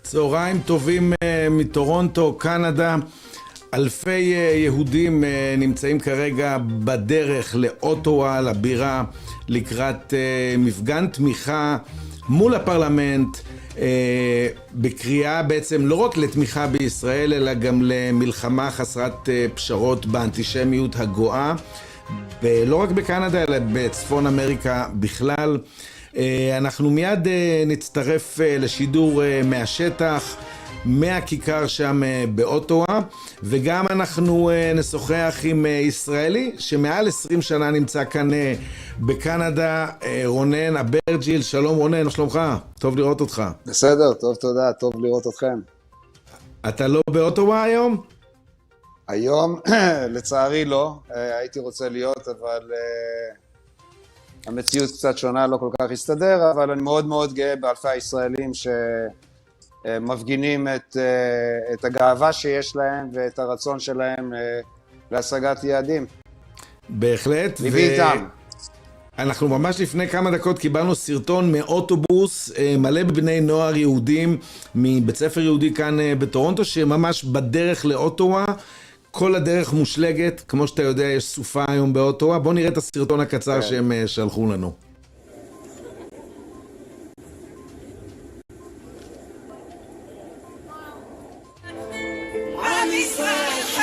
צהריים טובים מטורונטו, קנדה. אלפי יהודים נמצאים כרגע בדרך לאוטווה, לבירה, לקראת מפגן תמיכה מול הפרלמנט, בקריאה בעצם לא רק לתמיכה בישראל, אלא גם למלחמה חסרת פשרות באנטישמיות הגואה, לא רק בקנדה אלא בצפון אמריקה בכלל. אנחנו מיד נצטרף לשידור מהשטח, מהכיכר שם באוטווה, וגם אנחנו נשוחח עם ישראלי שמעל 20 שנה נמצא כאן בקנדה, רונן אברג'יל. שלום רונן, מה שלומך? טוב לראות אותך. בסדר, טוב, תודה, טוב לראות אתכם. אתה לא באוטווה היום? היום, לצערי לא, הייתי רוצה להיות, אבל המציאות קצת שונה, לא כל כך הסתדר, אבל אני מאוד מאוד גאה באלפי הישראלים שמפגינים את הגאווה שיש להם ואת הרצון שלהם להשגת יעדים. בהחלט. ליבי איתם. אנחנו ממש לפני כמה דקות קיבלנו סרטון מאוטובוס מלא בבני נוער יהודים מבית ספר יהודי כאן בטורונטו, שממש בדרך לאוטווה. כל הדרך מושלגת, כמו שאתה יודע, יש סופה היום באוטווה. בוא נראה את הסרטון הקצר שהם שלחו לנו. עם ישראל חי,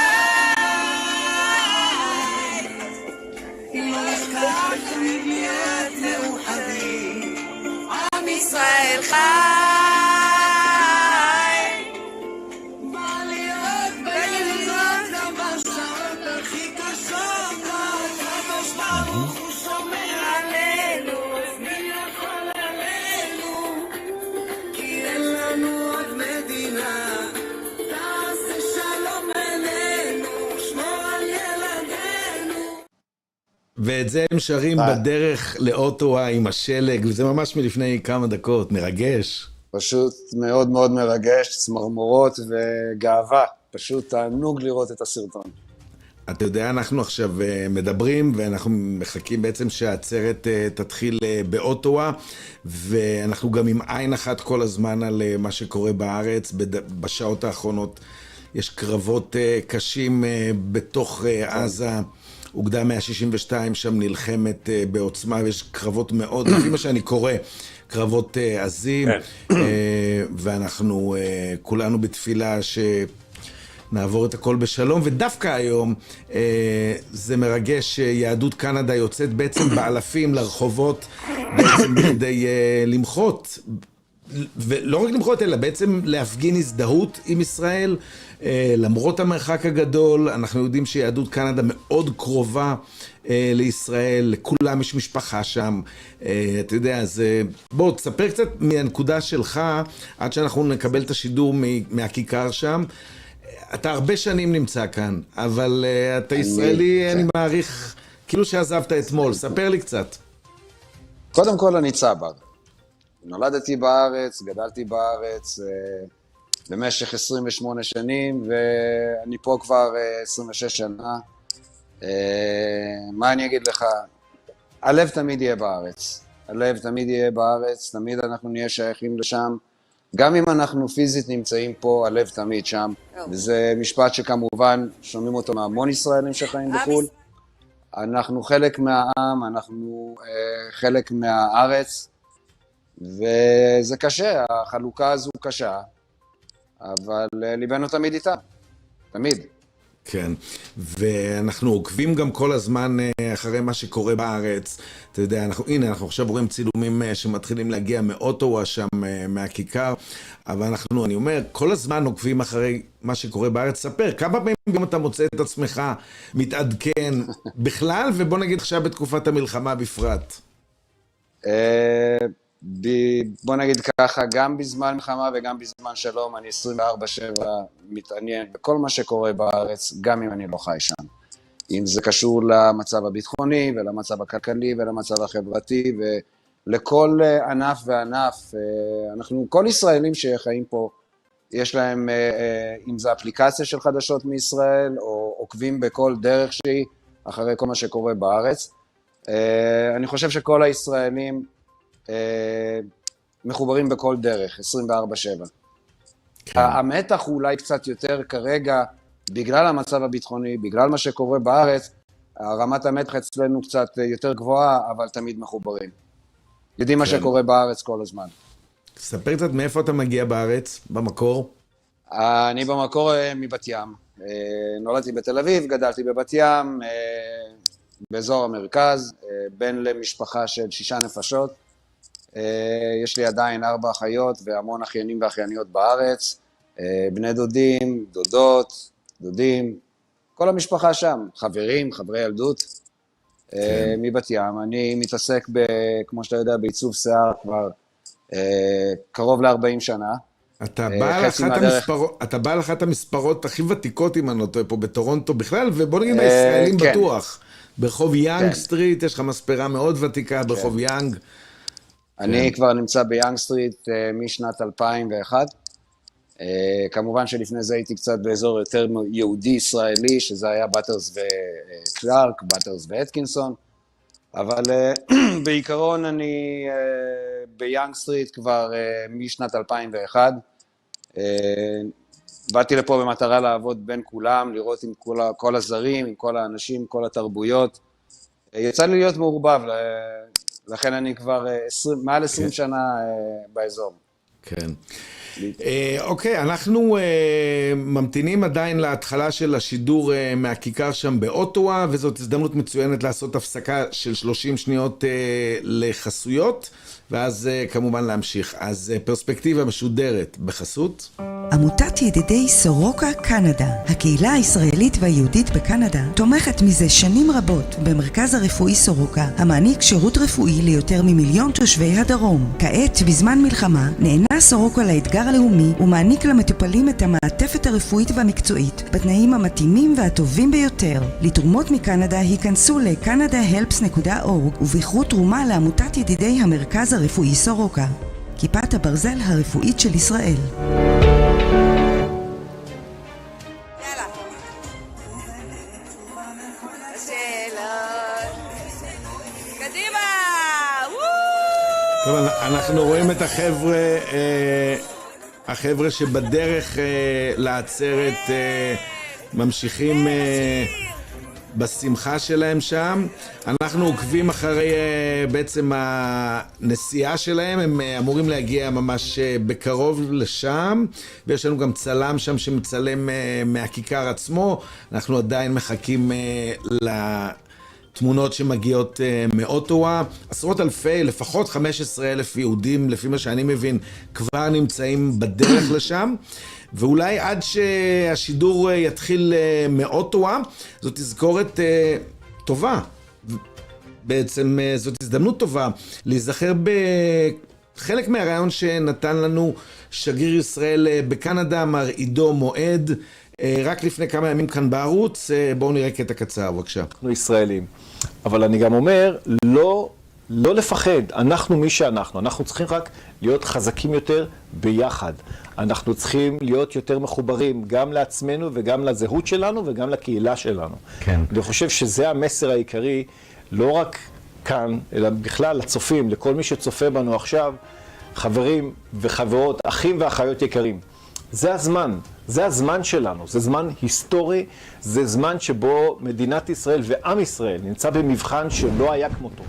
אם הלכה תמיד להיות מאוחדים. עם ישראל חי, ואת זה הם שרים בדרך לאוטווה עם השלג, וזה ממש מלפני כמה דקות, מרגש. פשוט מאוד מאוד מרגש, צמרמורות וגאווה, פשוט תענוג לראות את הסרטון. אתה יודע, אנחנו עכשיו מדברים, ואנחנו מחכים בעצם שהעצרת תתחיל באוטווה, ואנחנו גם עם עין אחת כל הזמן על מה שקורה בארץ. בשעות האחרונות יש קרבות קשים בתוך עזה, אוגדה 162 שם נלחמת בעוצמה, ויש קרבות מאוד, לפי מה שאני קורא, קרבות עזים, ואנחנו כולנו בתפילה שנעבור את הכל בשלום. ודווקא היום זה מרגש שיהדות קנדה יוצאת בעצם באלפים לרחובות, בעצם כדי למחות, ולא רק למחות אלא בעצם להפגין הזדהות עם ישראל. למרות המרחק הגדול, אנחנו יודעים שיהדות קנדה מאוד קרובה לישראל, לכולם יש משפחה שם, אתה יודע, אז בוא תספר קצת מהנקודה שלך, עד שאנחנו נקבל את השידור מהכיכר שם. אתה הרבה שנים נמצא כאן, אבל אתה ישראלי, אני מעריך, כאילו שעזבת אתמול. ספר לי קצת. קודם כל אני צבר. נולדתי בארץ, גדלתי בארץ במשך 28 שנים, ואני פה כבר 26 שנה. מה אני אגיד לך? הלב תמיד יהיה בארץ. הלב תמיד יהיה בארץ, תמיד אנחנו נהיה שייכים לשם. גם אם אנחנו פיזית נמצאים פה, הלב תמיד שם. וזה משפט שכמובן שומעים אותו מהמון ישראלים שחיים בחו"ל. אנחנו חלק מהעם, אנחנו חלק מהארץ. וזה קשה, החלוקה הזו קשה, אבל ליבנו תמיד איתה, תמיד. כן, ואנחנו עוקבים גם כל הזמן אחרי מה שקורה בארץ. אתה יודע, הנה, אנחנו עכשיו רואים צילומים שמתחילים להגיע מאוטווה שם, מהכיכר, אבל אני אומר, כל הזמן עוקבים אחרי מה שקורה בארץ. ספר, כמה פעמים אתה מוצא את עצמך מתעדכן בכלל, ובוא נגיד עכשיו בתקופת המלחמה בפרט? בוא נגיד ככה, גם בזמן מלחמה וגם בזמן שלום, אני 24/7 מתעניין בכל מה שקורה בארץ, גם אם אני לא חי שם. אם זה קשור למצב הביטחוני ולמצב הכלכלי ולמצב החברתי ולכל ענף וענף. כל ישראלים שחיים פה, יש להם, אם זה אפליקציה של חדשות מישראל, או עוקבים בכל דרך שהיא, אחרי כל מה שקורה בארץ. אני חושב שכל הישראלים מחוברים בכל דרך, 24/7. כן. המתח הוא אולי קצת יותר כרגע, בגלל המצב הביטחוני, בגלל מה שקורה בארץ, רמת המתח אצלנו קצת יותר גבוהה, אבל תמיד מחוברים. יודעים מה שקורה בארץ כל הזמן. ספר קצת מאיפה אתה מגיע בארץ, במקור? אני במקור מבת ים. נולדתי בתל אביב, גדלתי בבת ים, באזור המרכז, בן למשפחה של 6 נפשות. יש לי עדיין 4 אחיות והמון אחיינים ואחייניות בארץ, בני דודים, דודות, דודים, כל המשפחה שם, חברים, חברי ילדות, מבת ים. אני מתעסק, כמו שאתה יודע, בעיצוב שיער כבר קרוב ל-40 שנה. אתה בא לאחת המספרות הכי ותיקות, אם אני לא טועה, פה בטורונטו בכלל, ובוא נגיד הישראלים בטוח. ברחוב יאנג סטריט, יש לך מספרה מאוד ותיקה ברחוב יאנג. אני כבר נמצא ביאנג סטריט משנת 2001. כמובן שלפני זה הייתי קצת באזור יותר יהודי ישראלי, שזה היה באטרס וקלארק, באטרס ואטקינסון, אבל בעיקרון אני ביאנג סטריט כבר משנת 2001. באתי לפה במטרה לעבוד בין כולם, לראות עם כל הזרים, עם כל האנשים, כל התרבויות. יצא לי להיות מעורבב, לכן אני כבר מעל 20 שנה באזור. כן. אוקיי, אנחנו ממתינים עדיין להתחלה של השידור מהכיכר שם באוטווה, וזאת הזדמנות מצוינת לעשות הפסקה של 30 שניות לחסויות, ואז כמובן להמשיך. אז פרספקטיבה משודרת בחסות עמותת ידידי סורוקה קנדה, הקהילה הישראלית והיהודית בקנדה, תומכת מזה שנים רבות במרכז הרפואי סורוקה, המעניק שירות רפואי ליותר מ1,000,000 תושבי הדרום. כעת, בזמן מלחמה, נענה סורוקה לאתגר הלאומי ומעניק למטופלים את המעטפת הרפואית והמקצועית בתנאים המתאימים והטובים ביותר. לתרומות מקנדה היכנסו ל-canadahelps.org ובחרו תרומה לעמותת ידידי המרכז הרפואי סורוקה. כיפת הברזל הרפואית של ישראל. יאללה. השאלות. קדימה! טוב, אנחנו רואים את החבר'ה שבדרך לעצרת ממשיכים בשמחה שלהם שם. אנחנו עוקבים אחרי בעצם הנסיעה שלהם, הם אמורים להגיע ממש בקרוב לשם, ויש לנו גם צלם שם שמצלם מהכיכר עצמו. אנחנו עדיין מחכים לתמונות שמגיעות מאוטווה. עשרות אלפי, לפחות 15,000 יהודים, לפי מה שאני מבין, כבר נמצאים בדרך לשם. ואולי עד שהשידור יתחיל מאוטווה, זאת תזכורת טובה. בעצם זאת הזדמנות טובה להיזכר בחלק מהרעיון שנתן לנו שגריר ישראל בקנדה, מר עידו מועד, רק לפני כמה ימים כאן בערוץ. בואו נראה קטע קצר, בבקשה. אנחנו ישראלים, אבל אני גם אומר, לא לפחד, אנחנו מי שאנחנו, אנחנו צריכים רק להיות חזקים יותר ביחד. אנחנו צריכים להיות יותר מחוברים גם לעצמנו וגם לזהות שלנו וגם לקהילה שלנו. כן. אני חושב שזה המסר העיקרי, לא רק כאן, אלא בכלל לצופים, לכל מי שצופה בנו עכשיו, חברים וחברות, אחים ואחיות יקרים. זה הזמן שלנו, זה זמן היסטורי, זה זמן שבו מדינת ישראל ועם ישראל נמצא במבחן שלא היה כמותו.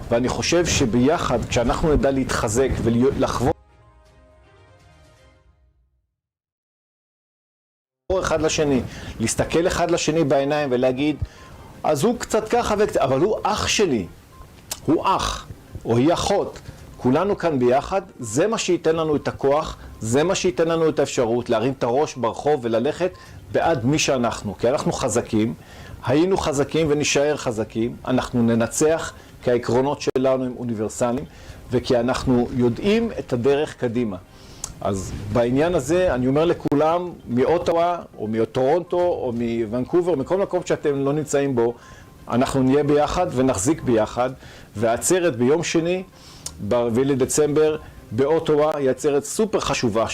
ואני חושב שביחד, כשאנחנו נדע להתחזק ולחבור אחד לשני, להסתכל אחד לשני בעיניים ולהגיד, אז הוא קצת ככה וקצת, אבל הוא אח שלי, הוא אח, או היא אחות, כולנו כאן ביחד, זה מה שייתן לנו את הכוח, זה מה שייתן לנו את האפשרות להרים את הראש ברחוב וללכת בעד מי שאנחנו, כי אנחנו חזקים, היינו חזקים ונשאר חזקים, אנחנו ננצח כי העקרונות שלנו הם אוניברסליים, וכי אנחנו יודעים את הדרך קדימה. אז בעניין הזה אני אומר לכולם, מאוטווה או מטורונטו או מוונקובר, מכל מקום שאתם לא נמצאים בו, אנחנו נהיה ביחד ונחזיק ביחד, והעצרת ביום שני, ב4 לדצמבר, באוטווה, היא עצרת סופר חשובה,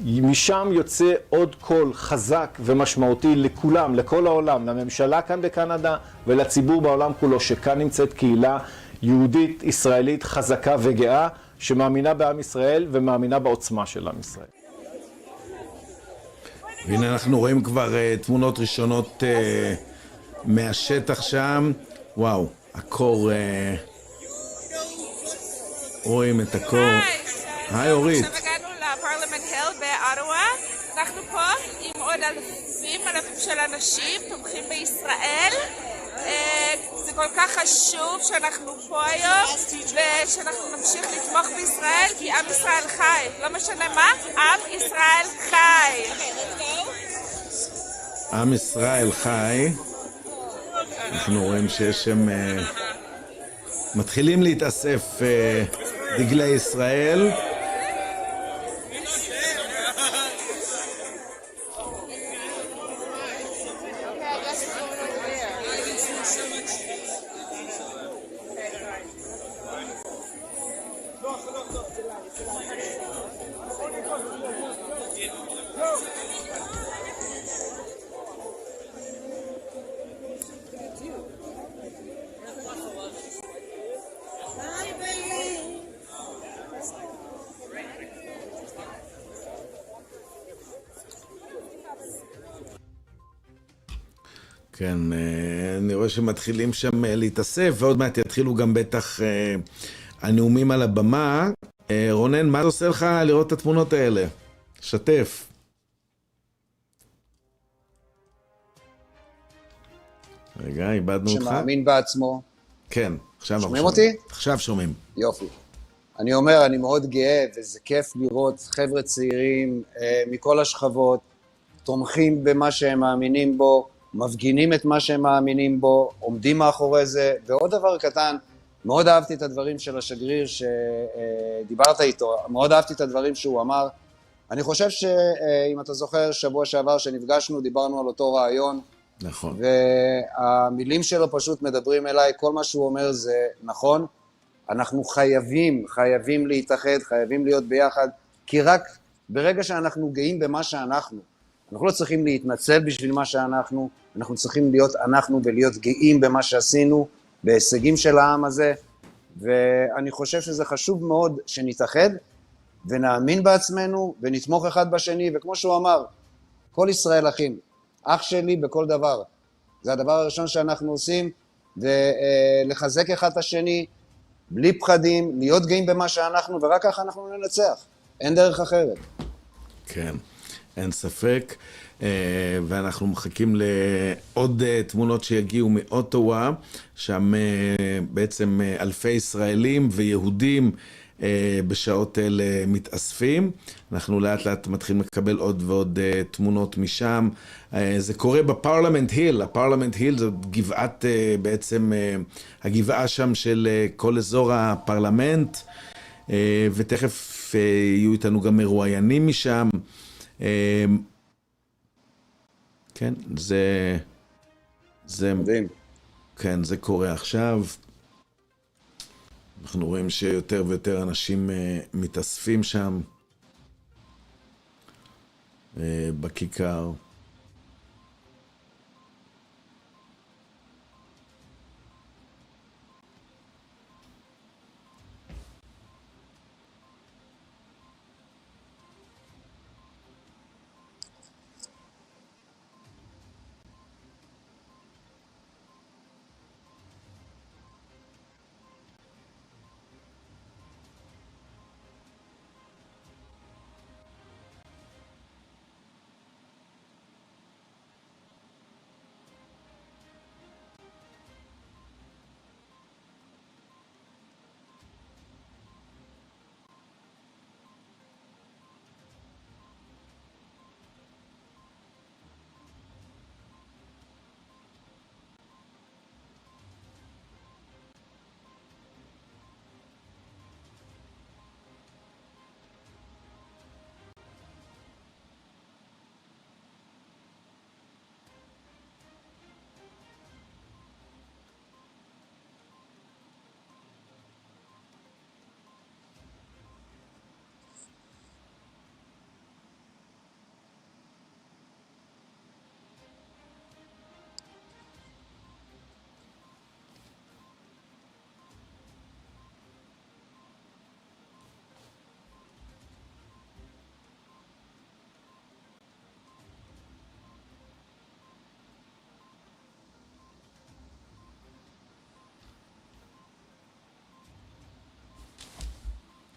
משם יוצא עוד קול חזק ומשמעותי לכולם, לכל העולם, לממשלה כאן בקנדה ולציבור בעולם כולו, שכאן נמצאת קהילה יהודית, ישראלית, חזקה וגאה, שמאמינה בעם ישראל ומאמינה בעוצמה של עם ישראל. והנה אנחנו רואים כבר תמונות ראשונות מהשטח שם. וואו, הקור, רואים את הקור. היי אורית. עכשיו הגענו לפרלמנט היל באוטווה. אנחנו פה עם עוד אלפים של אנשים תומכים בישראל. זה כל כך חשוב שאנחנו פה היום ושאנחנו נמשיך לתמוך בישראל, כי עם ישראל חי, לא משנה מה, עם ישראל חי. עם ישראל חי. אנחנו רואים שיש שם מתחילים להתאסף דגלי ישראל. כן, אני רואה שמתחילים שם להתאסף, ועוד מעט יתחילו גם בטח הנאומים על הבמה. רונן, מה זה עושה לך לראות את התמונות האלה? שתף. רגע, איבדנו אותך. שמאמין בעצמו. כן, עכשיו שומעים אותי? עכשיו שומעים. יופי. אני אומר, אני מאוד גאה, וזה כיף לראות חבר'ה צעירים מכל השכבות, תומכים במה שהם מאמינים בו, מפגינים את מה שהם מאמינים בו, עומדים מאחורי זה. ועוד דבר קטן, מאוד אהבתי את הדברים של השגריר שדיברת איתו, מאוד אהבתי את הדברים שהוא אמר. אני חושב שאם אתה זוכר, שבוע שעבר שנפגשנו, דיברנו על אותו רעיון. נכון. והמילים שלו פשוט מדברים אליי, כל מה שהוא אומר זה נכון. אנחנו חייבים להתאחד, חייבים להיות ביחד, כי רק ברגע שאנחנו גאים במה שאנחנו, אנחנו לא צריכים להתנצל בשביל מה שאנחנו, אנחנו צריכים להיות אנחנו ולהיות גאים במה שעשינו, בהישגים של העם הזה, ואני חושב שזה חשוב מאוד שנתאחד, ונאמין בעצמנו, ונתמוך אחד בשני, וכמו שהוא אמר, כל ישראל אחים, אח שלי בכל דבר. זה הדבר הראשון שאנחנו עושים, ולחזק אחד את השני, בלי פחדים, להיות גאים במה שאנחנו, ורק ככה אנחנו ננצח. אין דרך אחרת. כן, אין ספק. ואנחנו מחכים לעוד תמונות שיגיעו מאוטווה, שם בעצם אלפי ישראלים ויהודים בשעות אלה מתאספים. אנחנו לאט לאט מתחילים לקבל עוד ועוד תמונות משם. זה קורה בפרלמנט היל. הפרלמנט היל זו גבעת, בעצם הגבעה שם של כל אזור הפרלמנט, ותכף יהיו איתנו גם מרואיינים משם. כן, זה מדהים. כן, זה קורה עכשיו. אנחנו רואים שיותר ויותר אנשים מתאספים שם בכיכר.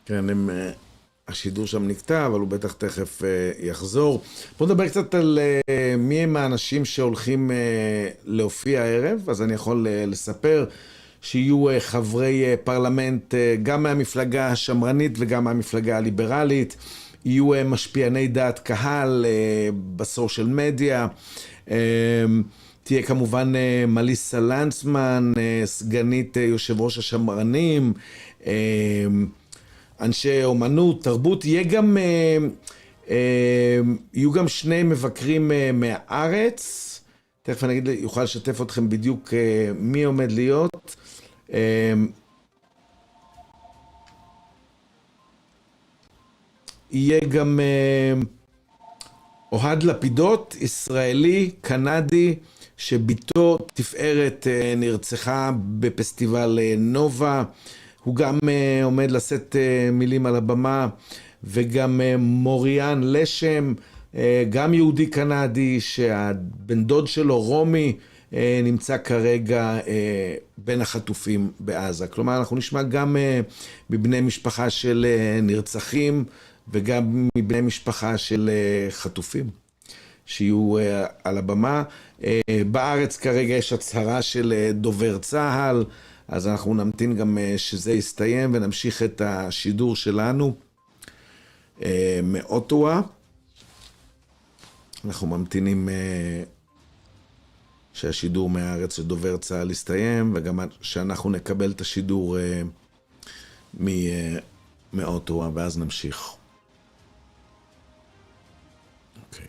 כן, השידור שם נקטע, אבל הוא בטח תכף יחזור. בואו נדבר קצת על מי הם האנשים שהולכים להופיע הערב. אז אני יכול לספר שיהיו חברי פרלמנט גם מהמפלגה השמרנית וגם מהמפלגה הליברלית. יהיו משפיעני דעת קהל בסושיאל מדיה. תהיה כמובן מליסה לנצמן, סגנית יושב ראש השמרנים, אנשי אומנות, תרבות. יהיו גם שני מבקרים מהארץ. תכף אני יוכל לשתף אתכם בדיוק מי עומד להיות. יהיה גם אוהד לפידות, ישראלי, קנדי, שביתו תפארת נרצחה בפסטיבל נובה. הוא גם עומד לשאת מילים על הבמה, וגם מוריאן לשם, גם יהודי קנדי, שהבן דוד שלו רומי נמצא כרגע בין החטופים בעזה. כלומר, אנחנו נשמע גם מבני משפחה של נרצחים, וגם מבני משפחה של חטופים שיהיו על הבמה. בארץ כרגע יש הצהרה של דובר צה"ל, אז אנחנו נמתין גם שזה יסתיים ונמשיך את השידור שלנו מאוטווה. אנחנו ממתינים שהשידור מהארץ של דובר צה"ל יסתיים, וגם שאנחנו נקבל את השידור מאוטווה, ואז נמשיך. אוקיי.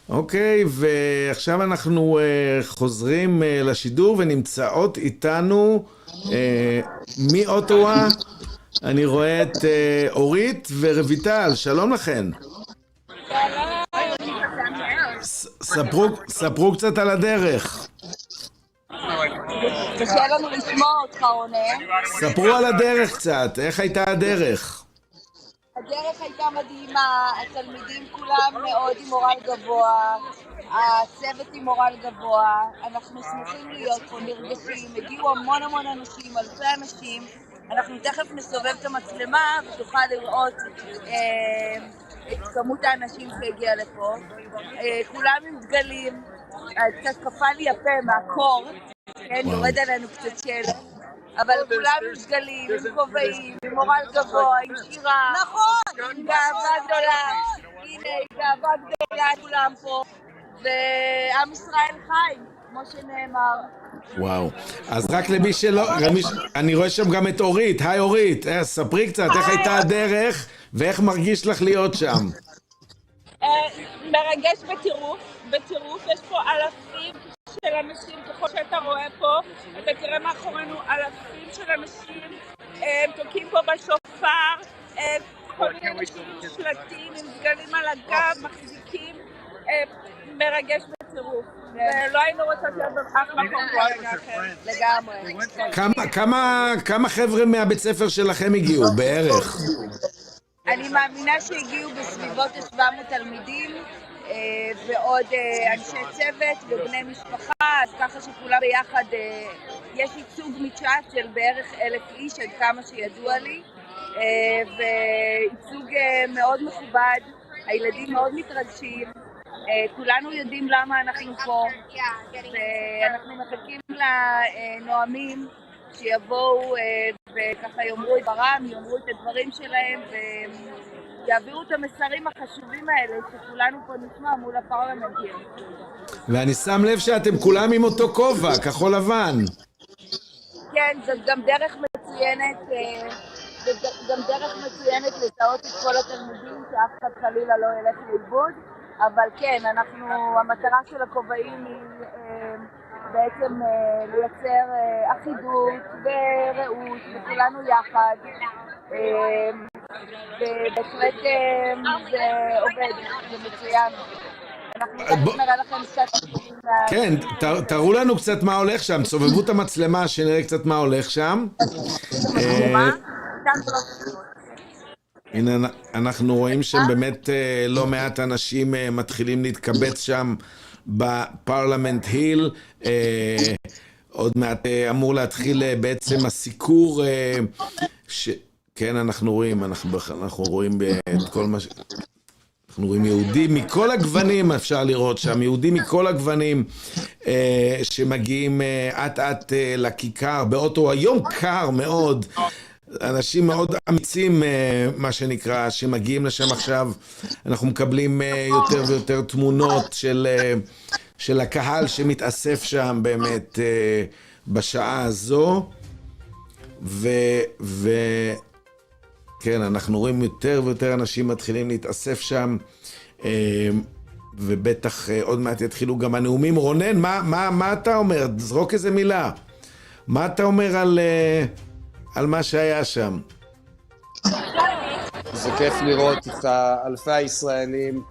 אוקיי, ועכשיו אנחנו חוזרים לשידור ונמצאות איתנו מאוטווה. אני רואה את אורית ורביטל, שלום לכן. ספרו קצת על הדרך. קשה לנו לשמוע אותך, רונן. ספרו על הדרך קצת, איך הייתה הדרך? הדרך הייתה מדהימה, התלמידים כולם מאוד עם מורל גבוה, הצוות עם מורל גבוה, אנחנו שמחים להיות פה, נרגשים, הגיעו המון אנשים, אלפי אנשים, אנחנו תכף נסובב את המצלמה ותוכל לראות את כמות האנשים שהגיעה לפה, כולם עם דגלים, קצת קפא לי הפה מהקור, כן, יורד עלינו קצת שלג. אבל כולם עם דגלים, עם כובעים, עם מורל גבוה, עם שירה, נכון, עם גאווה גדולה. הנה, גאווה גדולה כולם פה, ועם ישראל חי, כמו שנאמר. וואו, אז רק למי שלא, אני רואה שם גם את אורית, היי אורית, ספרי קצת איך הייתה הדרך ואיך מרגיש לך להיות שם. מרגש בטירוף, יש פה אלפים של אנשים, ככל שאתה רואה פה, אתה תראה מאחורינו אלפים של אנשים, הם תוקעים פה בשופר, כל מיני אנשים עם שלטים, עם דגלים על הגב, מחזיקים, מרגש בטירוף. ולא היינו רוצות להיות באף מקום כרגע אחר. לגמרי. כמה חבר'ה מהבית ספר שלכם הגיעו בערך? אני מאמינה שהגיעו בסביבות 700 תלמידים, ועוד אנשי צוות ובני משפחה, אז ככה שכולם ביחד, יש ייצוג מצ'אט של בערך 1,000 איש, עד כמה שידוע לי, וייצוג מאוד מכובד, הילדים מאוד מתרגשים, כולנו יודעים למה אנחנו פה, ואנחנו מחכים לנואמים שיבואו וככה יאמרו את דברם, יאמרו את הדברים שלהם, יעבירו את המסרים החשובים האלה שכולנו פה נשמע מול הפרלמנט. ואני שם לב שאתם כולם עם אותו כובע, כחול לבן. כן, זאת גם דרך מצוינת, לזהות את כל התלמידים, שאף אחד חלילה לא ילך לאיבוד, אבל כן, המטרה של הכובעים היא בעצם לייצר אחידות ורעות, וכולנו יחד. ובהחלט זה עובד, זה מצוין. אנחנו נראה לכם קצת... כן, תראו לנו קצת מה הולך שם, סובבו את המצלמה שנראה קצת מה הולך שם. הנה, אנחנו רואים שם באמת לא מעט אנשים מתחילים להתקבץ שם בפרלמנט היל. עוד מעט אמור להתחיל בעצם הסיקור כן, אנחנו רואים את כל מה אנחנו רואים יהודי מכל הגוונים, אפשר לראות שם, יהודי מכל הגוונים שמגיעים עט לכיכר, באוטווה, יום קר מאוד, אנשים מאוד אמיצים, מה שנקרא, שמגיעים לשם עכשיו, אנחנו מקבלים יותר ויותר תמונות של הקהל שמתאסף שם באמת בשעה הזו, כן, אנחנו רואים יותר ויותר אנשים מתחילים להתאסף שם, ובטח עוד מעט יתחילו גם הנאומים. רונן, מה אתה אומר? זרוק איזה מילה. מה אתה אומר על מה שהיה שם? זה כיף לראות את אלפי הישראלים.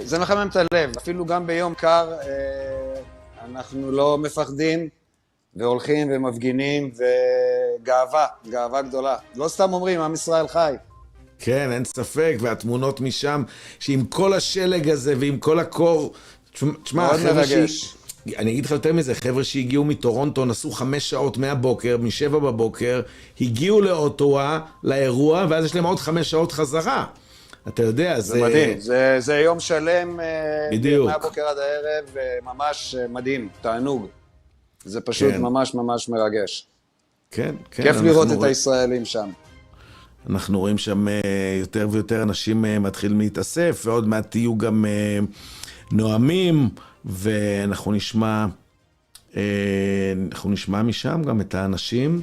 זה מחמם את הלב. אפילו גם ביום קר אנחנו לא מפחדים והולכים ומפגינים, גאווה גדולה. לא סתם אומרים, עם ישראל חי. כן, אין ספק, והתמונות משם, שעם כל השלג הזה ועם כל הקור, תשמע, אני אגיד לך יותר מזה, חבר'ה שהגיעו מטורונטו, נסעו 5 שעות מהבוקר, מ7 בבוקר, הגיעו לאוטווה, לאירוע, ואז יש להם עוד 5 שעות חזרה. אתה יודע, זה מדהים, זה יום שלם, בדיוק. מהבוקר עד הערב, ממש מדהים, תענוג. זה פשוט ממש מרגש. כן. כיף לראות את הישראלים שם. אנחנו רואים שם יותר ויותר אנשים מתחילים להתאסף, ועוד מעט תהיו גם נואמים, ואנחנו נשמע משם גם את האנשים.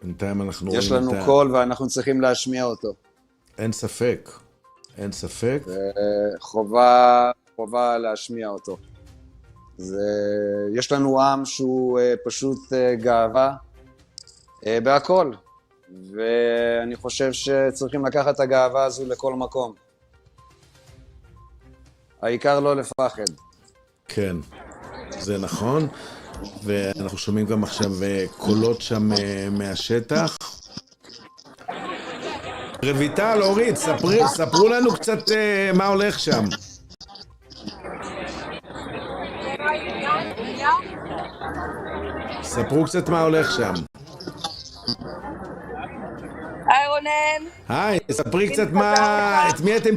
בינתיים אנחנו רואים יש לנו קול ואנחנו צריכים להשמיע אותו. אין ספק. חובה להשמיע אותו. יש לנו עם שהוא פשוט גאווה בהכל. ואני חושב שצריכים לקחת את הגאווה הזו לכל מקום. העיקר לא לפחד. כן, זה נכון, ואנחנו שומעים גם עכשיו קולות שם מהשטח. רויטל, אורית, ספרו לנו קצת מה הולך שם. ספרו קצת מה הולך שם. היי רונן. היי, ספרי קצת את מי אתם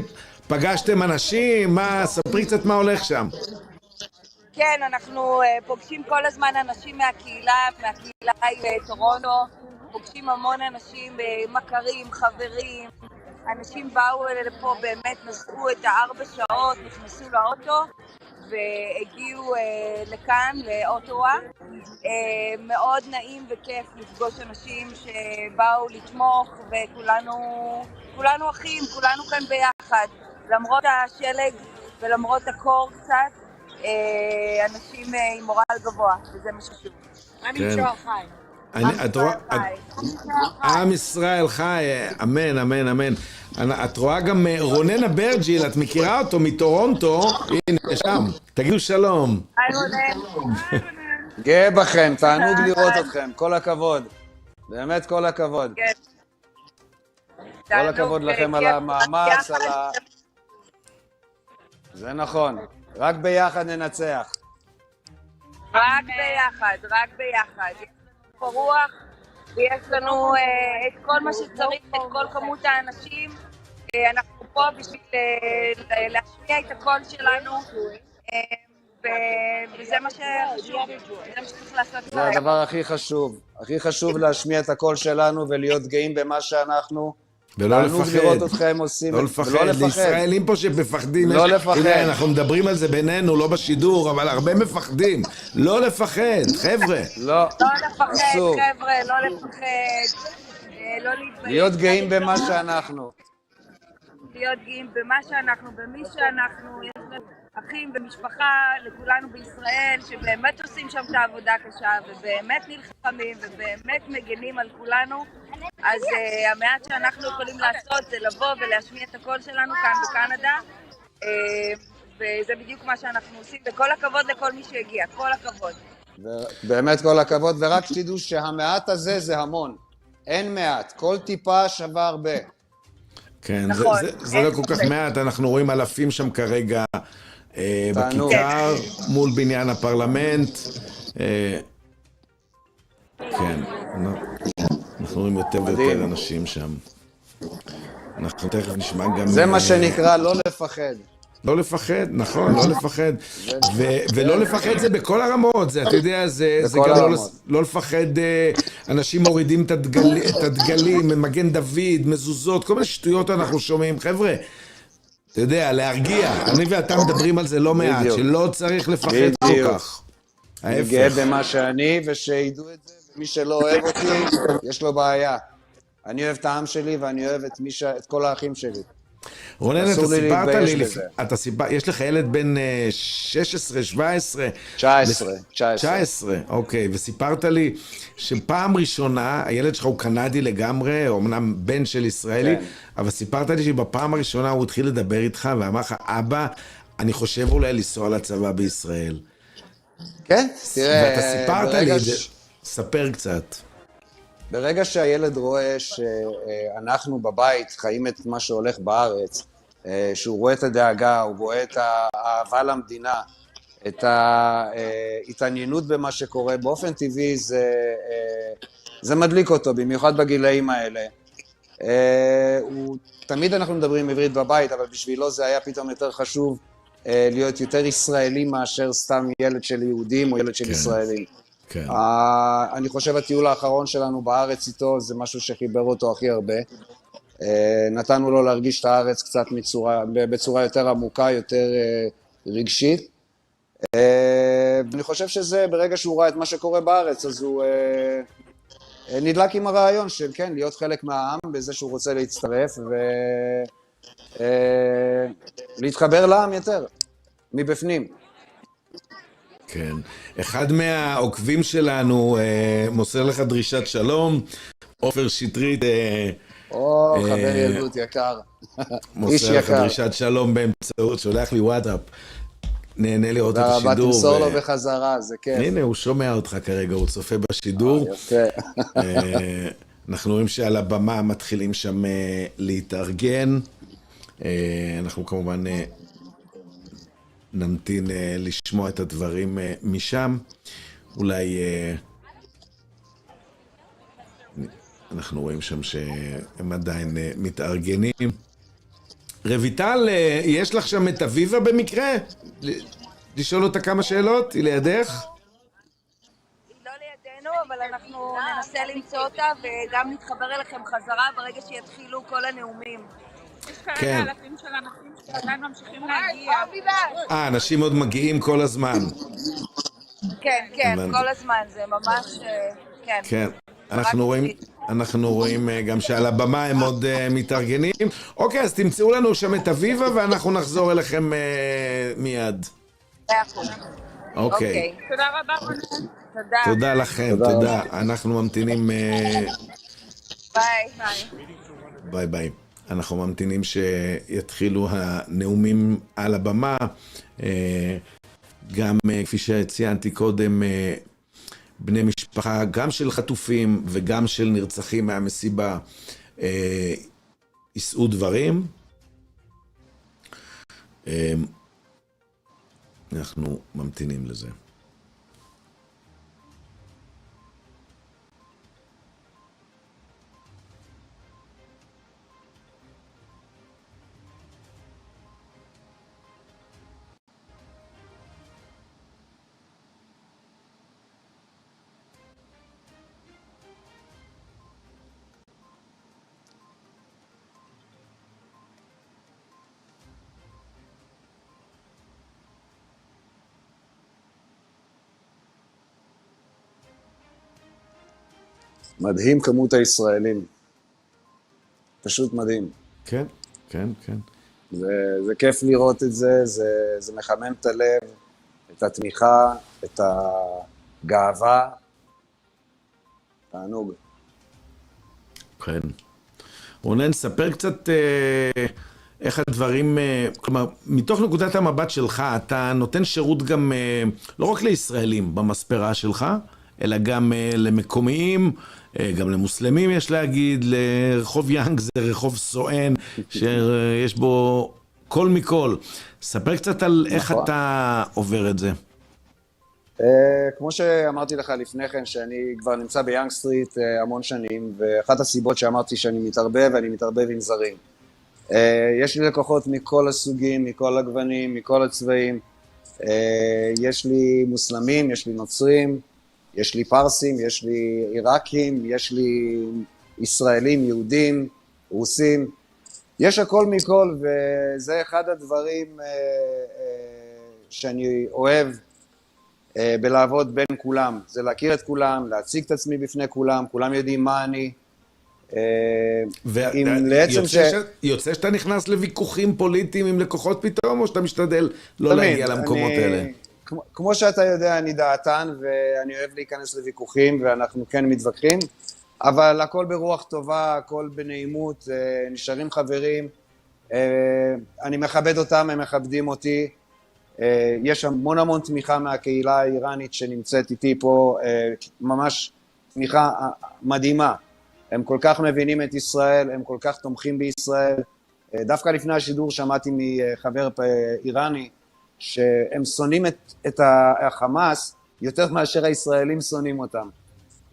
פגשתם אנשים, ספרי קצת מה הולך שם. כן, אנחנו פוגשים כל הזמן אנשים מהקהילה היא טורונטו, פוגשים המון אנשים, מכרים, חברים, אנשים באו לפה באמת, נסעו את 4 שעות, נכנסו לאוטו והגיעו לכאן, לאוטווה. מאוד נעים וכיף לפגוש אנשים שבאו לתמוך, וכולנו אחים, כולנו כאן ביחד, למרות השלג ולמרות הקור קצת. אנשים עם מורל גבוה, וזה מה שחשוב. עם ישראל חי. עם ישראל חי, אמן, אמן, אמן. את רואה גם רונן אברג'יל, את מכירה אותו מטורונטו, הנה שם, תגידו שלום. היי רונן. גאה בכם, תענוג לראות אתכם, כל הכבוד. באמת כל הכבוד. כל הכבוד לכם על המאמץ, זה נכון. רק ביחד ננצח. רק ביחד. יש לנו פה רוח, ויש לנו את כל מה שצריך, את כל כמות האנשים. אנחנו פה בשביל להשמיע את הקול שלנו, וזה מה שחשוב, זה מה שצריך לעשות. זה הדבר הכי חשוב. הכי חשוב להשמיע את הקול שלנו ולהיות גאים במה שאנחנו. ולא לפחד, לא לפחד, לישראלים פה שמפחדים, לא לפחד. אנחנו מדברים על זה בינינו, לא בשידור, אבל הרבה מפחדים, לא לפחד, חבר'ה. לא לפחד, חבר'ה, לא לפחד, לא להתבייש. להיות גאים במה שאנחנו. להיות גאים במה שאנחנו, במי שאנחנו, יש לנו אחים ומשפחה, לכולנו בישראל, שבאמת עושים שם את העבודה קשה, ובאמת נלחמים, ובאמת מגנים על כולנו. אז המעט שאנחנו יכולים לעשות זה לבוא ולהשמיע את הקול שלנו כאן בקנדה, וזה בדיוק מה שאנחנו עושים, וכל הכבוד לכל מי שהגיע, כל הכבוד. באמת כל הכבוד, ורק שתדעו שהמעט הזה זה המון. אין מעט, כל טיפה שווה הרבה. כן, זה לא כל כך מעט, אנחנו רואים אלפים שם כרגע בכיכר, מול בניין הפרלמנט. כן, אנחנו רואים יותר ויותר אנשים שם. אנחנו תכף נשמע גם... זה מה שנקרא לא לפחד. לא לפחד, נכון, לא לפחד. ולא לפחד זה בכל הרמות, זה, אתה יודע, זה גם לא לפחד, אנשים מורידים את הדגלים, מגן דוד, מזוזות, כל מיני שטויות אנחנו שומעים. חבר'ה, אתה יודע, להרגיע, אני ואתה מדברים על זה לא מעט, שלא צריך לפחד כל כך. אני גאה במה שאני, ושידעו את זה, ומי שלא אוהב אותי, יש לו בעיה. אני אוהב את העם שלי, ואני אוהב את כל האחים שלי. רונן, אתה סיפרת לי, יש לך ילד בן 16, 17? 19. אוקיי, וסיפרת לי שפעם ראשונה, הילד שלך הוא קנדי לגמרי, אמנם בן של ישראלי, אבל סיפרת לי שבפעם הראשונה הוא התחיל לדבר איתך ואמר לך, אבא, אני חושב אולי לנסוע לצבא בישראל. כן, תראה, ואתה סיפרת לי את זה, ספר קצת. ברגע שהילד רואה שאנחנו בבית חיים את מה שהולך בארץ, שהוא רואה את הדאגה, הוא רואה את האהבה למדינה, את ההתעניינות במה שקורה, באופן טבעי זה מדליק אותו, במיוחד בגילאים האלה. תמיד אנחנו מדברים עברית בבית, אבל בשבילו זה היה פתאום יותר חשוב להיות יותר ישראלי מאשר סתם ילד של יהודים או ילד של ישראלים. כן. אני חושב הטיול האחרון שלנו בארץ איתו זה משהו שחיבר אותו הכי הרבה. נתנו לו להרגיש את הארץ קצת בצורה יותר עמוקה, יותר רגשית. ואני חושב שזה, ברגע שהוא ראה את מה שקורה בארץ, אז הוא נדלק עם הרעיון של כן, להיות חלק מהעם בזה שהוא רוצה להצטרף ולהתחבר לעם יותר, מבפנים. כן. אחד מהעוקבים שלנו מוסר לך דרישת שלום, עופר שטרית חבר ילדות יקר. איש מוסר לך יקר. דרישת שלום באמצעות, שולח לי וואטסאפ. נהנה לראות את תודה רבה, השידור. תמסור לו בחזרה, זה כיף. הנה, הוא שומע אותך כרגע, הוא צופה בשידור. יפה. אנחנו רואים שעל הבמה מתחילים שם להתארגן. אנחנו כמובן נמתין לשמוע את הדברים משם. אולי אנחנו רואים שם שהם עדיין מתארגנים. רויטל, יש לך שם את אביבה במקרה? לשאול אותה כמה שאלות? היא לידך? היא לא לידינו, אבל אנחנו ננסה למצוא אותה וגם נתחבר אליכם חזרה ברגע שיתחילו כל הנאומים. יש כרגע כן. אלפים של אנשים שעדיין ממשיכים להגיע. אנשים עוד מגיעים כל הזמן. כן, כן, הבנתי. כל הזמן, זה ממש, כן. כן. אנחנו רואים גם שעל הבמה הם עוד מתארגנים. אוקיי, אז תמצאו לנו שם את אביבה ואנחנו נחזור אליכם מיד. 100%. אוקיי. תודה רבה, רונן. תודה. תודה לכם, תודה. אנחנו ממתינים... ביי. ביי ביי. אנחנו ממתינים שיתחילו הנאומים על הבמה. גם כפי שציינתי קודם, בני משפחה, גם של חטופים וגם של נרצחים מהמסיבה, יישאו דברים. אנחנו ממתינים לזה. מדהים כמות הישראלים. פשוט מדהים. כן, כן, כן. זה כיף לראות את זה, זה מחמם את הלב, את התמיכה, את הגאווה. תענוג. כן. רונן, ספר קצת איך הדברים, כלומר, מתוך נקודת המבט שלך, אתה נותן שירות גם, לא רק לישראלים במספרה שלך, אלא גם למקומיים, גם למוסלמים יש להגיד, לרחוב יאנג זה רחוב סואן, שיש בו כל מכל. ספר קצת על איך אתה עובר את זה. כמו שאמרתי לך לפני כן, שאני כבר נמצא ביאנג סטריט המון שנים, ואחת הסיבות שאמרתי שאני מתערבב, ואני מתערבב עם זרים. יש לי לקוחות מכל הסוגים, מכל הגוונים, מכל הצבעים. יש לי מוסלמים, יש לי נוצרים, יש לי פרסים, יש לי עיראקים, יש לי ישראלים, יהודים, רוסים. יש הכל מכל, וזה אחד הדברים שאני אוהב בלעבוד בין כולם. זה להכיר את כולם, להציג את עצמי בפני כולם, כולם יודעים מה אני. יוצא שאתה נכנס לוויכוחים פוליטיים עם לקוחות פתאום, או שאתה משתדל לא להגיע למקומות האלה? כמו שאתה יודע, אני דעתן, ואני אוהב להיכנס לוויכוחים, ואנחנו כן מתווכחים, אבל הכל ברוח טובה, הכל בנעימות, נשארים חברים, אני מכבד אותם, הם מכבדים אותי, יש המון תמיכה מהקהילה האיראנית שנמצאת איתי פה, ממש תמיכה מדהימה, הם כל כך מבינים את ישראל, הם כל כך תומכים בישראל, דווקא לפני השידור שמעתי מחבר איראני, שהם שונאים את החמאס יותר מאשר הישראלים שונאים אותם.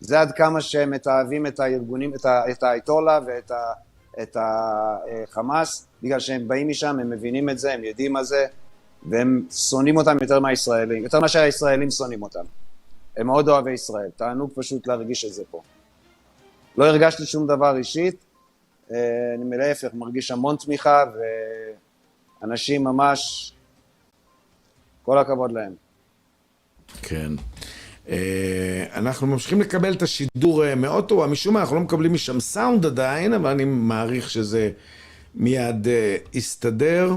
זה עד כמה שהם מתאהבים את הארגונים, את האייתולה ואת החמאס, בגלל שהם באים משם, הם מבינים את זה, הם יודעים מה זה, והם שונאים אותם יותר מהישראלים, יותר מאשר הישראלים שונאים אותם. הם מאוד אוהבי ישראל, תענוג פשוט להרגיש את זה פה. לא הרגשתי שום דבר אישית, אני מלהפך, מרגיש המון תמיכה, ואנשים ממש, כל הכבוד להם. כן. אנחנו ממשיכים לקבל את השידור מאוטווה, משום מה אנחנו לא מקבלים משם סאונד עדיין, אבל אני מעריך שזה מיד יסתדר.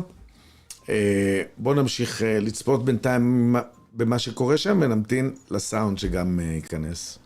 בואו נמשיך לצפות בינתיים במה שקורה שם, ונמתין לסאונד שגם ייכנס.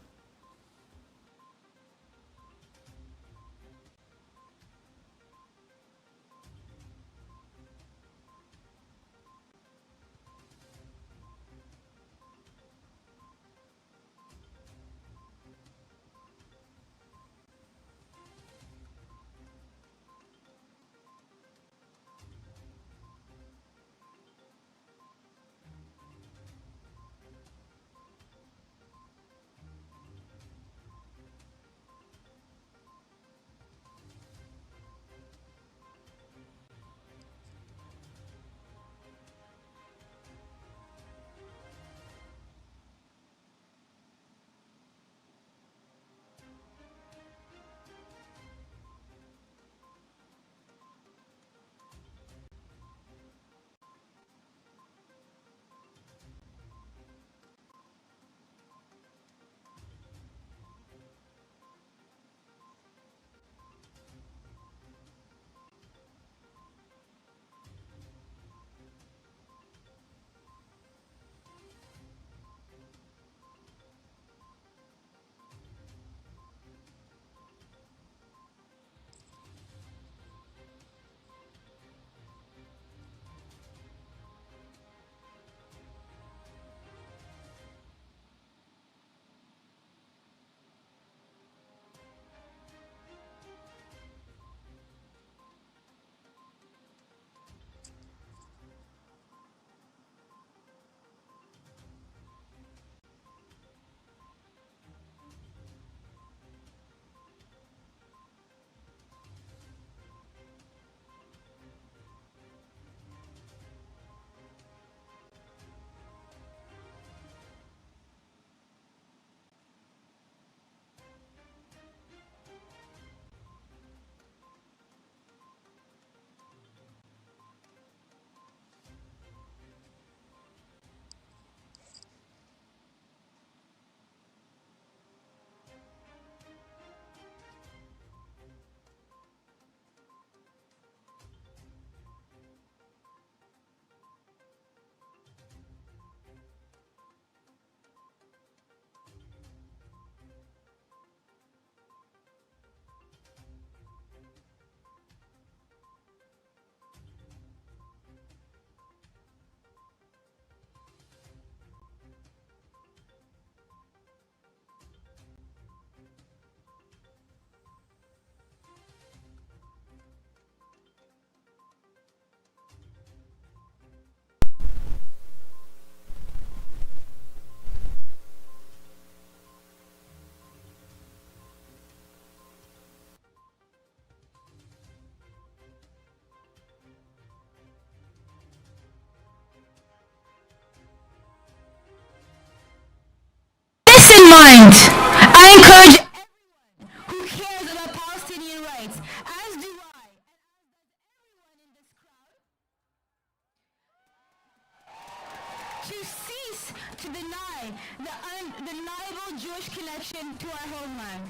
to cease to deny the undeniable Jewish connection to our homeland,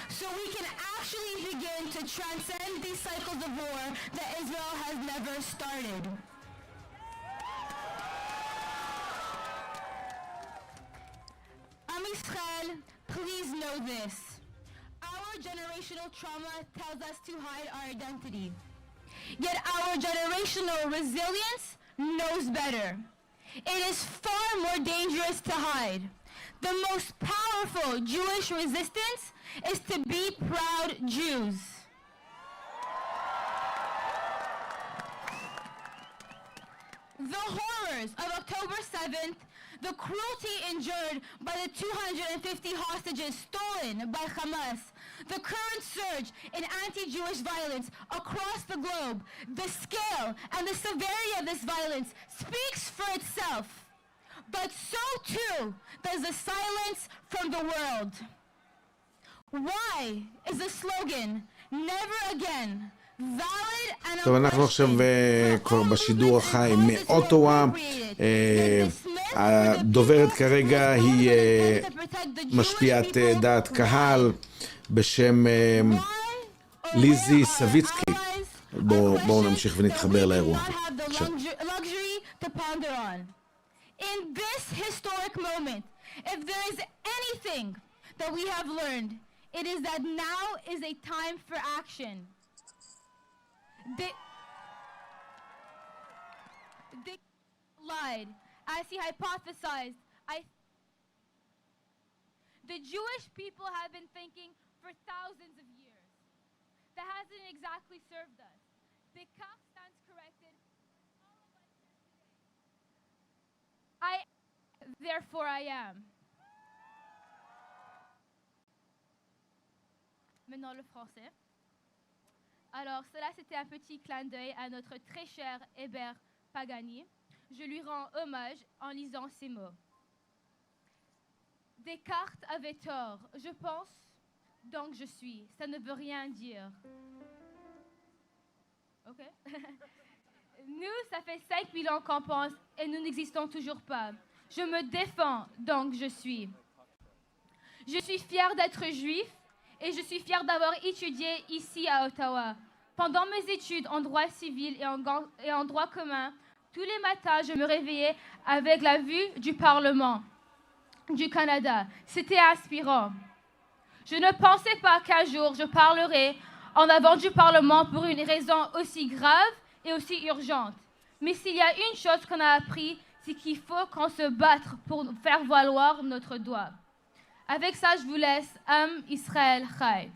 so we can actually begin to transcend these cycles of war that Israel has never started. Am Israel, please know this. Our generational trauma tells us to hide our identity. Yet our generational resilience knows better. It is far more dangerous to hide. The most powerful Jewish resistance is to be proud Jews. The horrors of October 7th, the cruelty endured by the 250 hostages stolen by Hamas, the current surge in anti-Jewish violence across the globe, the scale and the severity of this violence speaks for itself. But so too does the silence from the world. Why is the slogan, never again, valid and טוב, אנחנו עכשיו כבר בשידור החי מאוטווה. הדוברת כרגע היא משפיעת דעת קהל בשם ליזי סביצקי. בואו נמשיך ונתחבר לאירוע. In this historic moment, if there is anything that we have learned, it is that now is a time for action. They lied as he hypothesized. The Jewish people have been thinking for thousands of years. That hasn't exactly served us. The Kaf stands corrected. Therefore I am. Maintenant le français. Alors, cela c'était un petit clin d'œil à notre très cher Hébert Pagani. Je lui rends hommage en lisant ces mots. Descartes avait tort. Je pense, donc je suis. Ça ne veut rien dire. Ok. Nous, ça fait 5000 ans qu'on pense et nous n'existons toujours pas. Je me défends, donc je suis. Je suis fière d'être juif et je suis fière d'avoir étudié ici à Ottawa. Pendant mes études en droit civil et en droit commun, tous les matins, je me réveillais avec la vue du Parlement du Canada. C'était inspirant. Je ne pensais pas qu'un jour, je parlerais en avant du Parlement pour une raison aussi grave et aussi urgente. Mais s'il y a une chose qu'on a appris, c'est qu'il faut qu'on se batte pour faire valoir notre droit. Avec ça, je vous laisse. Am Israël Chai.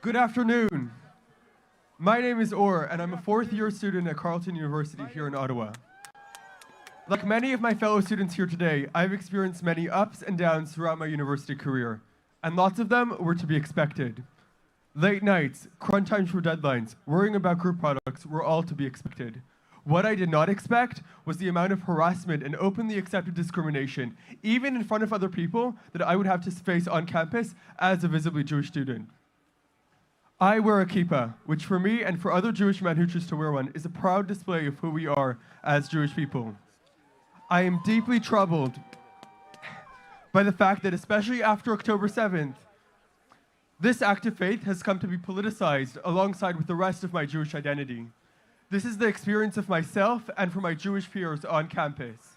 Good afternoon. My name is Orr, and I'm a fourth-year student at Carleton University here in Ottawa. Like many of my fellow students here today, I've experienced many ups and downs throughout my university career, and lots of them were to be expected. Late nights, crunch times for deadlines, worrying about group products were all to be expected. What I did not expect was the amount of harassment and openly accepted discrimination, even in front of other people, that I would have to face on campus as a visibly Jewish student. I wear a kippah, which for me and for other Jewish men who choose to wear one is a proud display of who we are as Jewish people. I am deeply troubled by the fact that, especially after October 7th, this act of faith has come to be politicized alongside with the rest of my Jewish identity. This is the experience of myself and for my Jewish peers on campus.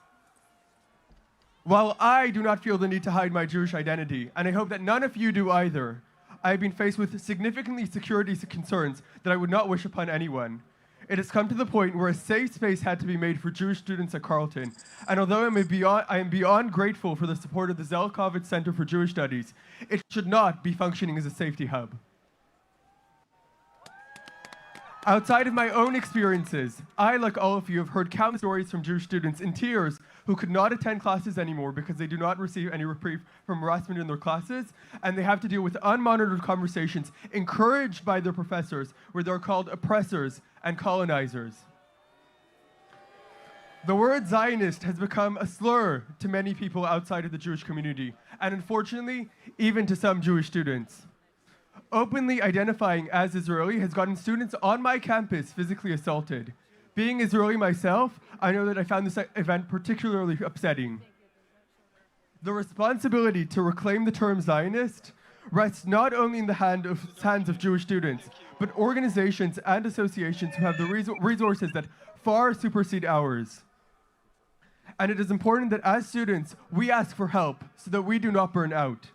While I do not feel the need to hide my Jewish identity, and I hope that none of you do either, I have been faced with significantly security concerns that I would not wish upon anyone. It has come to the point where a safe space had to be made for Jewish students at Carleton, and although I am beyond grateful for the support of the Zelkovitz Center for Jewish Studies, it should not be functioning as a safety hub. Outside of my own experiences, I, like all of you, have heard countless stories from Jewish students in tears who could not attend classes anymore because they do not receive any reprieve from harassment in their classes, and they have to deal with unmonitored conversations encouraged by their professors where they're called oppressors and colonizers. The word Zionist has become a slur to many people outside of the Jewish community, and unfortunately, even to some Jewish students. Openly identifying as Israeli has gotten students on my campus physically assaulted. Being Israeli myself, I know that I found this event particularly upsetting. The responsibility to reclaim the term Zionist rests not only in the hands of Jewish students, but organizations and associations who have the resources that far supersede ours. And it is important that as students, we ask for help so that we do not burn out.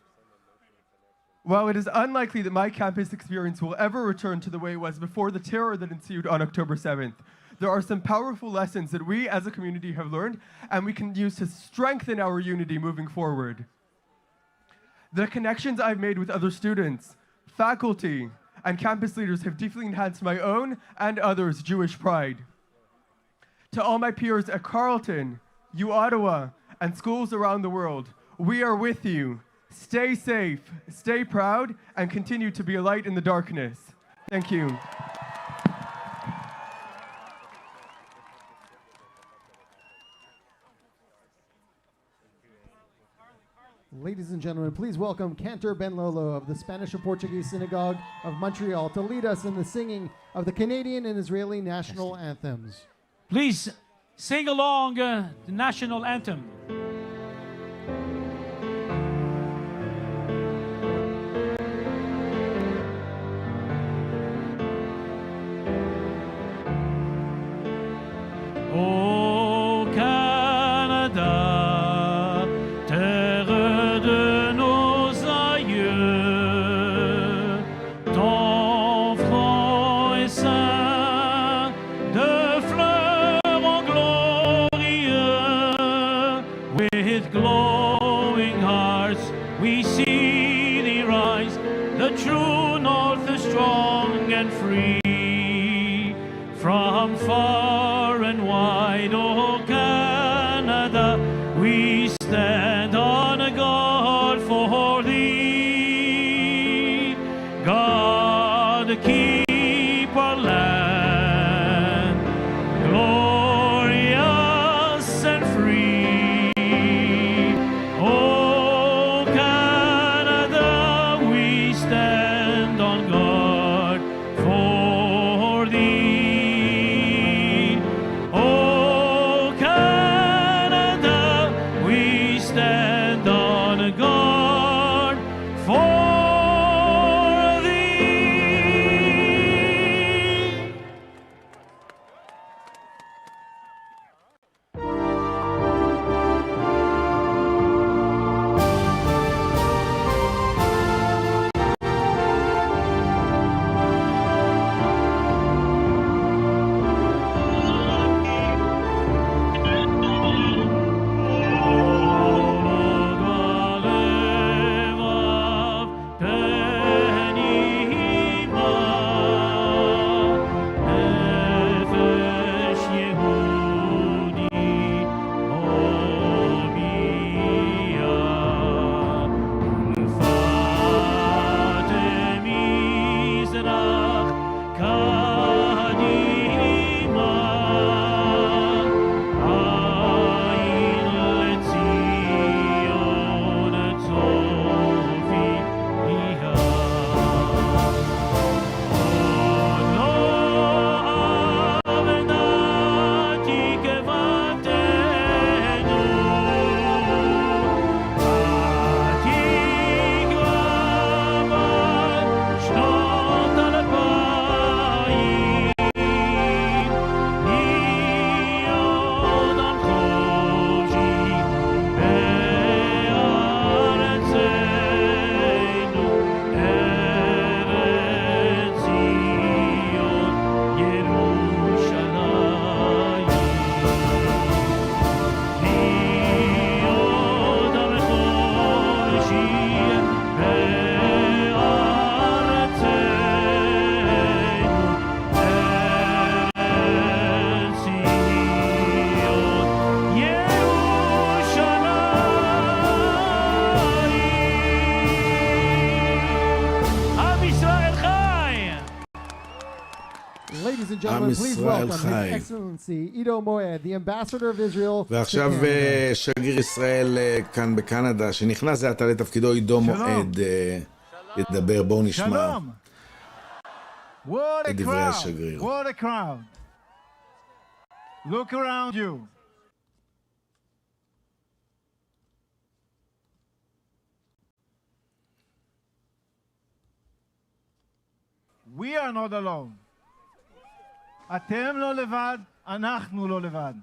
While it is unlikely that my campus experience will ever return to the way it was before the terror that ensued on October 7th, there are some powerful lessons that we as a community have learned and we can use to strengthen our unity moving forward. The connections I've made with other students, faculty, and campus leaders have deeply enhanced my own and others' Jewish pride. To all my peers at Carleton, Ottawa, and schools around the world, we are with you. Stay safe, stay proud, and continue to be a light in the darkness. Thank you. Ladies and gentlemen, please welcome Cantor Ben Lolo of the Spanish and Portuguese Synagogue of Montreal to lead us in the singing of the Canadian and Israeli national anthems. Please sing along the national anthem. Oh Canada, terre de nos aïeux, ton front est ceint de fleurs en glorieux. With glowing hearts we see thee rise, the true north is strong and free. From far and wide, oh Canada, we stand on guard for thee. God, keep our land glorious and free. Oh Canada, we stand on guard for thee. Oh Canada, we stand gentlemen, please ישראל welcome חי. His Excellency Ido Moed, the ambassador of Israel to ועכשיו Canada. שגריר ישראל כאן בקנדה, שנכנס זה עתה לתפקידו, עידו מועד, ידבר. בואו נשמע What a את דברי crowd! השגריר. What a crowd! Look around you. We are not alone. אתם לא לבד, אנחנו לא לבד.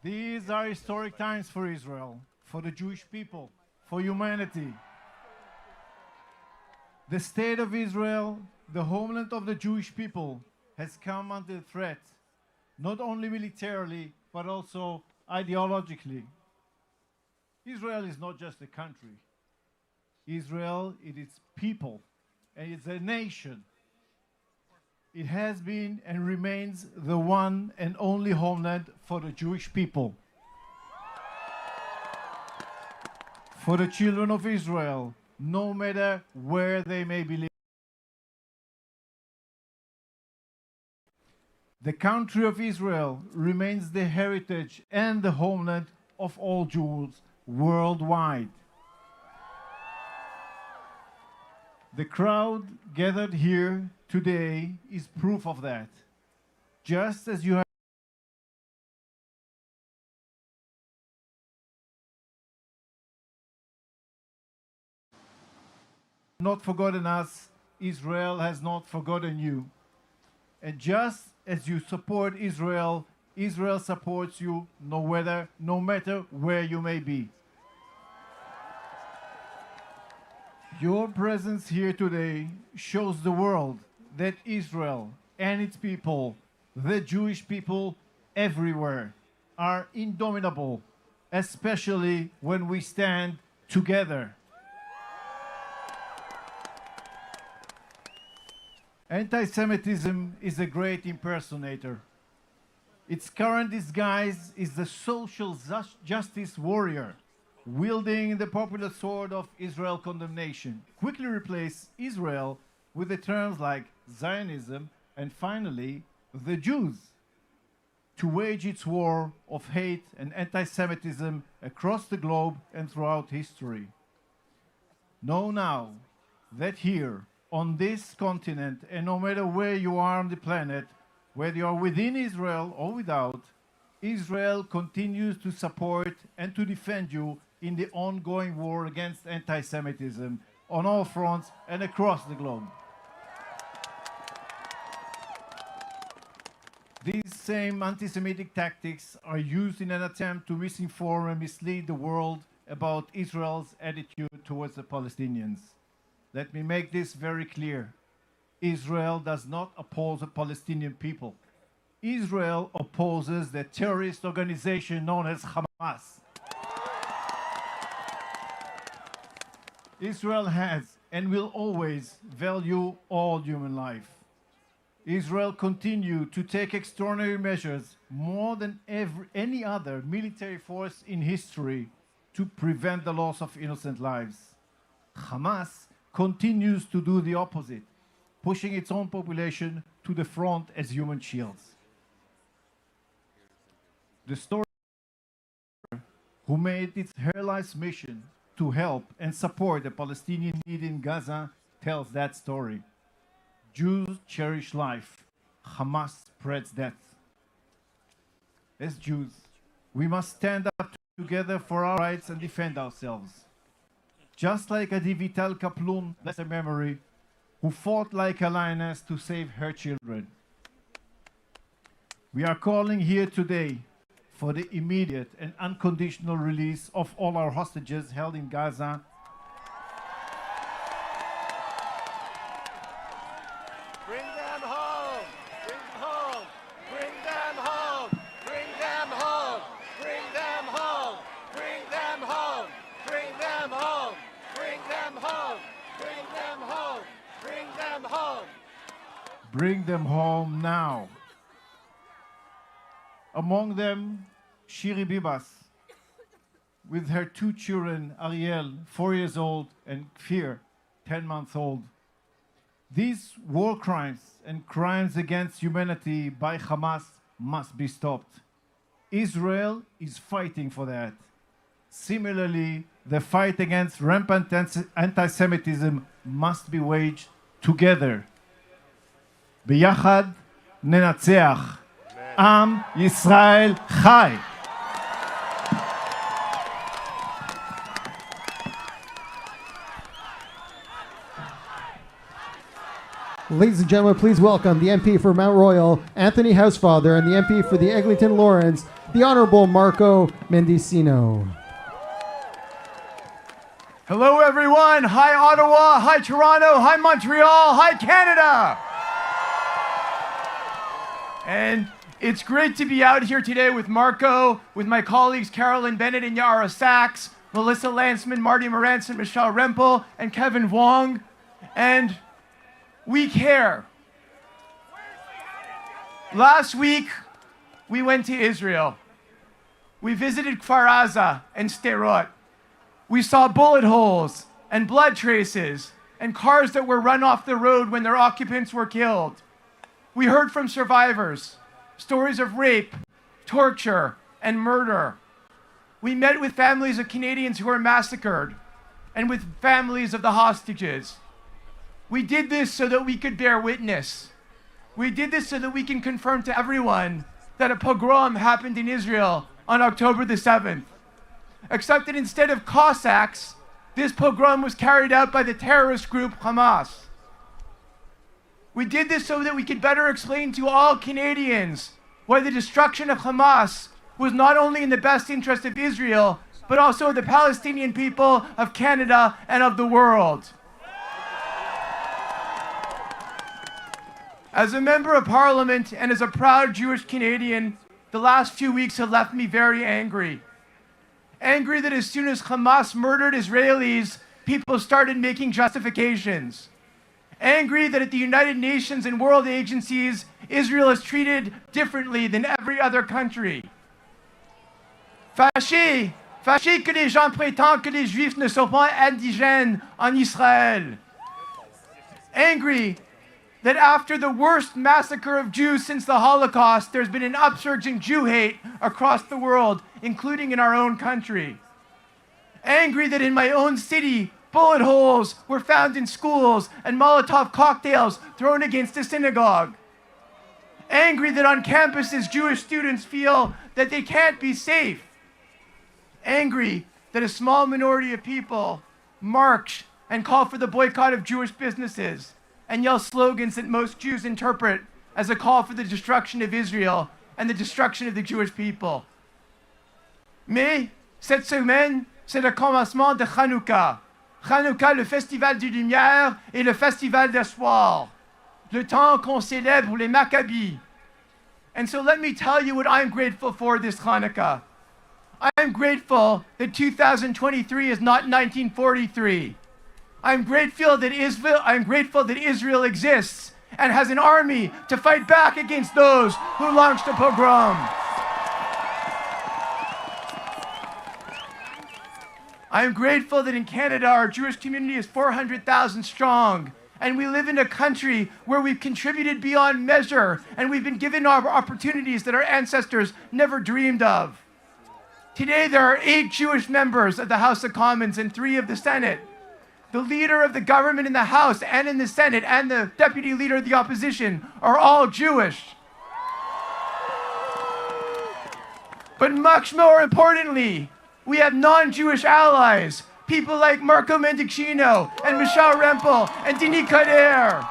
These are historic times for Israel, for the Jewish people, for humanity. The state of Israel, the homeland of the Jewish people, has come under threat, not only militarily, but also ideologically. Israel is not just a country. Israel, it is people, and it's a nation. It has been and remains the one and only homeland for the Jewish people. For the children of Israel, no matter where they may be living. The country of Israel remains the heritage and the homeland of all Jews worldwide. The crowd gathered here today is proof of that. Just as you have not forgotten us, Israel has not forgotten you. And just as you support Israel, Israel supports you no matter where you may be. Your presence here today shows the world that Israel and its people, the Jewish people everywhere, are indomitable, especially when we stand together. Anti-Semitism is a great impersonator. Its current disguise is the social justice warrior, wielding the popular sword of Israel condemnation. Quickly replace Israel with the terms like Zionism and finally the Jews, to wage its war of hate and anti-Semitism across the globe and throughout history. Know now that here on this continent, and no matter where you are on the planet, whether you are within Israel or without, Israel continues to support and to defend you in the ongoing war against anti-Semitism on all fronts and across the globe. These same anti-Semitic tactics are used in an attempt to misinform and mislead the world about Israel's attitude towards the Palestinians. Let me make this very clear. Israel does not oppose the Palestinian people. Israel opposes the terrorist organization known as Hamas. Israel has and will always value all human life. Israel continues to take extraordinary measures more than any other military force in history to prevent the loss of innocent lives. Hamas continues to do the opposite, pushing its own population to the front as human shields. The story who made it her life's mission to help and support the Palestinian need in Gaza tells that story. Jews cherish life. Hamas spreads death. As Jews, we must stand up together for our rights and defend ourselves. Just like Adi Vital Kaplun, blessed memory, who fought like a lioness to save her children. We are calling here today for the immediate and unconditional release of all our hostages held in Gaza. Bring them home! Bring them home! Bring them home! Bring them home! Bring them home! Bring them home! Bring them home! Bring them home! Bring them home! Bring them home! Bring them home now. Among them, Shiri Bibas, with her two children, Ariel, 4 years old, and Kfir, 10 months old. These war crimes and crimes against humanity by Hamas must be stopped. Israel is fighting for that. Similarly, the fight against rampant anti-Semitism must be waged together. ביחד ננצח. עם ישראל חי. Ladies and gentlemen, please welcome the MP for Mount Royal, Anthony Housefather, and the MP for the Eglinton Lawrence, the Honorable Marco Mendicino. Hello, everyone. Hi, Ottawa. Hi, Toronto. Hi, Montreal. Hi, Canada. And it's great to be out here today with Marco, with my colleagues Carolyn Bennett and Yara Sachs, Melissa Lanceman, Marty Moranson, Michelle Rempel, and Kevin Wong. And we care. Last week, we went to Israel. We visited Kfar Aza and Sderot. We saw bullet holes and blood traces and cars that were run off the road when their occupants were killed. We heard from survivors, stories of rape, torture, and murder. We met with families of Canadians who were massacred and with families of the hostages. We did this so that we could bear witness. We did this so that we can confirm to everyone that a pogrom happened in Israel on October the 7th. Except that instead of Cossacks, this pogrom was carried out by the terrorist group Hamas. We did this so that we could better explain to all Canadians why the destruction of Hamas was not only in the best interest of Israel, but also of the Palestinian people of Canada and of the world. As a member of Parliament and as a proud Jewish Canadian, the last few weeks have left me very angry. Angry that as soon as Hamas murdered Israelis, people started making justifications. Angry that at the United Nations and world agencies, Israel is treated differently than every other country. Fâché que les gens prétendent que les Juifs ne sont pas indigènes en Israël. Angry that after the worst massacre of Jews since the Holocaust, there's been an upsurge in Jew hate across the world, including in our own country. Angry that in my own city, bullet holes were found in schools and Molotov cocktails thrown against a synagogue. Angry that on campuses, Jewish students feel that they can't be safe. Angry that a small minority of people march and call for the boycott of Jewish businesses and yell slogans that most Jews interpret as a call for the destruction of Israel and the destruction of the Jewish people. Mais cette semaine, c'est le commencement de Hanouka. Hanouka, le festival des Lumières et le festival d'espoir. Le temps qu'on célèbre les Maccabis. And so let me tell you what I'm grateful for this Hanukkah. I'm grateful that 2023 is not 1943. I'm grateful that Israel exists and has an army to fight back against those who launched a pogrom. I'm grateful that in Canada our Jewish community is 400,000 strong, and we live in a country where we've contributed beyond measure and we've been given opportunities that our ancestors never dreamed of. Today there are 8 Jewish members of the House of Commons and 3 of the Senate. The leader of the government in the House and in the Senate and the deputy leader of the opposition are all Jewish. But much more importantly, we have non-Jewish allies, people like Marco Mendicino and Michelle Rempel and Denis Coderre.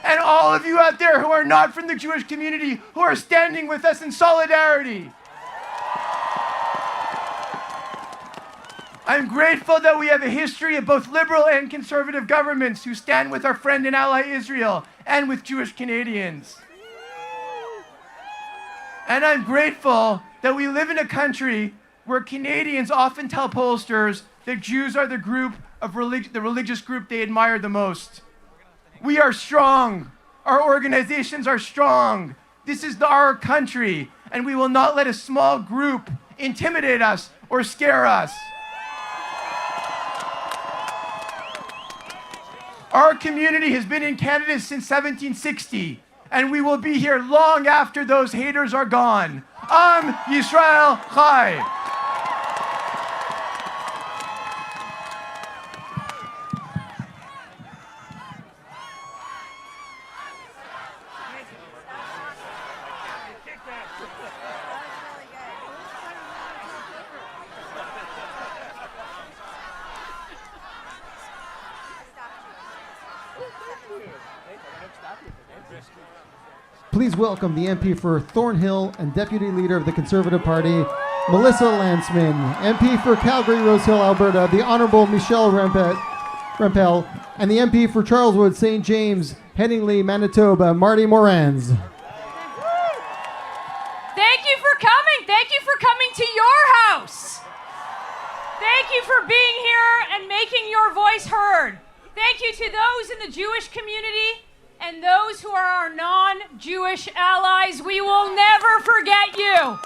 And all of you out there who are not from the Jewish community who are standing with us in solidarity. I'm grateful that we have a history of both liberal and conservative governments who stand with our friend and ally Israel and with Jewish Canadians. And I'm grateful that we live in a country where Canadians often tell pollsters that Jews are the religious group they admire the most. We are strong. Our organizations are strong. This is our country, and we will not let a small group intimidate us or scare us. Our community has been in Canada since 1760, and we will be here long after those haters are gone. Am Yisrael Chai. Please welcome the MP for Thornhill and Deputy Leader of the Conservative Party, Melissa Landsman. MP for Calgary Rose Hill, Alberta, the Honourable Michelle Rempel, and the MP for Charleswood St. James, Headingley, Manitoba, Marty Morans. Thank you for coming. Thank you for coming to your house. Thank you for being here and making your voice heard. Thank you to those in the Jewish community and those who are our non-Jewish allies. We will never forget you.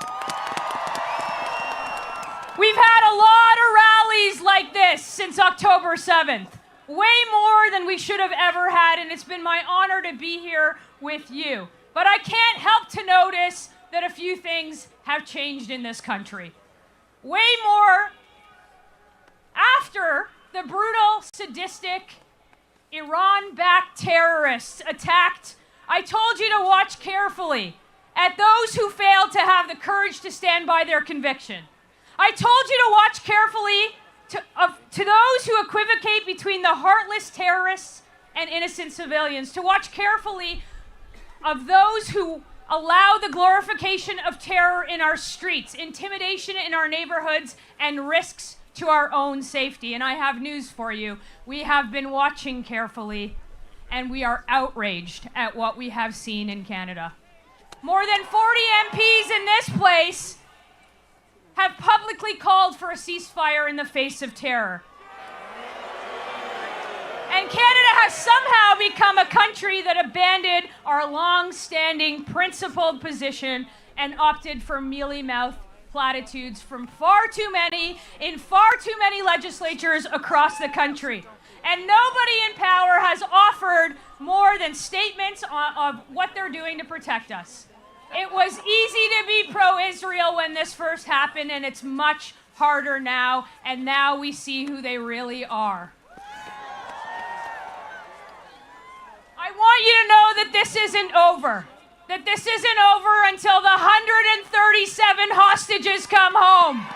We've had a lot of rallies like this since October 7th. Way more than we should have ever had, and it's been my honor to be here with you. But I can't help to notice that a few things have changed in this country. Way more after the brutal, sadistic, Iran-backed terrorists attacked. I told you to watch carefully at those who failed to have the courage to stand by their conviction. I told you to watch carefully to those who equivocate between the heartless terrorists and innocent civilians, to watch carefully of those who allow the glorification of terror in our streets, intimidation in our neighborhoods, and risks to our own safety. And I have news for you. We have been watching carefully, and we are outraged at what we have seen in Canada. More than 40 MPs in this place have publicly called for a ceasefire in the face of terror. And Canada has somehow become a country that abandoned our long-standing principled position and opted for mealy-mouthed platitudes from far too many, in far too many legislatures across the country. And nobody in power has offered more than statements of what they're doing to protect us. It was easy to be pro-Israel when this first happened, and it's much harder now, and now we see who they really are. I want you to know that this isn't over. That this isn't over until the 137 hostages come home.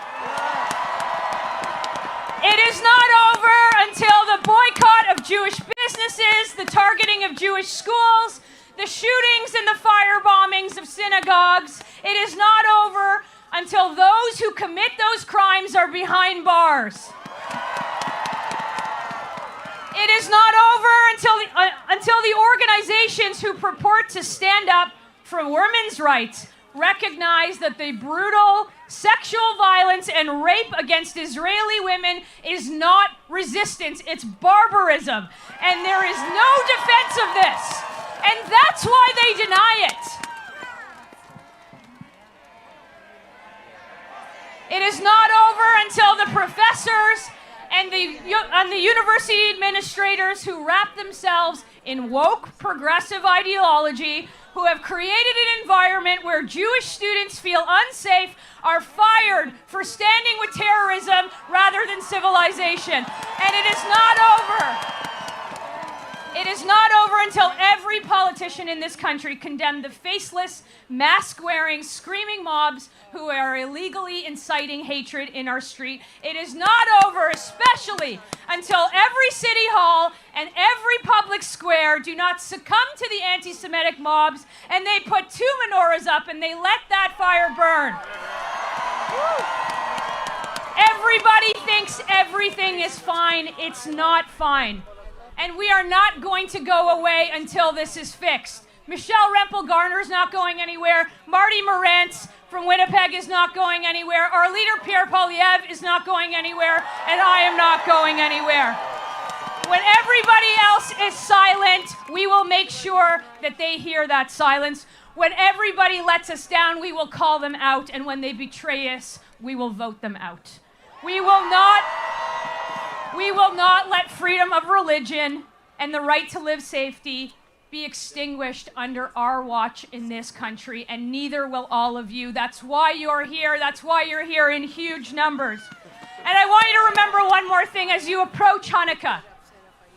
It is not over until the boycott of Jewish businesses, the targeting of Jewish schools, the shootings and the fire bombings of synagogues. It is not over until those who commit those crimes are behind bars. It is not over until the organizations who purport to stand up for women's rights recognize that the brutal sexual violence and rape against Israeli women is not resistance, it's barbarism. And there is no defense of this. And that's why they deny it. It is not over until the professors and the university administrators who wrap themselves in woke progressive ideology, who have created an environment where Jewish students feel unsafe, are fired for standing with terrorism rather than civilization. And it is not over. It is not over until every politician in this country condemned the faceless, mask-wearing, screaming mobs who are illegally inciting hatred in our street. It is not over, especially until every city hall and every public square do not succumb to the anti-Semitic mobs and they put 2 menorahs up and they let that fire burn. Everybody thinks everything is fine. It's not fine. And we are not going to go away until this is fixed. Michelle Rempel-Garner's not going anywhere. Marty Morantz from Winnipeg is not going anywhere. Our leader, Pierre Poilievre, is not going anywhere. And I am not going anywhere. When everybody else is silent, we will make sure that they hear that silence. When everybody lets us down, we will call them out. And when they betray us, we will vote them out. We will not let freedom of religion and the right to live safety be extinguished under our watch in this country, and neither will all of you. That's why you're here. That's why you're here in huge numbers. And I want you to remember one more thing as you approach Hanukkah.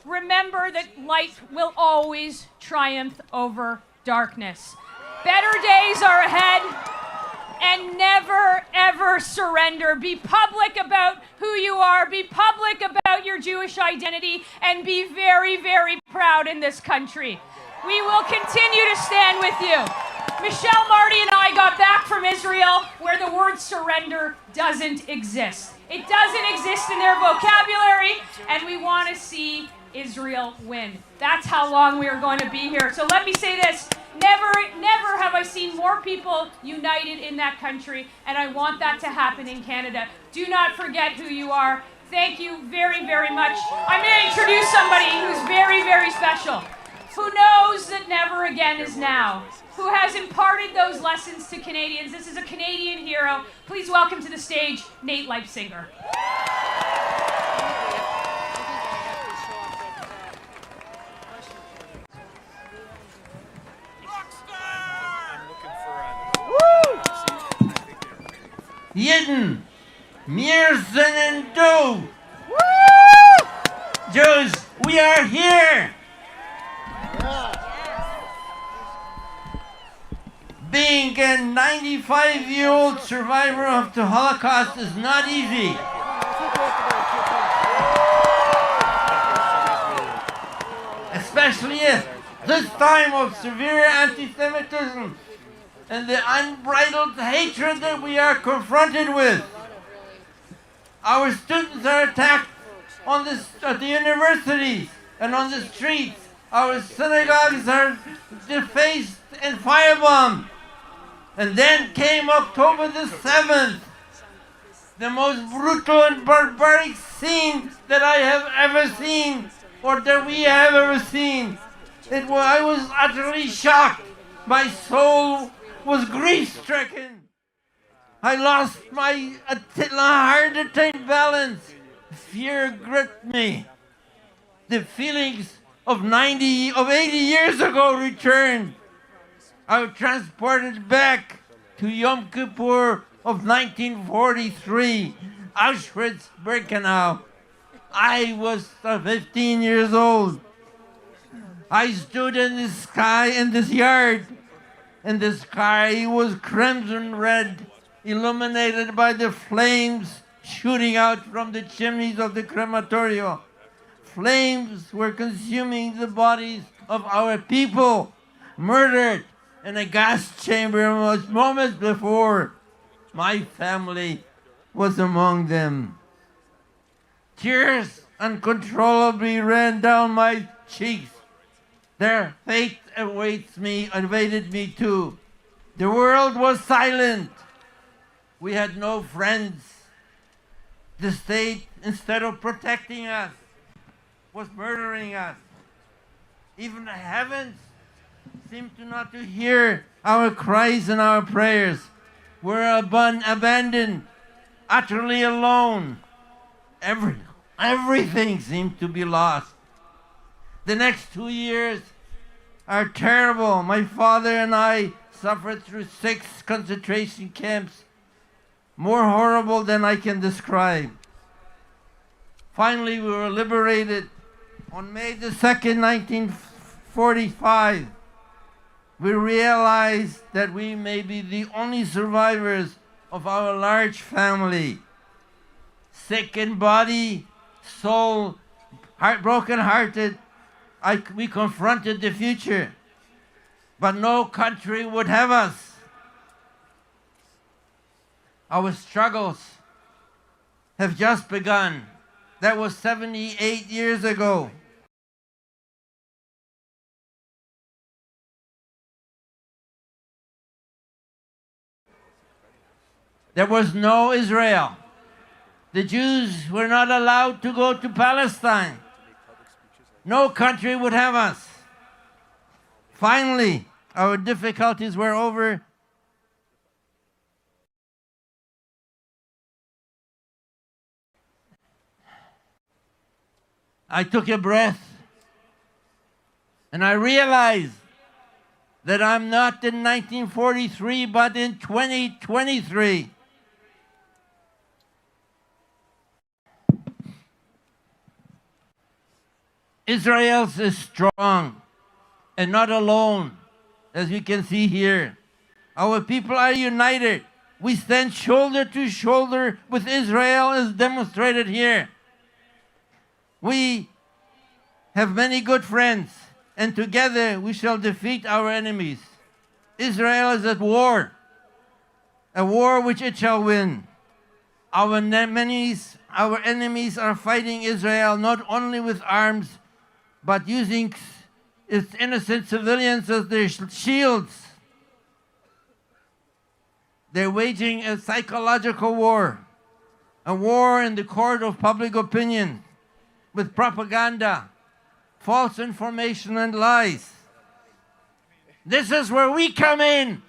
Remember that light will always triumph over darkness. Better days are ahead, and never, ever surrender. Be public about who you are, be public about your Jewish identity, and be very, very proud in this country. We will continue to stand with you. Michelle, Marty, and I got back from Israel where the word surrender doesn't exist. It doesn't exist in their vocabulary, and we want to see Israel win. That's how long we are going to be here. So let me say this. Never have I seen more people united in that country, and I want that to happen in Canada. Do not forget who you are. Thank you very, very much. I'm going to introduce somebody who's very, very special, who knows that never again is now, who has imparted those lessons to Canadians. This is a Canadian hero. Please welcome to the stage, Nate Leipsinger. Jeden, wir sind du. Jews, we are here. Being a 95-year-old survivor of the Holocaust is not easy. Especially at this time of severe anti-Semitism and the unbridled hatred that we are confronted with. Our students are attacked at the universities and on the streets. Our synagogues are defaced and firebombed. And then came October the 7th, the most brutal and barbaric scene that I have ever seen, or that we have ever seen. I was utterly shocked. My soul was grief-stricken. I lost my hard-attained balance. Fear gripped me. The feelings of 80 years ago returned. I was transported back to Yom Kippur of 1943, Auschwitz-Birkenau. I was 15 years old. I stood in the sky in this yard, and the sky was crimson red, illuminated by the flames shooting out from the chimneys of the crematorium. Flames were consuming the bodies of our people, murdered in a gas chamber moments before. My family was among them. Tears uncontrollably ran down my cheeks. Their fate awaited me too. The world was silent. We had no friends. The state, instead of protecting us, was murdering us. Even the heavens seemed to not to hear our cries and our prayers. We're abandoned, utterly alone. Everything seemed to be lost. The next 2 years are terrible. My father and I suffered through 6 concentration camps, more horrible than I can describe. Finally, we were liberated on May the 2nd, 1945. We realized that we may be the only survivors of our large family. Sick in body, soul, broken-hearted, we confronted the future, but no country would have us. Our struggles have just begun. That was 78 years ago. There was no Israel. The Jews were not allowed to go to Palestine. No country would have us. Finally, our difficulties were over. I took a breath And I realize that I'm not in 1943, but in 2023. Israel is strong and not alone, as we can see here. Our people are united. We stand shoulder to shoulder with Israel, as demonstrated here. We have many good friends, and together we shall defeat our enemies. Israel is at war, a war which it shall win. Our enemies are fighting Israel not only with arms, but using its innocent civilians as their shields. They're waging a psychological war, a war in the court of public opinion, with propaganda, false information, and lies. This is where we come in.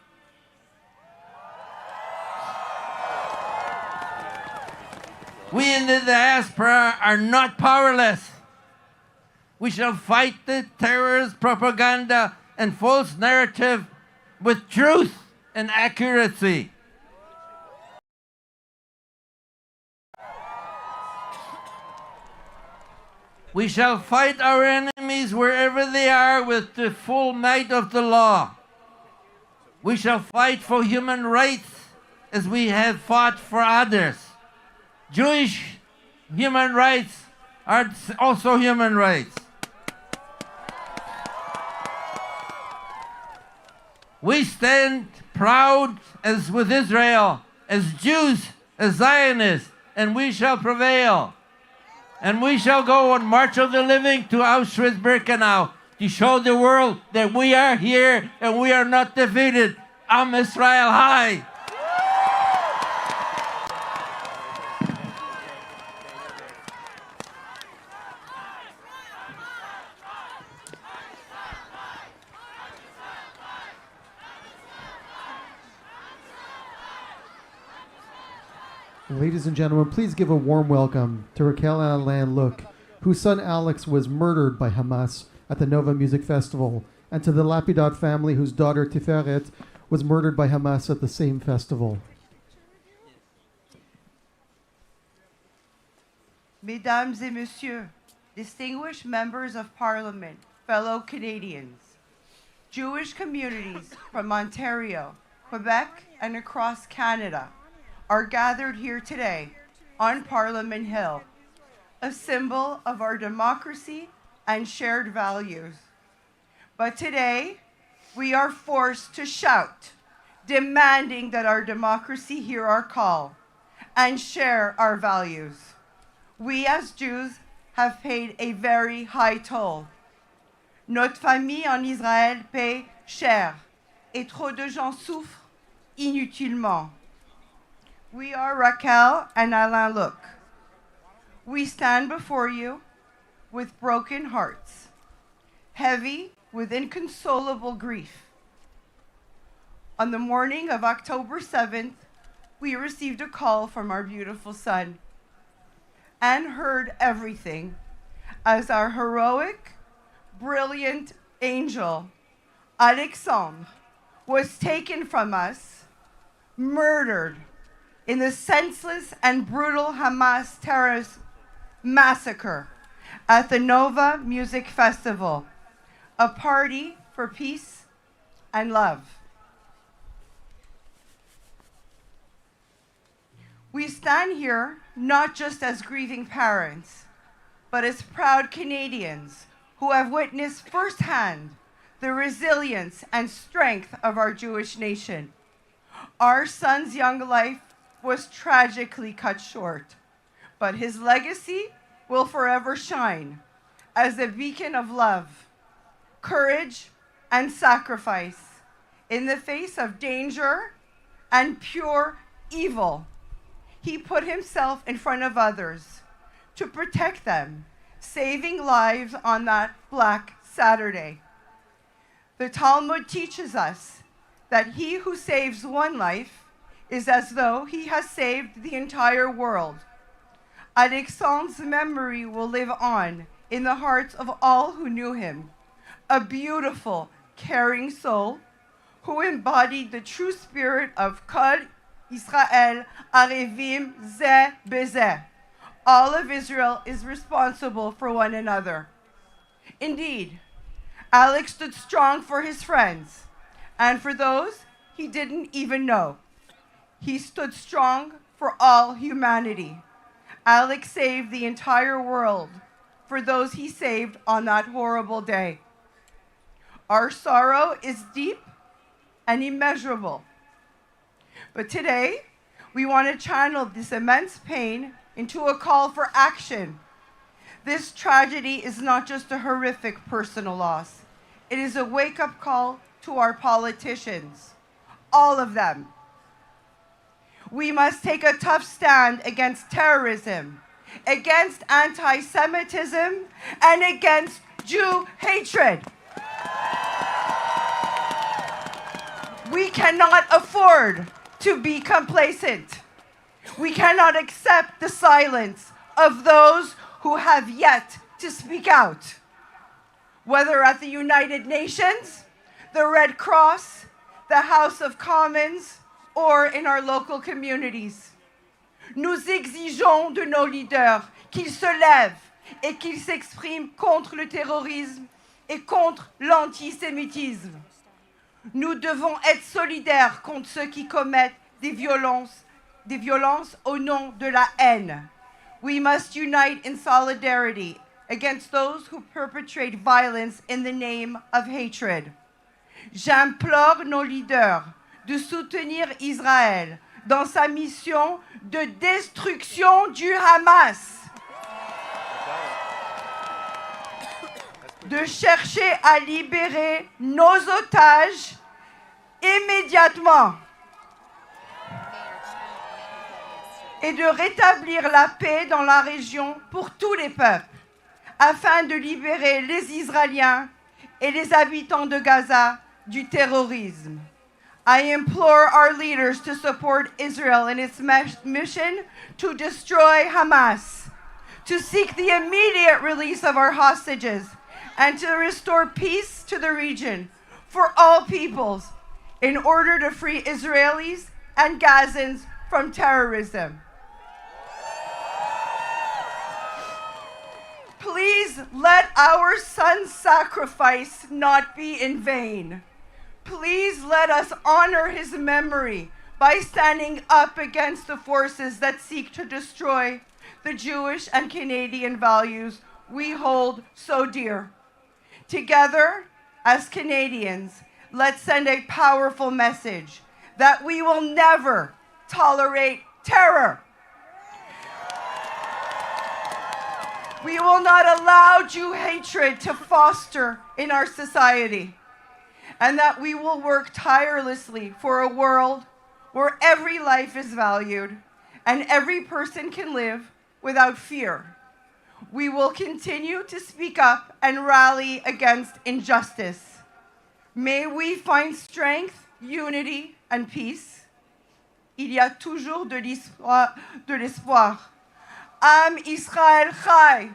We in the diaspora are not powerless. We shall fight the terrorist propaganda and false narrative with truth and accuracy. We shall fight our enemies wherever they are with the full might of the law. We shall fight for human rights as we have fought for others. Jewish human rights are also human rights. We stand proud as with Israel, as Jews, as Zionists, and we shall prevail. And we shall go on March of the Living to Auschwitz-Birkenau to show the world that we are here and we are not defeated. Am Israel High! Ladies and gentlemen, please give a warm welcome to Raquel and Alain Luc, whose son Alex was murdered by Hamas at the Nova Music Festival, and to the Lapidot family, whose daughter Tiferet was murdered by Hamas at the same festival. Mesdames et Messieurs, distinguished members of Parliament, fellow Canadians, Jewish communities from Ontario, Quebec, and across Canada are gathered here today on Parliament Hill, a symbol of our democracy and shared values. But today, we are forced to shout, demanding that our democracy hear our call and share our values. We as Jews have paid a very high toll. Notre famille en Israël paie cher, et trop de gens souffrent inutilement. We are Raquel and Alain Luc. We stand before you with broken hearts, heavy with inconsolable grief. On the morning of October 7th, we received a call from our beautiful son and heard everything as our heroic, brilliant angel, Alexandre, was taken from us, murdered in the senseless and brutal Hamas terrorist massacre at the Nova Music Festival, a party for peace and love. We stand here not just as grieving parents, but as proud Canadians who have witnessed firsthand the resilience and strength of our Jewish nation. Our son's young life was tragically cut short, but his legacy will forever shine as a beacon of love, courage, and sacrifice in the face of danger and pure evil. He put himself in front of others to protect them, saving lives on that Black Saturday. The Talmud teaches us that he who saves one life is as though he has saved the entire world. Alexandre's memory will live on in the hearts of all who knew him, a beautiful, caring soul who embodied the true spirit of Kol Israel Arevim Zeh Bezeh. All of Israel is responsible for one another. Indeed, Alex stood strong for his friends and for those he didn't even know. He stood strong for all humanity. Alex saved the entire world for those he saved on that horrible day. Our sorrow is deep and immeasurable. But today, we want to channel this immense pain into a call for action. This tragedy is not just a horrific personal loss. It is a wake-up call to our politicians, all of them. We must take a tough stand against terrorism, against anti-Semitism, and against Jew hatred. We cannot afford to be complacent. We cannot accept the silence of those who have yet to speak out. Whether at the United Nations, the Red Cross, the House of Commons, or in our local communities. Nous exigeons de nos leaders qu'ils se lèvent et qu'ils s'expriment contre le terrorisme et contre l'antisémitisme. Nous devons être solidaires contre ceux qui commettent des violences au nom de la haine. We must unite in solidarity against those who perpetrate violence in the name of hatred. J'implore nos leaders de soutenir Israël dans sa mission de destruction du Hamas, de chercher à libérer nos otages immédiatement et de rétablir la paix dans la région pour tous les peuples, afin de libérer les Israéliens et les habitants de Gaza du terrorisme. I implore our leaders to support Israel in its mission to destroy Hamas, to seek the immediate release of our hostages, and to restore peace to the region for all peoples in order to free Israelis and Gazans from terrorism. Please let our son's sacrifice not be in vain. Please let us honor his memory by standing up against the forces that seek to destroy the Jewish and Canadian values we hold so dear. Together, as Canadians, let's send a powerful message that we will never tolerate terror. We will not allow Jew hatred to foster in our society, and that we will work tirelessly for a world where every life is valued and every person can live without fear. We will continue to speak up and rally against injustice. May we find strength, unity, and peace. Il y a toujours de l'espoir. Am Israel Chai.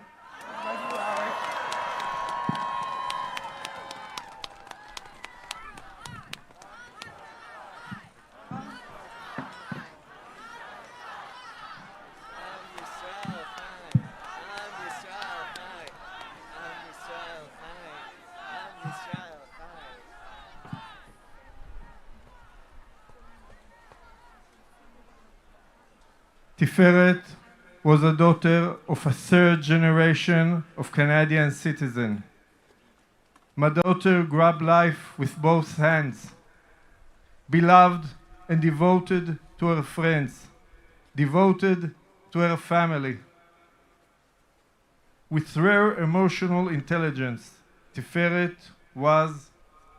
Tiferet was a daughter of a third generation of Canadian citizen. My daughter grabbed life with both hands, beloved and devoted to her friends, devoted to her family. With rare emotional intelligence, Tiferet was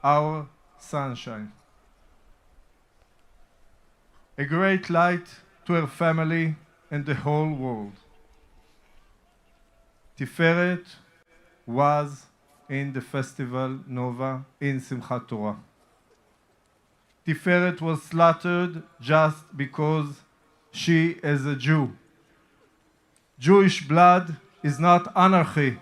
our sunshine. A great light to her family and the whole world. Tiferet was in the festival Nova in Simchat Torah. Tiferet was slaughtered just because she is a Jew. Jewish blood is not anarchy.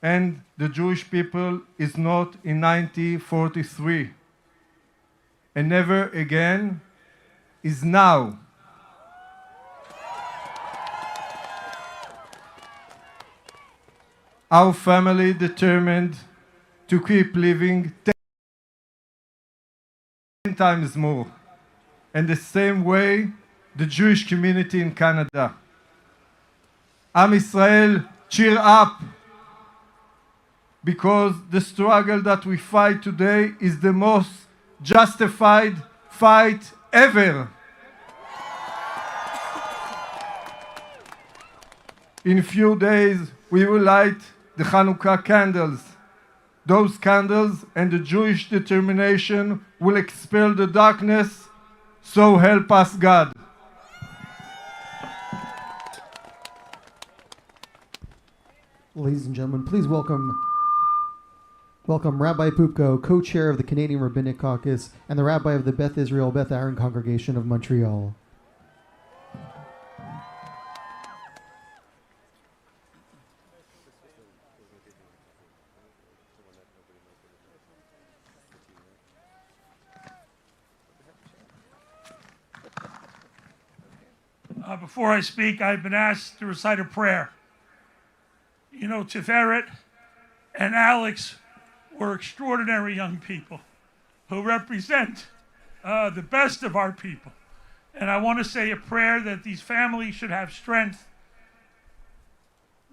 and the Jewish people is not in 1943. And never again is now. Our family determined to keep living 10 times more. And the same way, the Jewish community in Canada. Am Israel, cheer up! Because the struggle that we fight today is the most justified fight ever. In a few days, we will light the Hanukkah candles. Those candles and the Jewish determination will expel the darkness, so help us God. Ladies and gentlemen, please welcome Rabbi Pupko, co-chair of the Canadian Rabbinic Caucus and the rabbi of the Beth Israel Beth Aaron Congregation of Montreal. Before I speak, I've been asked to recite a prayer. You know, Tiferet and Alex were extraordinary young people who represent the best of our people. And I want to say a prayer that these families should have strength,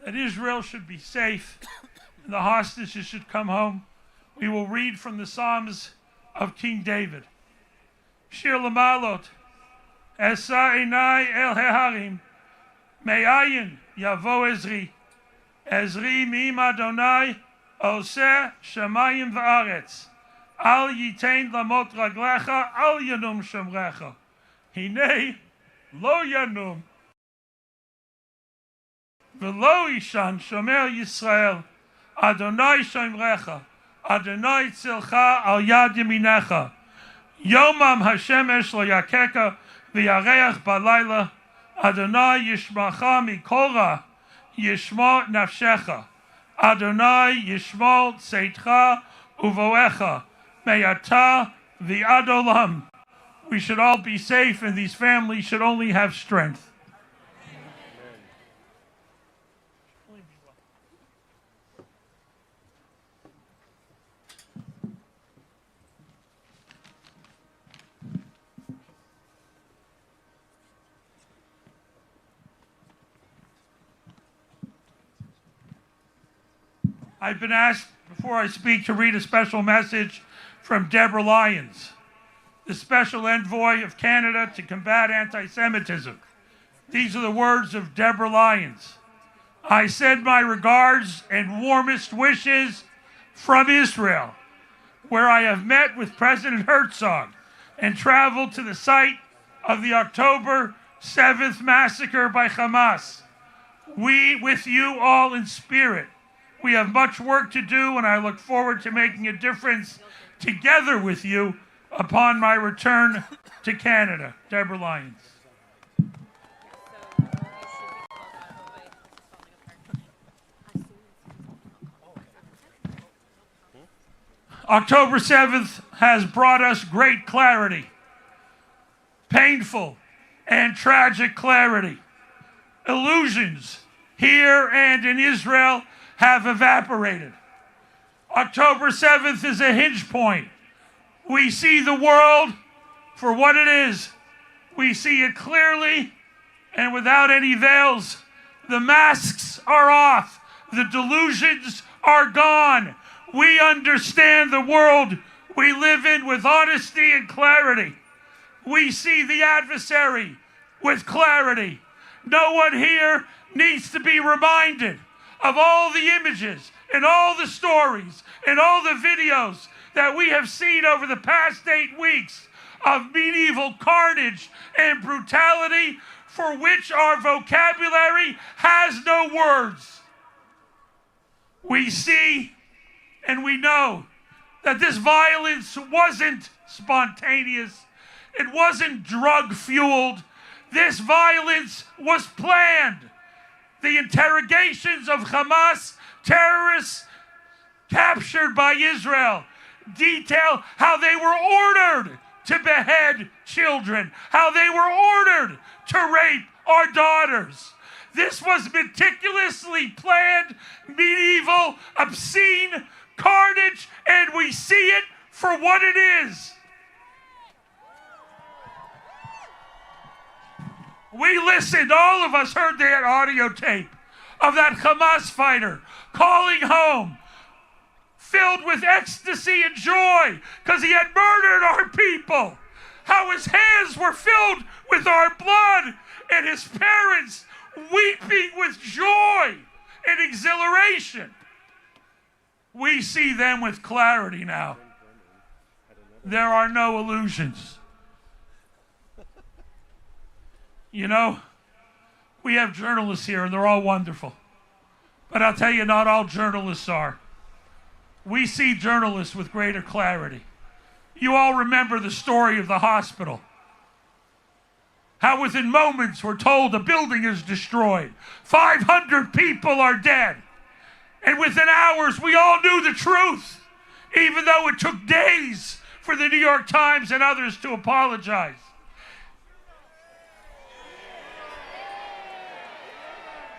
that Israel should be safe, and the hostages should come home. We will read from the Psalms of King David. Shir Lamalot, Esa Einai El Heharim, Me'ayin Yavo Ezri, Ezri Mim Adonai, Oseh Shamayim Va'aretz, Al Yitain Lamot Raglecha, Al Yanum Shomrecha, Hinei Lo Yanum, V'lo Ishan Shomer Yisrael, Adonai Shomrecha, Adonai Tzilcha Al Yad Yaminecha, Yomam Hashemesh Lo Yakeka, V'yareach Balayla, Adonai Yishmacha Mikora, Yishma Nafshecha, Adonai Yishmol Tzeitcha Uvoecha, Me'ata V'ad Olam. We should all be safe, and these families should only have strength. I've been asked, before I speak, to read a special message from Deborah Lyons, the Special Envoy of Canada to combat anti-Semitism. These are the words of Deborah Lyons. I send my regards and warmest wishes from Israel, where I have met with President Herzog and traveled to the site of the October 7th massacre by Hamas. We, with you all in spirit, we have much work to do, and I look forward to making a difference together with you upon my return to Canada. Deborah Lyons. October 7th has brought us great clarity, painful and tragic clarity. Illusions here and in Israel have evaporated. October 7th is a hinge point. We see the world for what it is. We see it clearly and without any veils. The masks are off. The delusions are gone. We understand the world we live in with honesty and clarity. We see the adversary with clarity. No one here needs to be reminded of all the images and all the stories and all the videos that we have seen over the past 8 weeks of medieval carnage and brutality for which our vocabulary has no words. We see and we know that this violence wasn't spontaneous. It wasn't drug-fueled. This violence was planned. The interrogations of Hamas terrorists captured by Israel detail how they were ordered to behead children, how they were ordered to rape our daughters. This was meticulously planned, medieval, obscene carnage, and we see it for what it is. We listened, all of us heard that audio tape of that Hamas fighter calling home, filled with ecstasy and joy because he had murdered our people. How his hands were filled with our blood and his parents weeping with joy and exhilaration. We see them with clarity now. There are no illusions. You know, we have journalists here and they're all wonderful. But I'll tell you, not all journalists are. We see journalists with greater clarity. You all remember the story of the hospital. How within moments we're told a building is destroyed. 500 people are dead. And within hours we all knew the truth, even though it took days for the New York Times and others to apologize.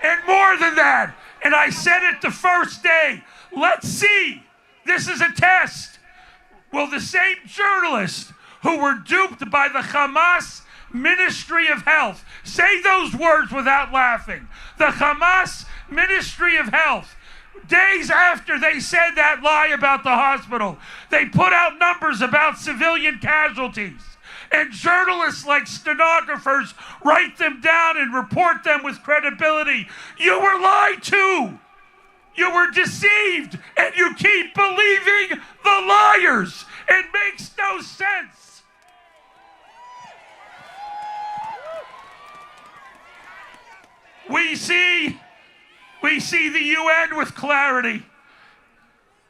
And more than that, and I said it the first day, let's see, this is a test. Will the same journalists who were duped by the Hamas Ministry of Health, say those words without laughing, the Hamas Ministry of Health, days after they said that lie about the hospital, they put out numbers about civilian casualties. And journalists like stenographers write them down and report them with credibility. You were lied to. You were deceived. And you keep believing the liars. It makes no sense. We see the UN with clarity.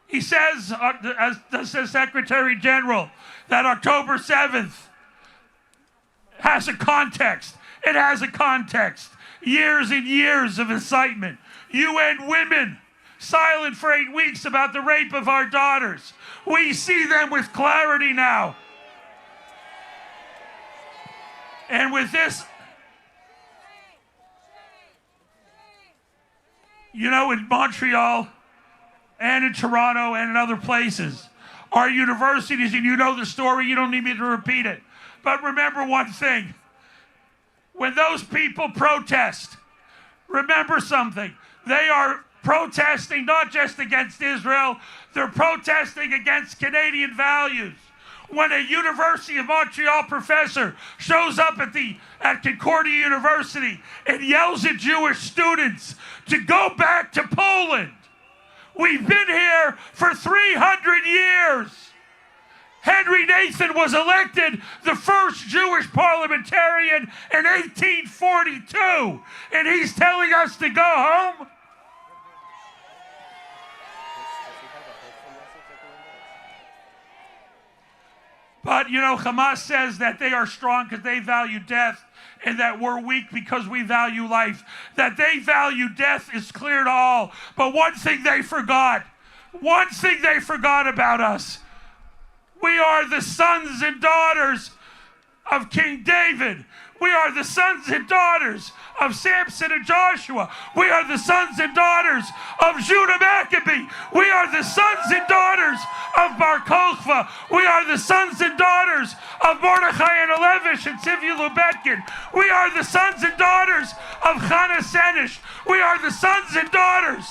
He says, as the Secretary General, that October 7th has a context. It has a context. Years and years of incitement. UN women silent for 8 weeks about the rape of our daughters. We see them with clarity now. And with this, you know, in Montreal and in Toronto and in other places, our universities, and you know the story, you don't need me to repeat it. But remember one thing. When those people protest, remember something. They are protesting not just against Israel, they're protesting against Canadian values. When a University of Montreal professor shows up at Concordia University and yells at Jewish students to go back to Poland. We've been here for 300 years. Henry Nathan was elected the first Jewish parliamentarian in 1842, and he's telling us to go home? But, you know, Hamas says that they are strong because they value death and that we're weak because we value life. That they value death is clear to all. But one thing they forgot about us. We are the sons and daughters of King David. We are the sons and daughters of Samson and Joshua. We are the sons and daughters of Judah Maccabee. We are the sons and daughters of Bar Kokhba. We are the sons and daughters of Mordechai and Alevish and Tzivya Lubetkin. We are the sons and daughters of Chana Senish. We are the sons and daughters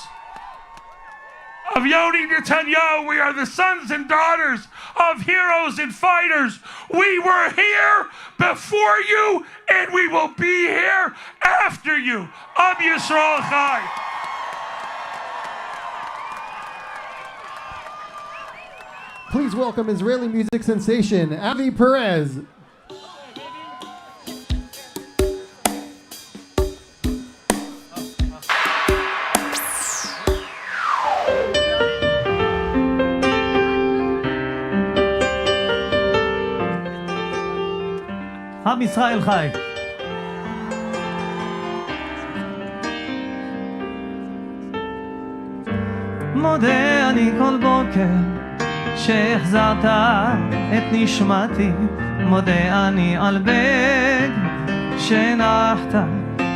of Yoni Netanyahu. We are the sons and daughters of heroes and fighters. We were here before you, and we will be here after you. Am Yisrael Chai. Please welcome Israeli music sensation, Avi Perez. עם ישראל חי. מודה אני כל בוקר שהחזרת את נשמתי, מודה אני על בג שנחת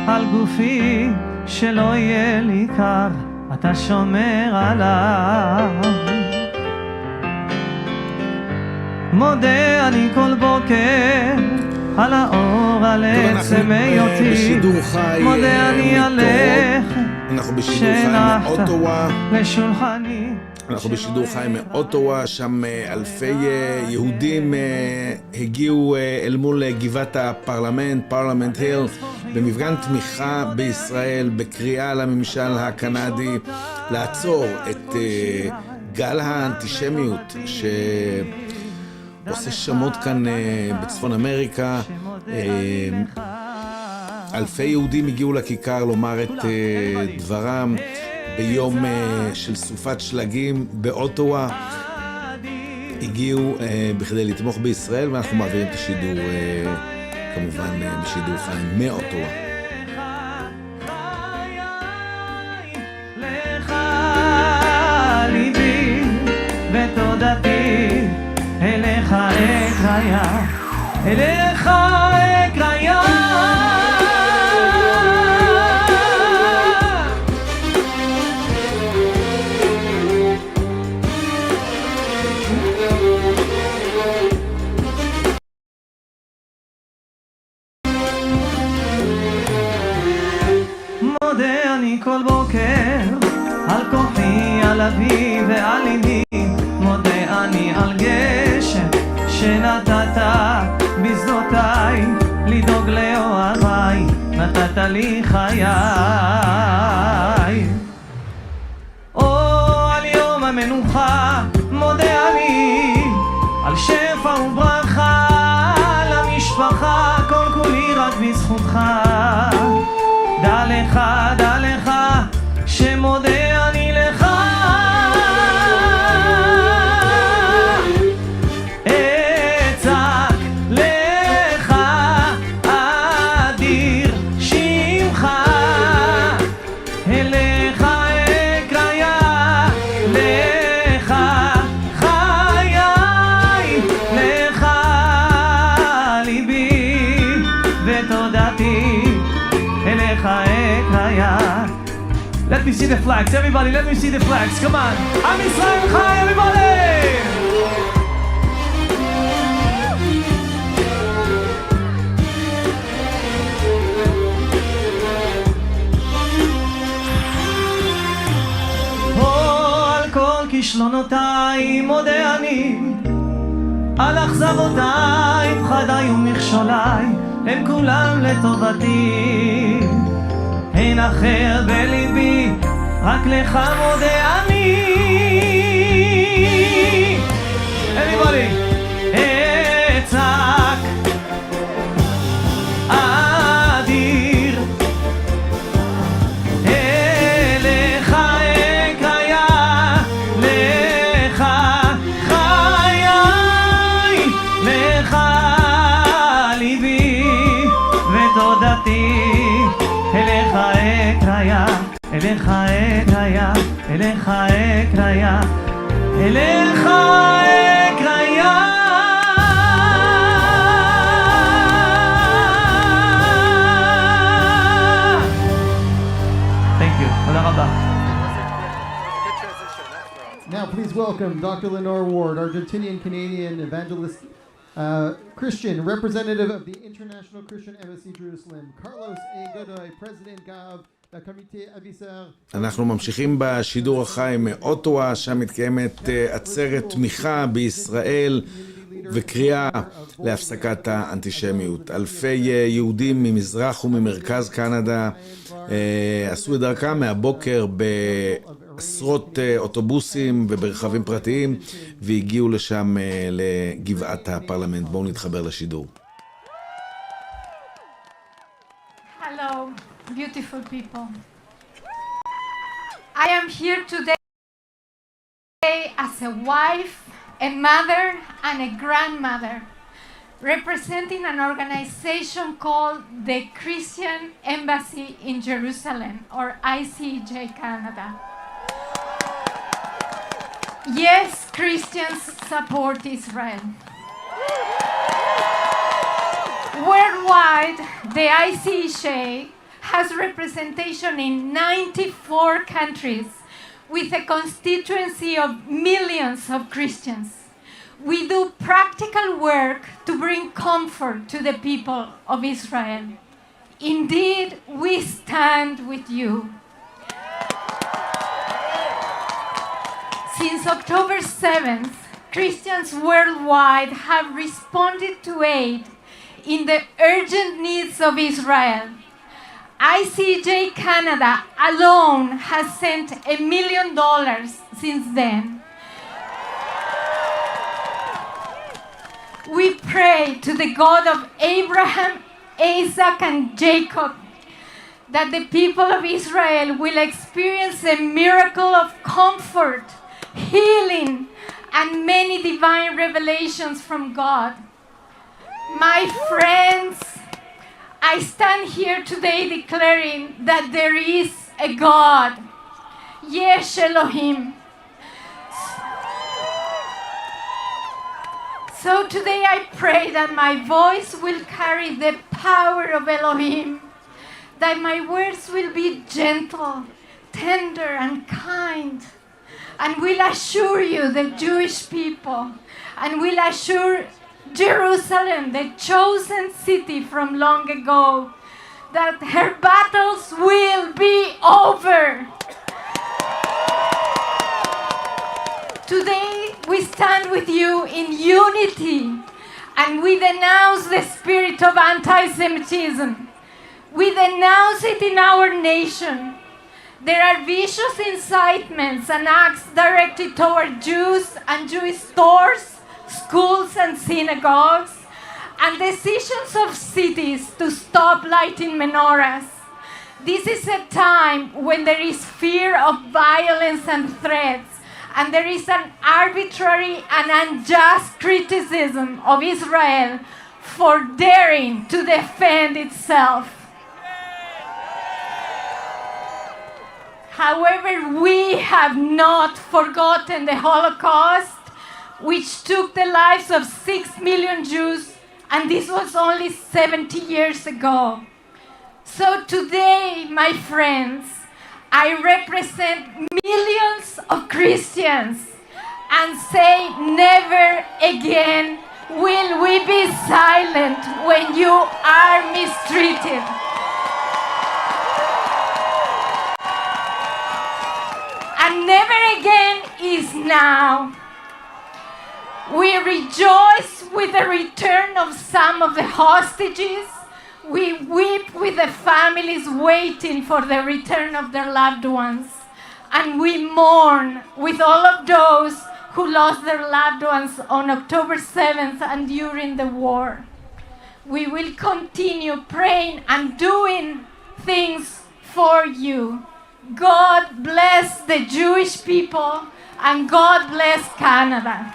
על גופי, שלא יהיה לי קר, אתה שומר עליו. מודה אני כל בוקר על האור, על עצם היותי, מודה אני עליך שנחת לשולחני. אנחנו בשידור חי מאוטווה, שם אלפי יהודים הגיעו אל מול גבעת הפרלמנט, פרלמנט היל, במפגן תמיכה בישראל, בקריאה לממשל הקנדי לעצור את גל האנטישמיות שעושה שמות כאן בצפון אמריקה. אלפי יהודים הגיעו לכיכר לומר את דברם ביום של סופת שלגים באוטווה. הגיעו בכדי לתמוך בישראל, ואנחנו מעבירים את השידור כמובן בשידור חי מאוטווה. לך ליבי ותודתי, אליך אקריה, אליך אקריה. מודה אני כל בוקר על כוחי, על אבי ועל אמי, מודה אני על גשם שנתת בשדותיי, לדאוג לאוהביי, נתת לי חיי. או על יום המנוחה מודה אני על שפע וברכה למשפחה, כל כולי רק בזכותך. דע לך, שמודה אני לך. אצעק לך, אדיר שמך, אליך אקריה, לך חיי, לך ליבי ותודתי, אליך אקריה. Let me see the flags, everybody, let me see the flags, come on. עם ישראל חי, everybody! על כל כישלונותיי מודה אני, על אכזבותיי, פחדיי ומכשוליי, הם כולם לטובתי. אין אחר בליבי, רק לך מודה אני. Everybody, אצעק אדיר, אליך אקריה, לך חיי, לך ליבי ותודתי, אליך אקריה, אליך אקריה, אליך אקריה, אליך אקריה. Thank you. תודה רבה. Now please welcome Dr. Lenore Ward, Argentinian-Canadian evangelist, Christian, representative of the International Christian Embassy Jerusalem, Carlos A. Godoy, President Gav, the Comité Avisar. אנחנו ממשיכים בשידור החי מאוטווה, שם מתקיימת עצרת תמיכה בישראל וקריאה להפסקת האנטישמיות. אלפי יהודים ממזרח וממרכז קנדה עשו את דרכם מהבוקר בעשרות אוטובוסים וברכבים פרטיים והגיעו לשם לגבעת הפרלמנט. בואו נתחבר לשידור. Hello, beautiful people. I am here today as a wife, a mother, and a grandmother, representing an organization called the Christian Embassy in Jerusalem, or ICJ Canada. Yes, Christians support Israel. Worldwide, the ICJ has representation in 94 countries with a constituency of millions of Christians. We do practical work to bring comfort to the people of Israel. Indeed, we stand with you. Since October 7th, Christians worldwide have responded to aid in the urgent needs of Israel. ICJ Canada alone has sent $1 million since then. We pray to the God of Abraham, Isaac, and Jacob that the people of Israel will experience a miracle of comfort, healing, and many divine revelations from God. My friends, I stand here today declaring that there is a God. Yesh Elohim. So today I pray that my voice will carry the power of Elohim, that my words will be gentle, tender, and kind, and will assure you, the Jewish people, and will assure Jerusalem, the chosen city from long ago, that her battles will be over. Today we stand with you in unity, and we denounce the spirit of anti-Semitism. We denounce it in our nation. There are vicious incitements and acts directed toward Jews and Jewish stores, schools and synagogues, and decisions of cities to stop lighting menorahs. This is a time when there is fear of violence and threats, and there is an arbitrary and unjust criticism of Israel for daring to defend itself. However, we have not forgotten the Holocaust, which took the lives of 6 million Jews, and this was only 70 years ago. So today, my friends, I represent millions of Christians and say, never again will we be silent when you are mistreated. And never again is now. We rejoice with the return of some of the hostages. We weep with the families waiting for the return of their loved ones. And we mourn with all of those who lost their loved ones on October 7th and during the war. We will continue praying and doing things for you. God bless the Jewish people, and God bless Canada.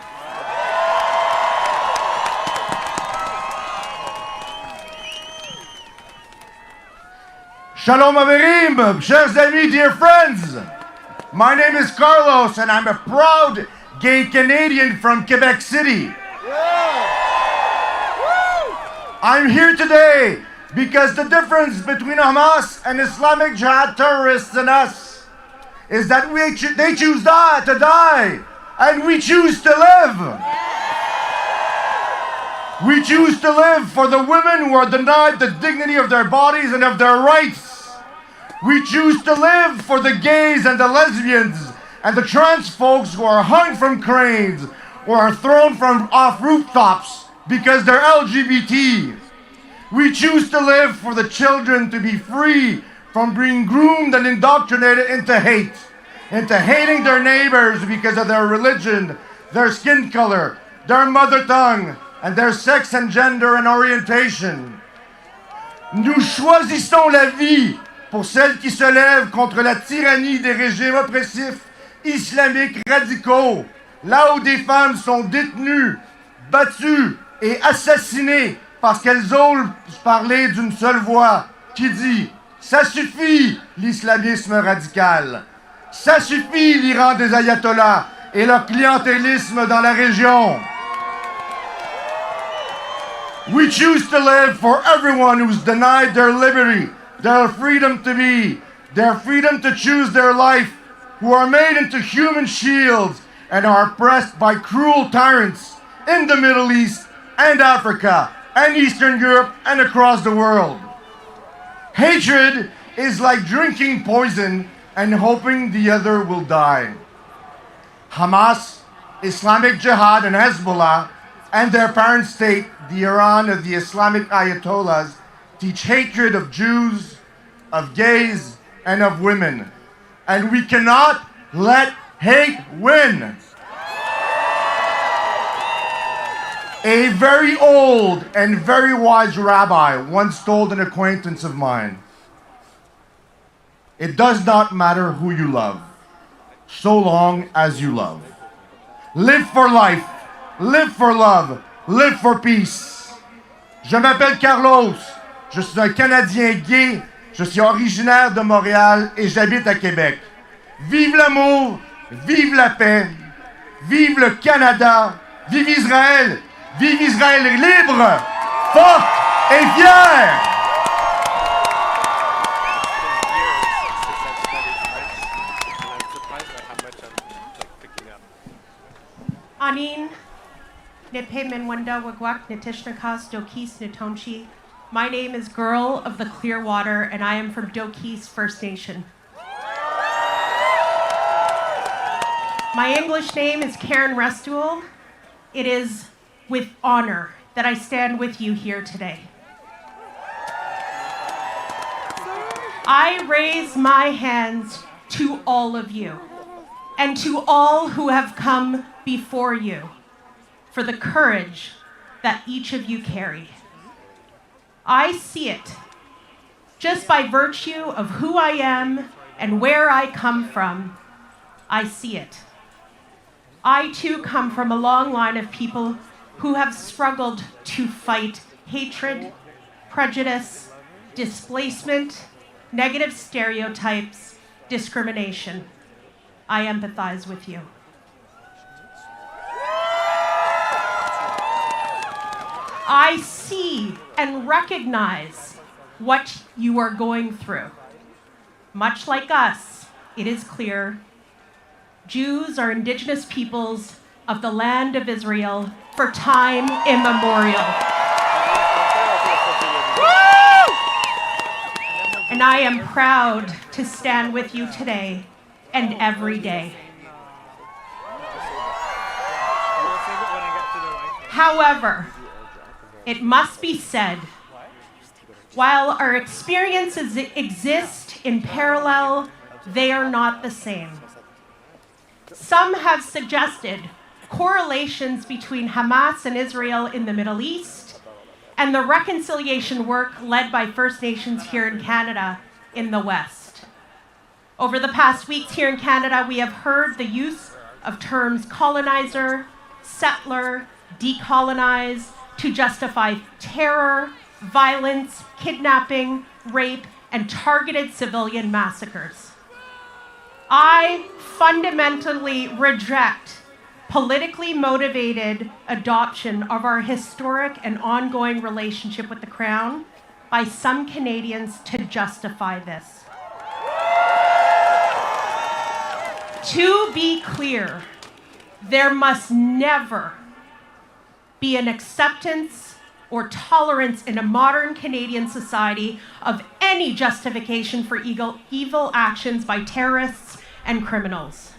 Shalom Averim, chers amis, dear friends. My name is Carlos, and I'm a proud gay Canadian from Quebec City. I'm here today because the difference between Hamas and Islamic Jihad terrorists and us is that they choose to die, and we choose to live. We choose to live for the women who are denied the dignity of their bodies and of their rights. We choose to live for the gays and the lesbians and the trans folks who are hung from cranes or are thrown from off rooftops because they're LGBT. We choose to live for the children to be free from being groomed and indoctrinated into hate, into hating their neighbors because of their religion, their skin color, their mother tongue, and their sex and gender and orientation. Nous choisissons la vie pour celles qui se lèvent contre la tyrannie des régimes oppressifs islamiques radicaux, là où des femmes sont détenues, battues et assassinées parce qu'elles osent parler d'une seule voix qui dit « Ça suffit l'islamisme radical, ça suffit l'Iran des ayatollahs et le clientélisme dans la région. We choose to live for everyone who's denied their liberty, their freedom to be, their freedom to choose their life, who are made into human shields and are oppressed by cruel tyrants in the Middle East and Africa and Eastern Europe and across the world. Hatred is like drinking poison and hoping the other will die. Hamas, Islamic Jihad, and Hezbollah, and their parent state, the Iran of the Islamic Ayatollahs, teach hatred of Jews, of gays, and of women. And we cannot let hate win. A very old and very wise rabbi once told an acquaintance of mine, "It does not matter who you love, so long as you love. Live for life, live for love, live for peace." Je m'appelle Carlos, je suis un Canadien gay, je suis originaire de Montréal et j'habite à Québec. Vive l'amour, vive la paix, vive le Canada, vive Israël libre, forte et fière. Anin, Nepe Menwenda Wagwak Netishnakas Dokis Netomchi. My name is Girl of the Clearwater, and I am from Dokis First Nation. My English name is Karen Restuel. It is with honor that I stand with you here today. I raise my hands to all of you and to all who have come before you for the courage that each of you carry. I see it just by virtue of who I am and where I come from. I see it. I too come from a long line of people who have struggled to fight hatred, prejudice, displacement, negative stereotypes, discrimination. I empathize with you. I see and recognize what you are going through. Much like us, it is clear Jews are indigenous peoples of the land of Israel for time immemorial. And I am proud to stand with you today and every day. However, it must be said, while our experiences exist in parallel, they are not the same. Some have suggested correlations between Hamas and Israel in the Middle East and the reconciliation work led by First Nations here in Canada in the West. Over the past weeks here in Canada, we have heard the use of terms colonizer, settler, decolonize to justify terror, violence, kidnapping, rape, and targeted civilian massacres. I fundamentally reject politically motivated adoption of our historic and ongoing relationship with the Crown by some Canadians to justify this. To be clear, there must never be an acceptance or tolerance in a modern Canadian society of any justification for evil actions by terrorists and criminals.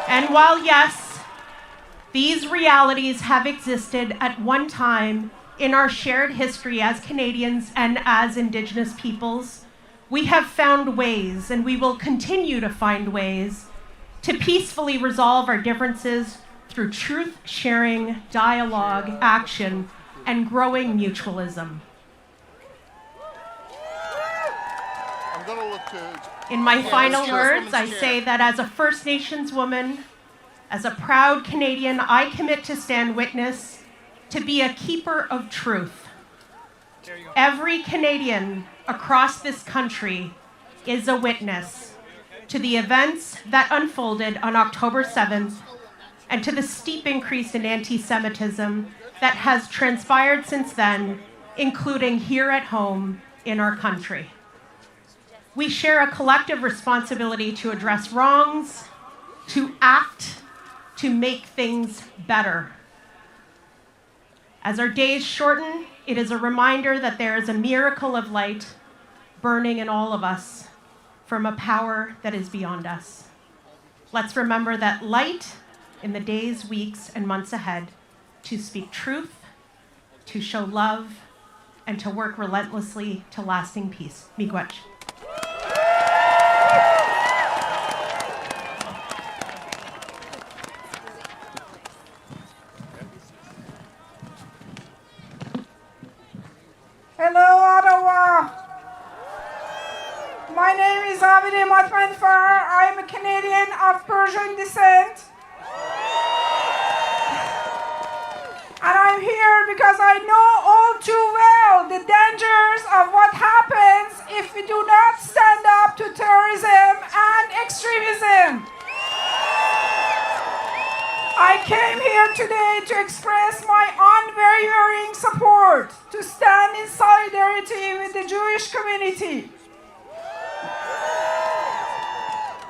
And while, yes, these realities have existed at one time in our shared history as Canadians and as Indigenous peoples, we have found ways, and we will continue to find ways, to peacefully resolve our differences through truth-sharing, dialogue, action, and growing mutualism. In my final words, I say that as a First Nations woman, as a proud Canadian, I commit to stand witness, to be a keeper of truth. Every Canadian across this country is a witness, to the events that unfolded on October 7th and to the steep increase in anti-Semitism that has transpired since then, including here at home in our country. We share a collective responsibility to address wrongs, to act, to make things better. As our days shorten, it is a reminder that there is a miracle of light burning in all of us from a power that is beyond us. Let's remember that light in the days, weeks, and months ahead to speak truth, to show love, and to work relentlessly to lasting peace. Miigwech. Hello, Ottawa. My name is I am a Canadian of Persian descent. And I'm here because I know all too well the dangers of what happens if we do not stand up to terrorism and extremism. I came here today to express my unwavering support, to stand in solidarity with the Jewish community.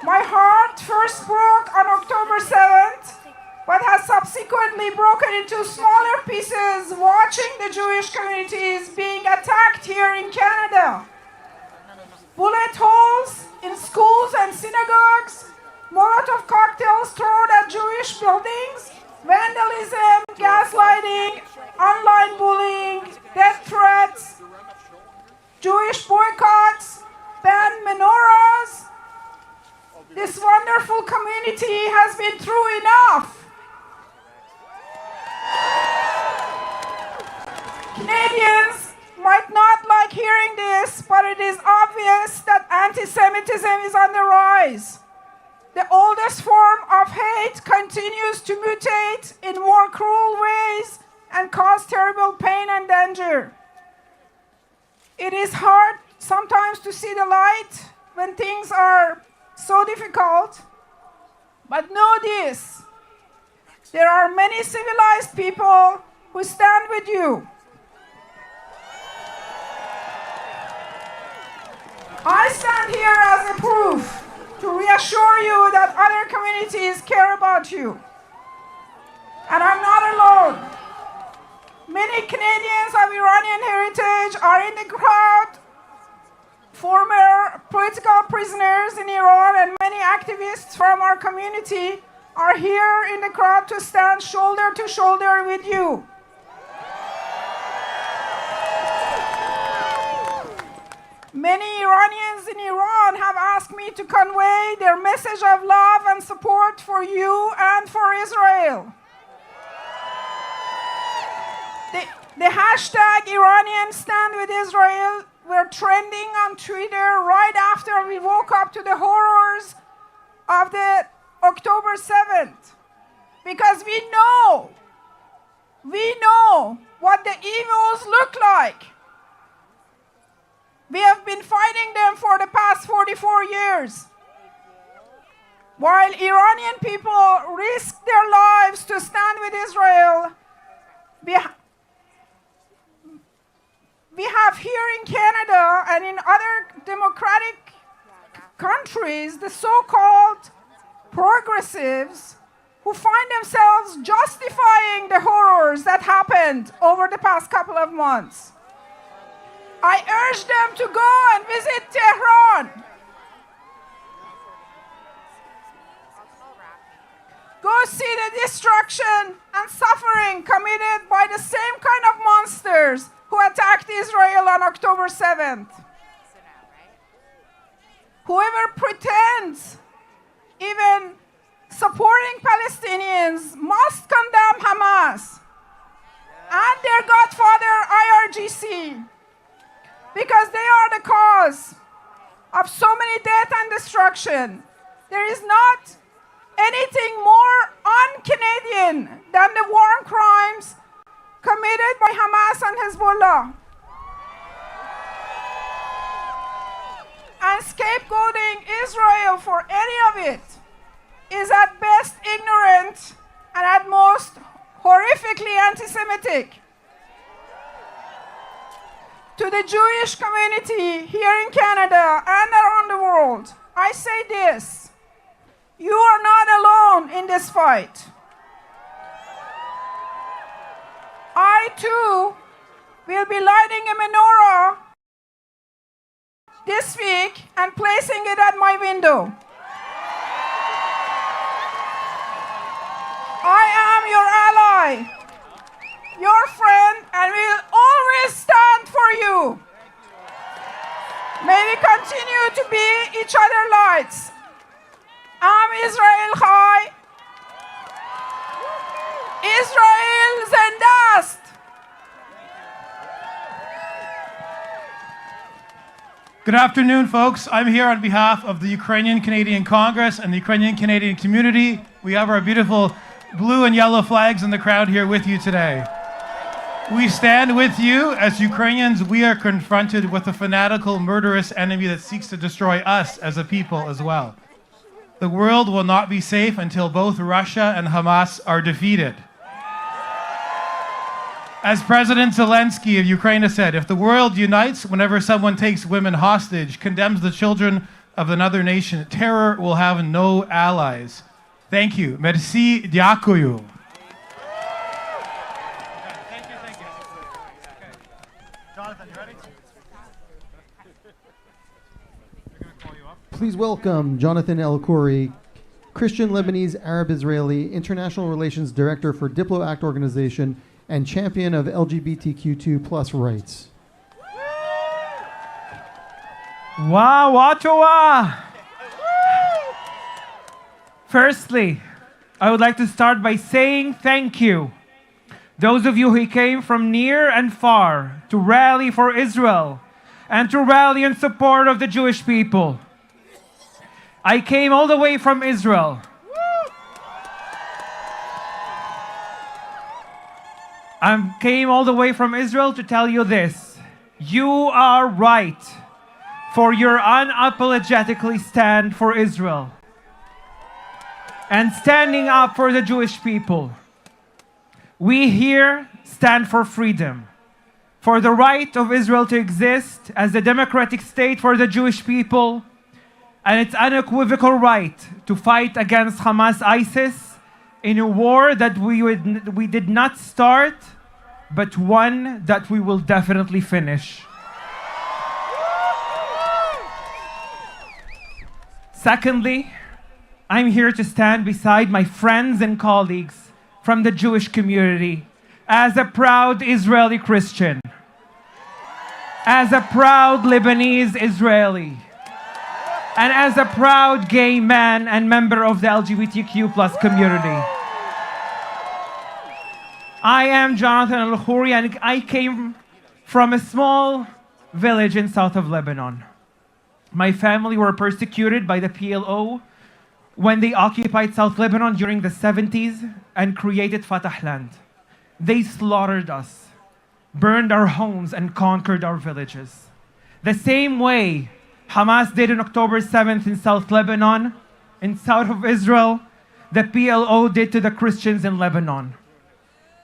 My heart first broke on October 7th, but has subsequently broken into smaller pieces watching the Jewish communities being attacked here in Canada. Bullet holes in schools and synagogues, Molotov cocktails thrown at Jewish buildings, vandalism, gaslighting, online bullying, death threats, Jewish boycotts, banned menorahs. This wonderful community has been through enough. Canadians might not like hearing this, but it is obvious that anti-Semitism is on the rise. The oldest form of hate continues to mutate in more cruel ways and cause terrible pain and danger. It is hard sometimes to see the light when things are so difficult, but know this: there are many civilized people who stand with you. I stand here as a proof to reassure you that other communities care about you. And I'm not alone. Many Canadians of Iranian heritage are in the crowd, former political prisoners in Iran, and many activists from our community are here in the crowd to stand shoulder to shoulder with you. Many Iranians in Iran have asked me to convey their message of love and support for you and for Israel. The hashtag Iranian Stand with Israel were trending on Twitter right after we woke up to the horrors of the October 7th. Because we know what the evils look like. We have been fighting them for the past 44 years. While Iranian people risk their lives to stand with Israel, we have here in Canada and in other democratic countries the so-called progressives who find themselves justifying the horrors that happened over the past couple of months. I urge them to go and visit Tehran. Go see the destruction and suffering committed by the same kind of monsters who attacked Israel on October 7th. Whoever pretends even supporting Palestinians must condemn Hamas and their godfather IRGC, because they are the cause of so many death and destruction. There is not anything more un-Canadian than the war crimes committed by Hamas and Hezbollah. and scapegoating Israel for any of it is at best ignorant and at most horrifically anti-Semitic. To the Jewish community here in Canada and around the world, I say this: you are not alone in this fight. I too will be lighting a menorah this week and placing it at my window. I am your ally, your friend, and will always stand for you. May we continue to be each other's lights. Am Israel Chai. Israel Zendast. Good afternoon, folks. I'm here on behalf of the Ukrainian Canadian Congress and the Ukrainian Canadian community. We have our beautiful blue and yellow flags in the crowd here with you today. We stand with you. As Ukrainians, we are confronted with a fanatical, murderous enemy that seeks to destroy us as a people as well. The world will not be safe until both Russia and Hamas are defeated. As President Zelensky of Ukraine has said, if the world unites whenever someone takes women hostage, condemns the children of another nation, terror will have no allies. Thank you. Merci, дякую. Jonathan, you ready? Please welcome Jonathan El-Khoury, Christian Lebanese Arab Israeli, International Relations Director for Diplo Act Organization, and champion of LGBTQ2+ rights. Wow, Ottawa! Firstly, I would like to start by saying thank you. Those of you who came from near and far to rally for Israel and to rally in support of the Jewish people. I came all the way from Israel. I came all the way from Israel to tell you this. You are right for your unapologetically stand for Israel and standing up for the Jewish people. We here stand for freedom, for the right of Israel to exist as a democratic state for the Jewish people, and its unequivocal right to fight against Hamas ISIS in a war that we did not start, but one that we will definitely finish. Secondly, I'm here to stand beside my friends and colleagues from the Jewish community as a proud Israeli Christian, as a proud Lebanese Israeli, and as a proud gay man and member of the LGBTQ+ community. I am Jonathan El-Khoury, and I came from a small village in south of Lebanon. My family were persecuted by the PLO when they occupied South Lebanon during the 70s and created Fatahland. They slaughtered us, burned our homes, and conquered our villages. The same way Hamas did on October 7th in South Lebanon, in south of Israel, the PLO did to the Christians in Lebanon.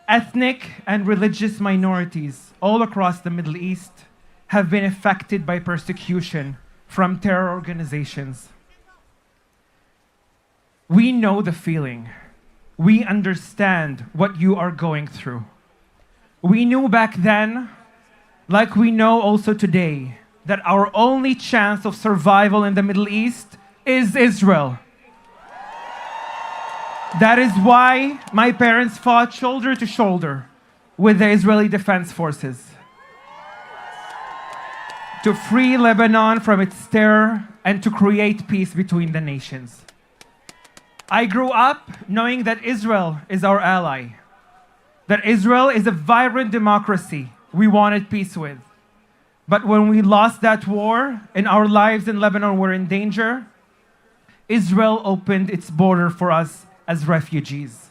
Ethnic and religious minorities all across the Middle East have been affected by persecution from terror organizations. We know the feeling. We understand what you are going through. We knew back then, like we know also today, that our only chance of survival in the Middle East is Israel. That is why my parents fought shoulder to shoulder with the Israeli Defense Forces to free Lebanon from its terror and to create peace between the nations. I grew up knowing that Israel is our ally, that Israel is a vibrant democracy we wanted peace with. But when we lost that war and our lives in Lebanon were in danger, Israel opened its border for us as refugees.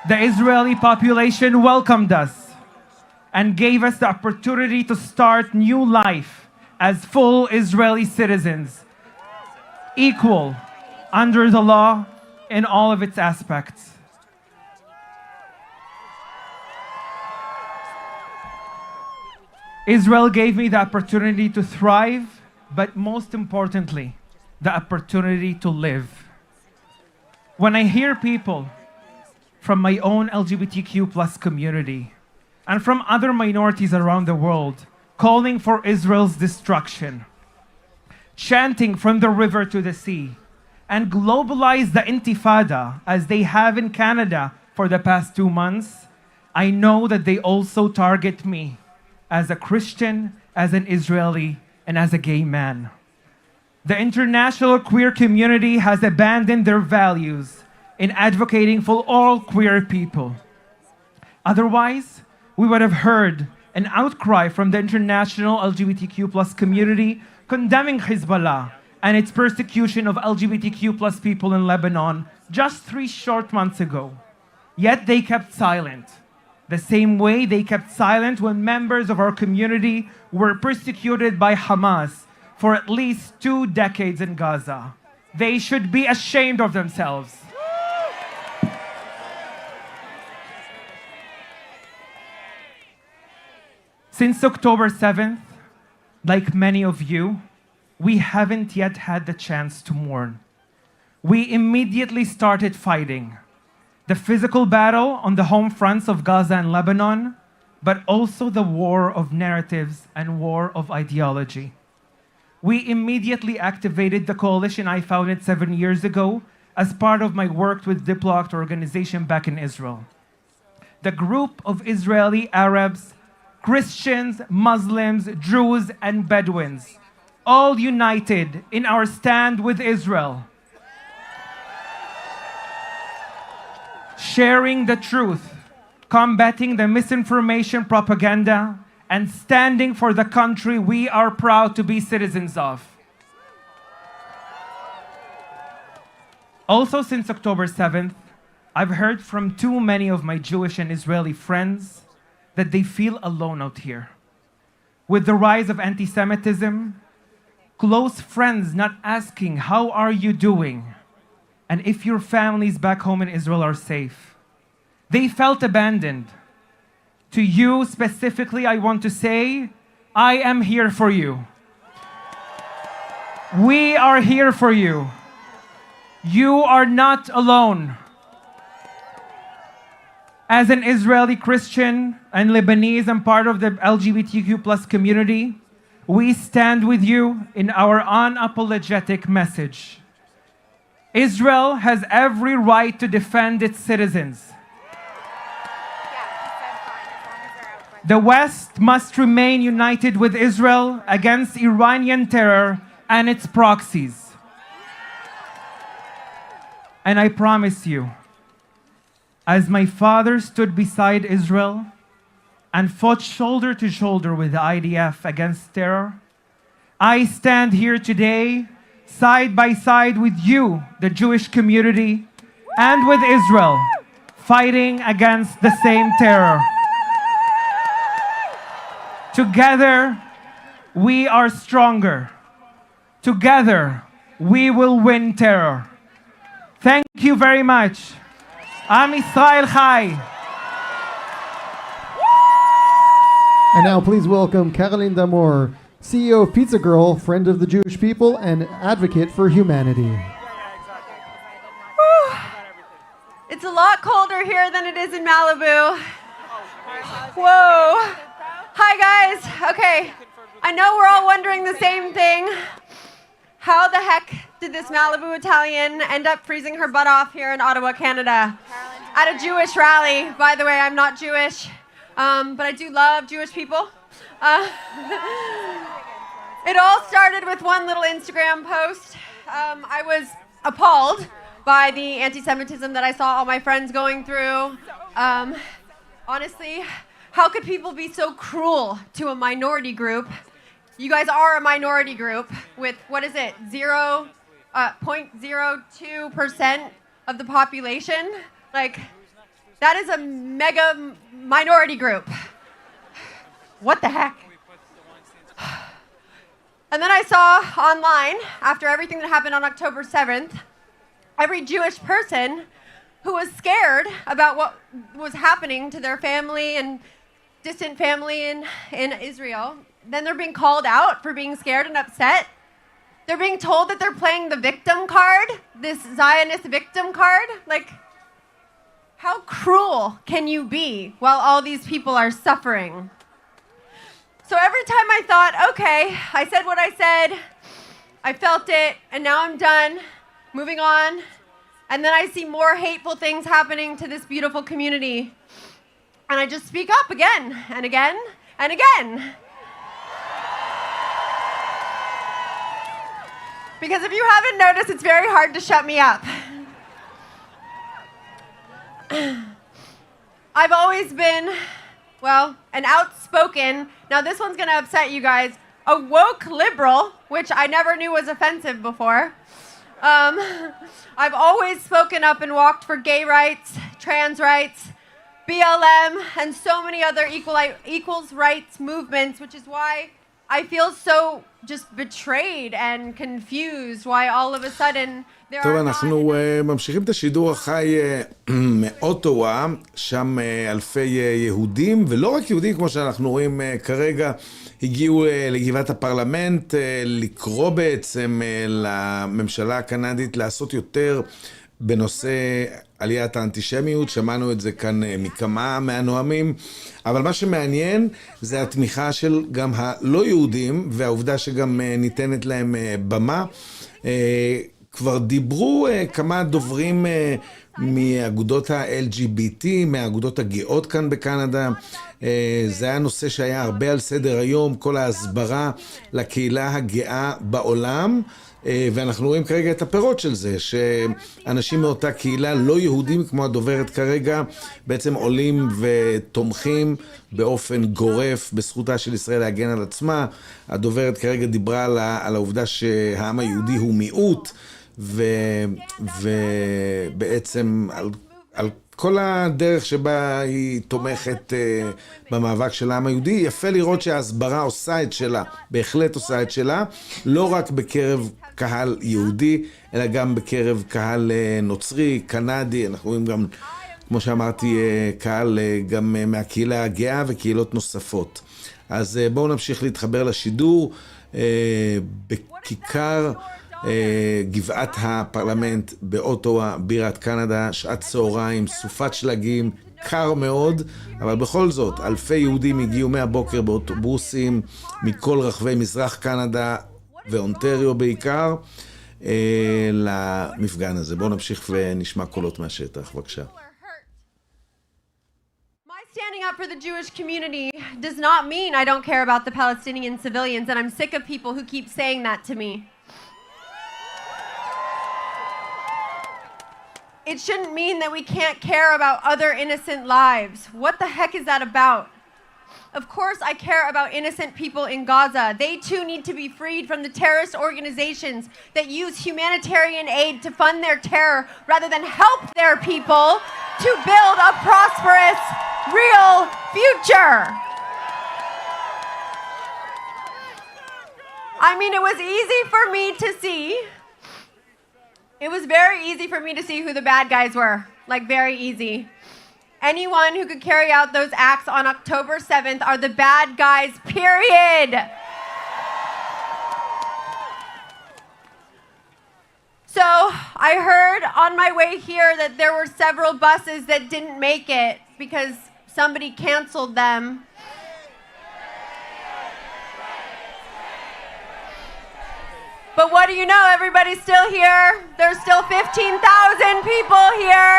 The Israeli population welcomed us and gave us the opportunity to start new life as full Israeli citizens, equal under the law in all of its aspects. Israel gave me the opportunity to thrive, but most importantly, the opportunity to live. When I hear people from my own LGBTQ plus community and from other minorities around the world calling for Israel's destruction, chanting from the river to the sea, and globalize the intifada as they have in Canada for the past 2 months, I know that they also target me as a Christian, as an Israeli, and as a gay man. The international queer community has abandoned their values in advocating for all queer people. Otherwise, we would have heard an outcry from the international LGBTQ plus community condemning Hezbollah and its persecution of LGBTQ plus people in Lebanon just 3 short months ago. Yet they kept silent. The same way they kept silent when members of our community were persecuted by Hamas for at least 2 decades in Gaza. They should be ashamed of themselves. Since October 7th, like many of you, we haven't yet had the chance to mourn. We immediately started fighting. The physical battle on the home fronts of Gaza and Lebanon, but also the war of narratives and war of ideology. We immediately activated the coalition I founded 7 years ago as part of my work with Diplomat organization back in Israel. The group of Israeli Arabs, Christians, Muslims, Druze, and Bedouins, all united in our stand with Israel, sharing the truth, combating the misinformation propaganda, and standing for the country we are proud to be citizens of. Also, since October 7th, I've heard from too many of my Jewish and Israeli friends that they feel alone out here. With the rise of anti-Semitism, close friends not asking, how are you doing? And if your families back home in Israel are safe. They felt abandoned. To you specifically, I want to say, I am here for you. We are here for you. You are not alone. As an Israeli Christian and Lebanese and part of the LGBTQ plus community, we stand with you in our unapologetic message. Israel has every right to defend its citizens. The West must remain united with Israel against Iranian terror and its proxies. And I promise you, as my father stood beside Israel and fought shoulder to shoulder with the IDF against terror, I stand here today side by side with you, the Jewish community, and with Israel, fighting against the same terror. Together, we are stronger. Together, we will win terror. Thank you very much. Am Yisrael Chai. And now please welcome Caroline Damour, CEO of Pizza Girl, friend of the Jewish people, and advocate for humanity. It's a lot colder here than it is in Malibu. Whoa. Hi guys. Okay, I know we're all wondering the same thing. How the heck did this Malibu Italian end up freezing her butt off here in Ottawa, Canada? At a Jewish rally. By the way, I'm not Jewish, but I do love Jewish people. It all started with one little Instagram post. I was appalled by the anti-Semitism that I saw all my friends going through. Honestly, how could people be so cruel to a minority group? You guys are a minority group with, what is it, 0.02% of the population? Like, that is a mega minority group. What the heck? And then I saw online, after everything that happened on October 7th, every Jewish person who was scared about what was happening to their family and distant family in Israel, then they're being called out for being scared and upset. They're being told that they're playing the victim card, this Zionist victim card. Like, how cruel can you be while all these people are suffering? So every time I thought, okay, I said what I said, I felt it, and now I'm done, moving on, and then I see more hateful things happening to this beautiful community, and I just speak up again and again and again. Because if you haven't noticed, it's very hard to shut me up. I've always been, well, an outspoken, now this one's gonna upset you guys, a woke liberal, which I never knew was offensive before. I've always spoken up and walked for gay rights, trans rights, BLM, and so many other equals rights movements, which is why I feel so just betrayed and confused why all of a sudden there טוב, are אנחנו ממשיכים את השידור החי מאוטווה, שם אלפי יהודים, ולא רק יהודים כמו שאנחנו רואים כרגע, הגיעו לגבעת הפרלמנט לקרוא בעצם לממשלה הקנדית לעשות יותר בנושא עליית האנטישמיות. שמענו את זה כאן מכמה מהנואמים, אבל מה שמעניין זה התמיכה של גם הלא יהודים, והעובדה שגם ניתנת להם במה. כבר דיברו כמה דוברים מאגודות ה-LGBT, מהאגודות הגאות כאן בקנדה. זה היה נושא שהיה הרבה על סדר היום, כל ההסברה לקהילה הגאה בעולם, ואנחנו רואים כרגע את הפירות של זה, שאנשים מאותה קהילה לא יהודים כמו הדוברת כרגע, בעצם עולים ותומכים באופן גורף בזכותה של ישראל להגן על עצמה. הדוברת כרגע דיברה על העובדה שהעם היהודי הוא מיעוט, ובעצם על כל הדרך שבה היא תומכת במאבק של העם היהודי. יפה לראות שההסברה עושה את שלה, בהחלט עושה את שלה, לא רק בקרב קהל יהודי, אלא גם בקרב קהל נוצרי, קנדי. אנחנו רואים גם, כמו שאמרתי, קהל גם מהקהילה הגאה וקהילות נוספות. אז בואו נמשיך להתחבר לשידור בכיכר גבעת הפרלמנט באוטווה, בירת קנדה, שעת צהריים, סופת שלגים, קר מאוד, אבל בכל זאת, אלפי יהודים הגיעו מהבוקר באוטובוסים מכל רחבי מזרח קנדה ואונטריו בעיקר, למפגן הזה. בואו נמשיך ונשמע קולות מהשטח, בבקשה. Standing up for the Jewish community does not mean I don't care about the Palestinian civilians, and I'm sick of people who keep saying that to me. It shouldn't mean that we can't care about other innocent lives. What the heck is that about? Of course I care about innocent people in Gaza. They too need to be freed from the terrorist organizations that use humanitarian aid to fund their terror rather than help their people to build a prosperous, real future. I mean, it was easy for me to see. It was very easy for me to see who the bad guys were. Like, very easy. Anyone who could carry out those acts on October 7th are the bad guys, period. So I heard on my way here that there were several buses that didn't make it because somebody canceled them. But what do you know? Everybody's still here. There's still 15,000 people here.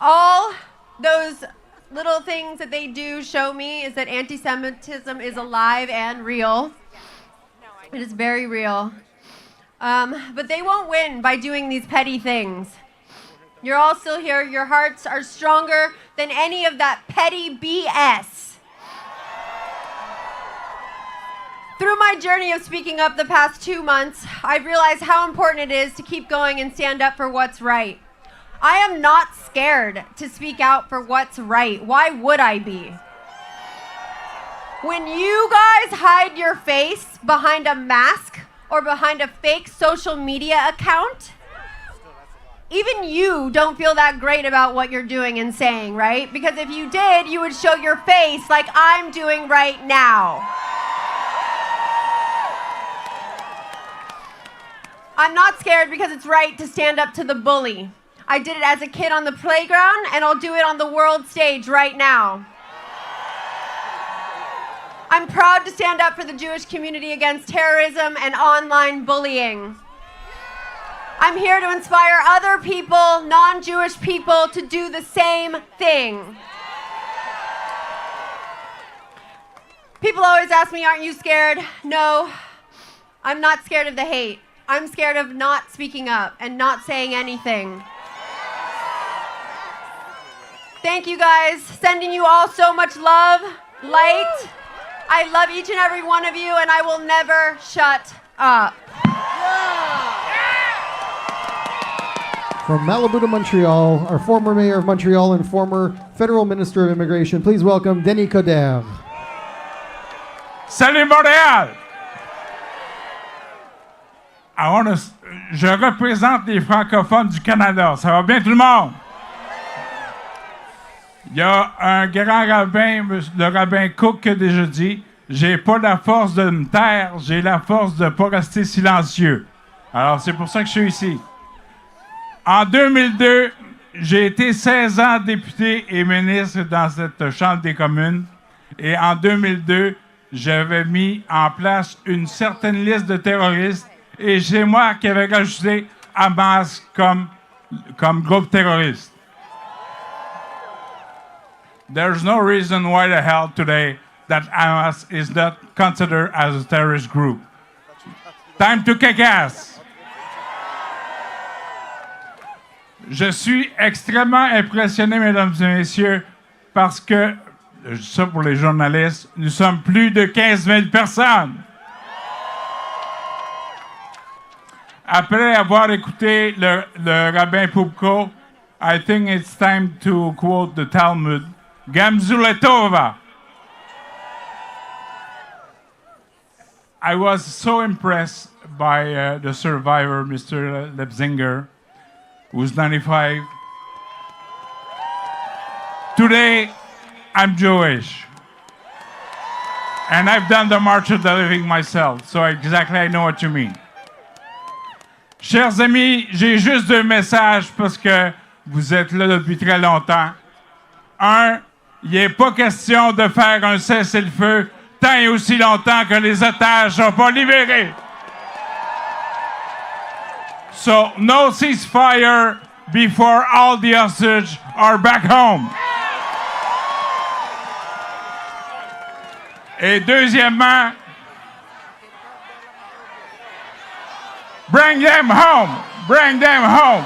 All those little things that they do show me is that anti-Semitism is alive and real. It is very real. But they won't win by doing these petty things. You're all still here. Your hearts are stronger than any of that petty BS. Through my journey of speaking up the past 2 months, I've realized how important it is to keep going and stand up for what's right. I am not scared to speak out for what's right. Why would I be? When you guys hide your face behind a mask or behind a fake social media account, even you don't feel that great about what you're doing and saying, right? Because if you did, you would show your face like I'm doing right now. I'm not scared because it's right to stand up to the bully. I did it as a kid on the playground, and I'll do it on the world stage right now. I'm proud to stand up for the Jewish community against terrorism and online bullying. I'm here to inspire other people, non-Jewish people, to do the same thing. People always ask me, aren't you scared? No, I'm not scared of the hate. I'm scared of not speaking up and not saying anything. Thank you guys. Sending you all so much love, light. I love each and every one of you, and I will never shut up. From Malibu to Montreal, our former mayor of Montreal and former federal minister of immigration, please welcome Denis Coderre. Salut Montréal! Je représente les francophones du Canada. Ça va bien tout le monde? Il y a un grand rabbin, le rabbin Cook, qui a déjà dit « J'ai pas la force de me taire, j'ai la force de ne pas rester silencieux. » Alors, c'est pour ça que je suis ici. En 2002, j'ai été 16 ans député et ministre dans cette Chambre des communes. Et en 2002, j'avais mis en place une certaine liste de terroristes. Et c'est moi qui avais rajouté Hamas comme groupe terroriste. There's no reason why the hell today that Hamas is not considered as a terrorist group. Time to kick ass. Je suis extrêmement impressionné, mesdames et messieurs, parce que, je dis ça pour les journalistes, nous sommes plus de 15 000 personnes. Après avoir écouté le rabbin Pupko, I think it's time to quote the Talmud, Gamzuletova. I was so impressed by the survivor, Mr. Lepzinger, who's 95. Today, I'm Jewish. And I've done the March of the Living myself, so exactly I know what you mean. Chers amis, j'ai juste deux messages parce que vous êtes là depuis très longtemps. Un, il n'est pas question de faire un cessez-le-feu tant et aussi longtemps que les otages ne sont pas libérés. So, no ceasefire before all the hostages are back home. Et deuxièmement, bring them home! Bring them home!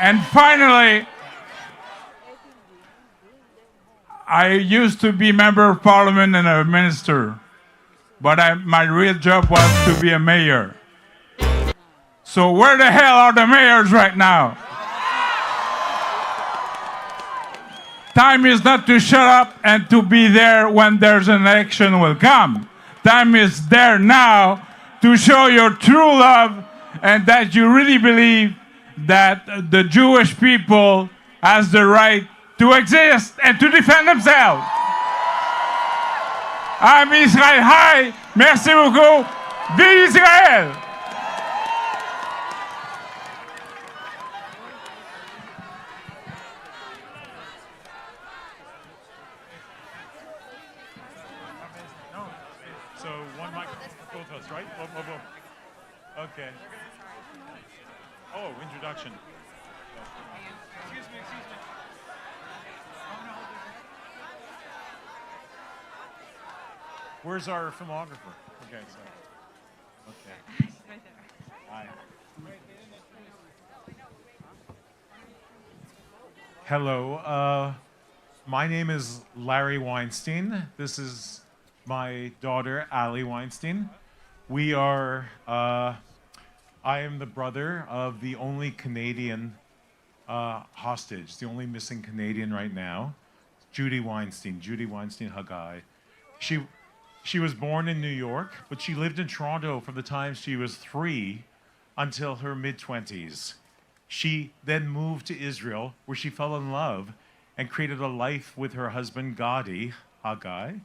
And finally, I used to be member of parliament and a minister, but my real job was to be a mayor. So where the hell are the mayors right now? Time is not to shut up and to be there when there's an election will come. Time is there now to show your true love and that you really believe that the Jewish people has the right to exist and to defend themselves. I'm Israel. Hi. Merci beaucoup. Vive Israel. So one mic, both of us, right? Whoa. Okay. Oh, introduction. Excuse me. Where's our filmographer? Okay, so. Okay. Hi. Hello. My name is Larry Weinstein. This is my daughter, Ali Weinstein. We are I am the brother of the only Canadian hostage, the only missing Canadian right now, Judy Weinstein Haggai. She was born in New York, but she lived in Toronto from the time she was 3 until her mid-20s. She then moved to Israel, where she fell in love and created a life with her husband, Gadi Haggai,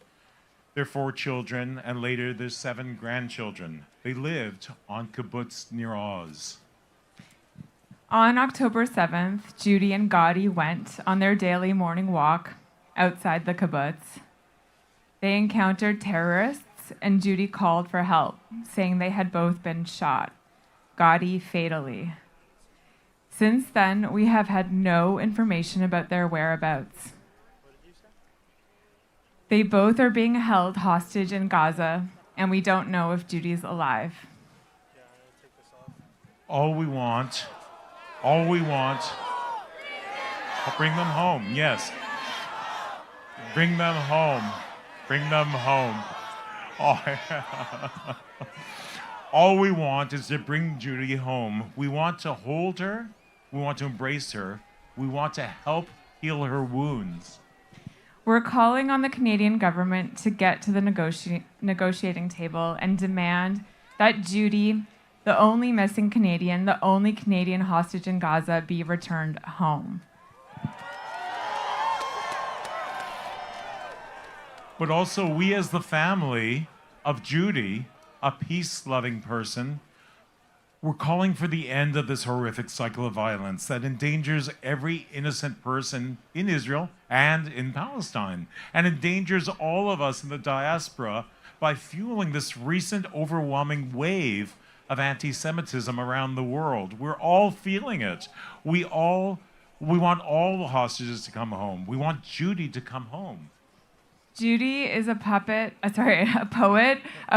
their 4 children, and later their 7 grandchildren. They lived on kibbutz near Oz. On October 7th, Judy and Gadi went on their daily morning walk outside the kibbutz. They encountered terrorists, and Judy called for help, saying they had both been shot, Gadi fatally. Since then, we have had no information about their whereabouts. They both are being held hostage in Gaza, and we don't know if Judy's alive. All we want, I'll bring them home, yes. Bring them home. All we want is to bring Judy home. We want to hold her. We want to embrace her. We want to help heal her wounds. We're calling on the Canadian government to get to the negotiating table and demand that Judy, the only missing Canadian, the only Canadian hostage in Gaza, be returned home. But also, we as the family of Judy, a peace-loving person, we're calling for the end of this horrific cycle of violence that endangers every innocent person in Israel and in Palestine, and endangers all of us in the diaspora by fueling this recent overwhelming wave of anti-Semitism around the world. We're all feeling it. We want all the hostages to come home. We want Judy to come home. Judy is a poet, a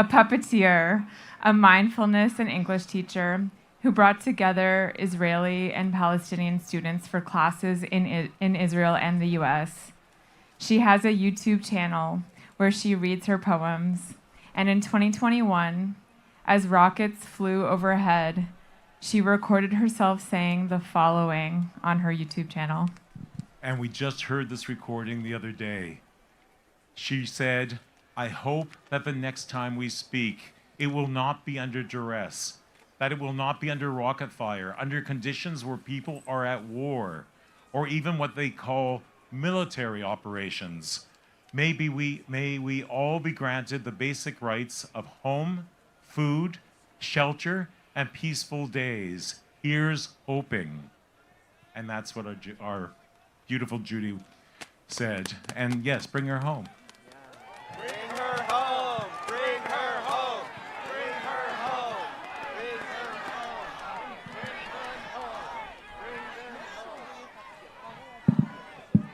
puppeteer, a mindfulness and English teacher who brought together Israeli and Palestinian students for classes in Israel and the US. She has a YouTube channel where she reads her poems, and in 2021, as rockets flew overhead, she recorded herself saying the following on her YouTube channel. And we just heard this recording the other day. She said, I hope that the next time we speak, it will not be under duress, that it will not be under rocket fire, under conditions where people are at war, or even what they call military operations. May we all be granted the basic rights of home, food, shelter, and peaceful days. Here's hoping. And that's what our beautiful Judy said. And yes, bring her home. Bring her home! Bring her home! Bring her home! Bring her home! Bring them home! Bring them home!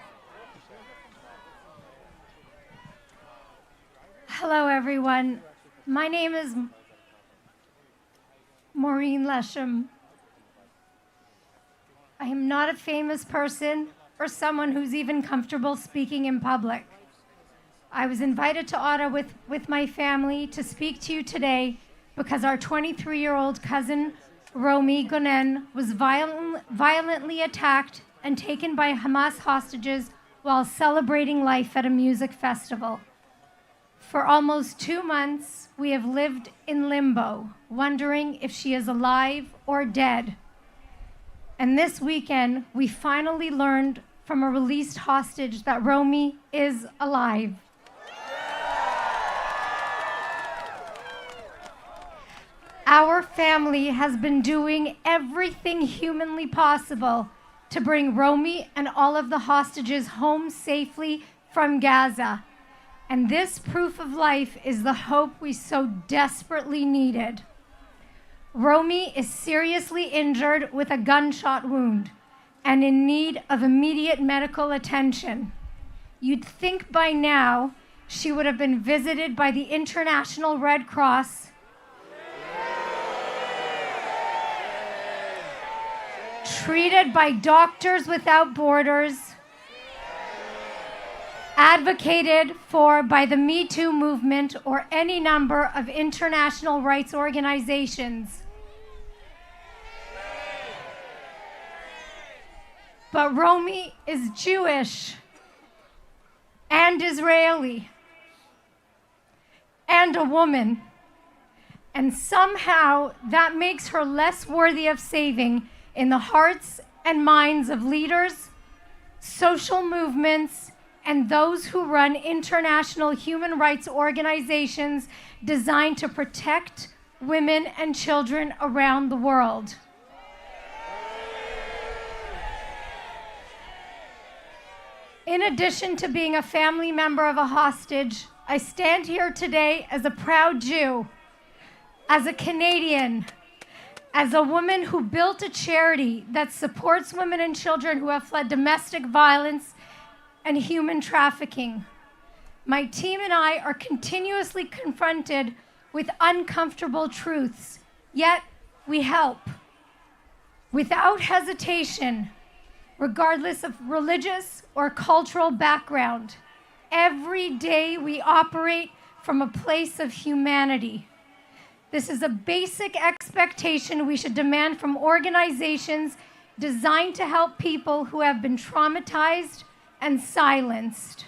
Hello, everyone. My name is Maureen Lesham. I am not a famous person or someone who's even comfortable speaking in public. I was invited to Ottawa with my family to speak to you today because our 23-year-old cousin, Romy Gonen, was violently attacked and taken by Hamas hostages while celebrating life at a music festival. For almost 2 months, we have lived in limbo, wondering if she is alive or dead. And this weekend, we finally learned from a released hostage that Romy is alive. Our family has been doing everything humanly possible to bring Romy and all of the hostages home safely from Gaza. And this proof of life is the hope we so desperately needed. Romy is seriously injured with a gunshot wound and in need of immediate medical attention. You'd think by now she would have been visited by the International Red Cross, treated by Doctors Without Borders, advocated for by the Me Too movement or any number of international rights organizations. But Romy is Jewish and Israeli and a woman. And somehow that makes her less worthy of saving in the hearts and minds of leaders, social movements, and those who run international human rights organizations designed to protect women and children around the world. In addition to being a family member of a hostage, I stand here today as a proud Jew, as a Canadian, as a woman who built a charity that supports women and children who have fled domestic violence and human trafficking. My team and I are continuously confronted with uncomfortable truths, yet we help. Without hesitation, regardless of religious or cultural background, every day we operate from a place of humanity. This is a basic expectation we should demand from organizations designed to help people who have been traumatized and silenced.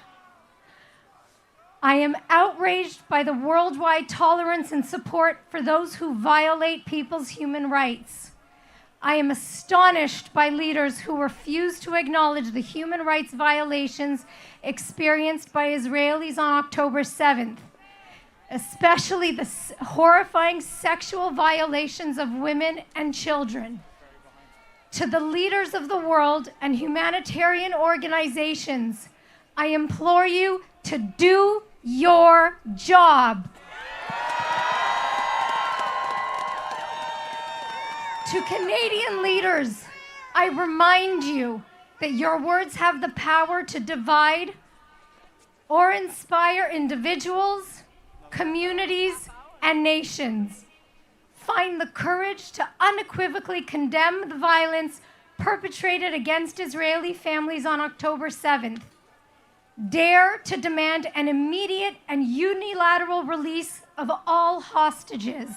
I am outraged by the worldwide tolerance and support for those who violate people's human rights. I am astonished by leaders who refuse to acknowledge the human rights violations experienced by Israelis on October 7th, especially the horrifying sexual violations of women and children. To the leaders of the world and humanitarian organizations, I implore you to do your job. To Canadian leaders, I remind you that your words have the power to divide or inspire individuals, communities, and nations. Find the courage to unequivocally condemn the violence perpetrated against Israeli families on October 7th. Dare to demand an immediate and unilateral release of all hostages.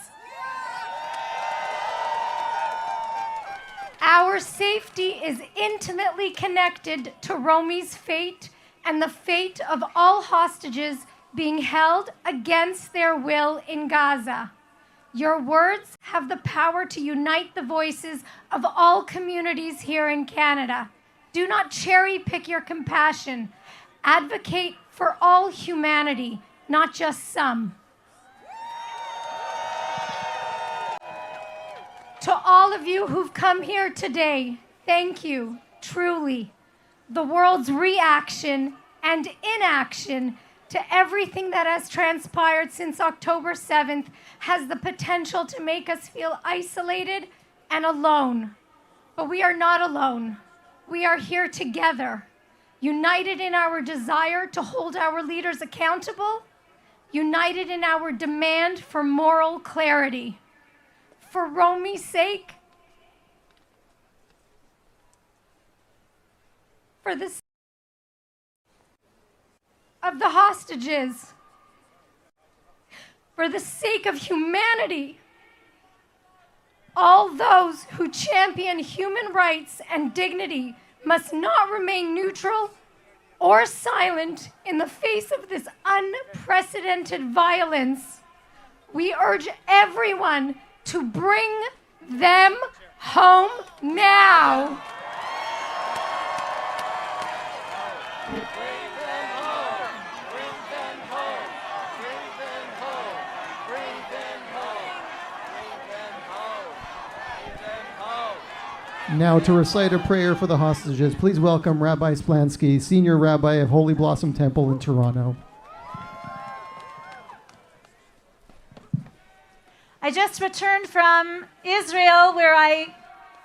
Our safety is intimately connected to Romy's fate and the fate of all hostages being held against their will in Gaza. Your words have the power to unite the voices of all communities here in Canada. Do not cherry-pick your compassion. Advocate for all humanity, not just some. To all of you who've come here today, thank you, truly. The world's reaction and inaction to everything that has transpired since October 7th has the potential to make us feel isolated and alone. But we are not alone. We are here together, united in our desire to hold our leaders accountable, united in our demand for moral clarity. For Romy's sake, for the sake of the hostages, for the sake of humanity, all those who champion human rights and dignity must not remain neutral or silent in the face of this unprecedented violence. We urge everyone to bring them home now. Now to recite a prayer for the hostages, please welcome Rabbi Splansky, Senior Rabbi of Holy Blossom Temple in Toronto. I just returned from Israel, where I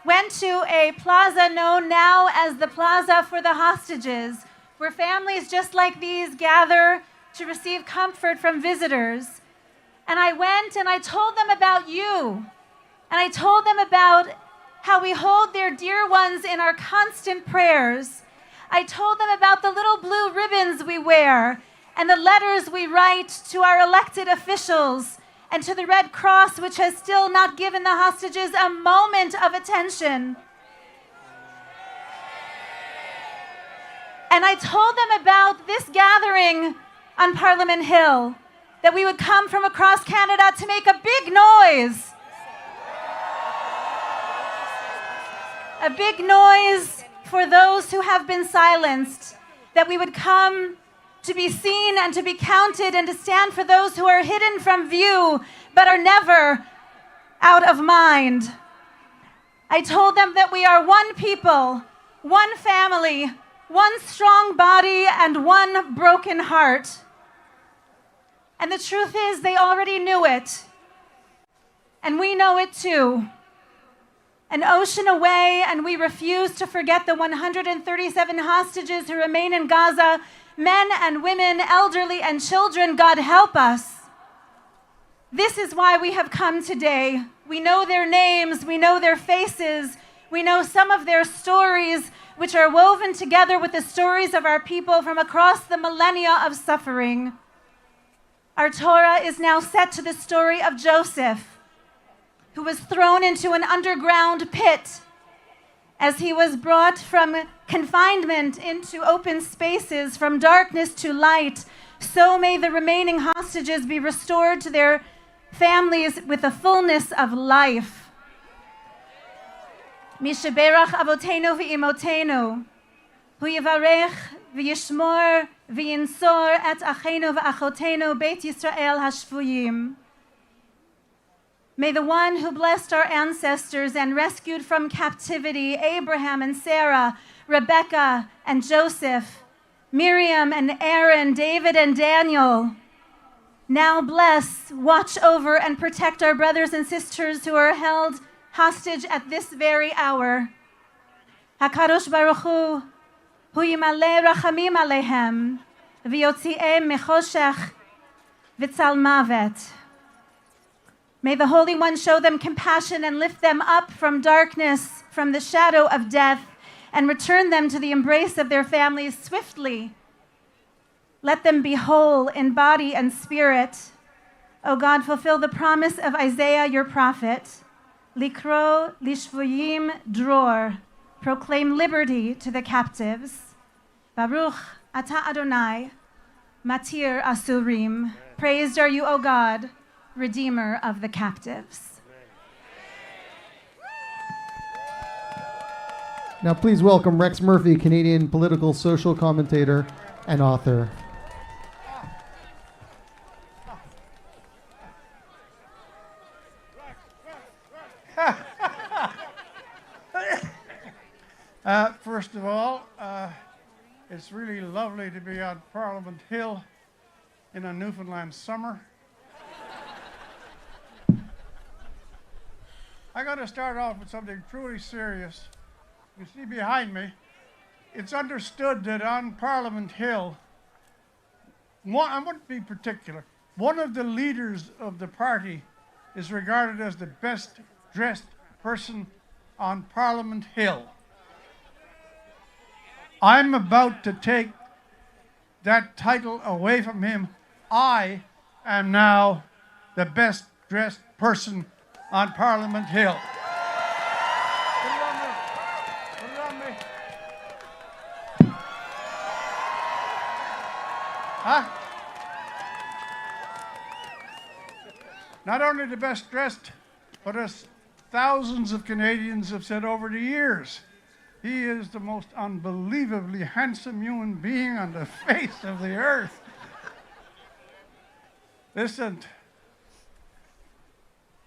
went to a plaza known now as the Plaza for the Hostages, where families just like these gather to receive comfort from visitors. And I went and I told them about you. And I told them about how we hold their dear ones in our constant prayers. I told them about the little blue ribbons we wear and the letters we write to our elected officials and to the Red Cross, which has still not given the hostages a moment of attention. And I told them about this gathering on Parliament Hill, that we would come from across Canada to make a big noise. A big noise for those who have been silenced, that we would come to be seen and to be counted and to stand for those who are hidden from view but are never out of mind. I told them that we are one people, one family, one strong body, and one broken heart. And the truth is, they already knew it. And we know it too. An ocean away, and we refuse to forget the 137 hostages who remain in Gaza, men and women, elderly and children. God help us. This is why we have come today. We know their names, we know their faces, we know some of their stories, which are woven together with the stories of our people from across the millennia of suffering. Our Torah is now set to the story of Joseph, who was thrown into an underground pit as he was brought from confinement into open spaces, from darkness to light. So may the remaining hostages be restored to their families with the fullness of life. Misheberach avotenu v'imotenu, hu yivarech v'yishmor v'yinsor et achenu v'achotenu Beit Yisrael hashvuyim. May the one who blessed our ancestors and rescued from captivity Abraham and Sarah, Rebecca and Joseph, Miriam and Aaron, David and Daniel, now bless, watch over, and protect our brothers and sisters who are held hostage at this very hour. HaKadosh Baruch Hu yimaleh rachamim alehem, v'yotzi'em mechoshech v'tzal mavet. May the Holy One show them compassion and lift them up from darkness, from the shadow of death, and return them to the embrace of their families swiftly. Let them be whole in body and spirit. O God, fulfill the promise of Isaiah, your prophet. Likro lishvuyim dror. Proclaim liberty to the captives. Baruch ata Adonai, matir asurim. Praised are you, O God, Redeemer of the captives. Now please welcome Rex Murphy, Canadian political social commentator and author. First of all, it's really lovely to be on Parliament Hill in a Newfoundland summer. I got to start off with something truly serious. You see behind me, it's understood that on Parliament Hill, I wouldn't be particular, one of the leaders of the party is regarded as the best dressed person on Parliament Hill. I'm about to take that title away from him. I am now the best dressed person on Parliament Hill. Put it on me. Put it on me. Huh? Not only the best dressed, but as thousands of Canadians have said over the years, he is the most unbelievably handsome human being on the face of the earth. Listen,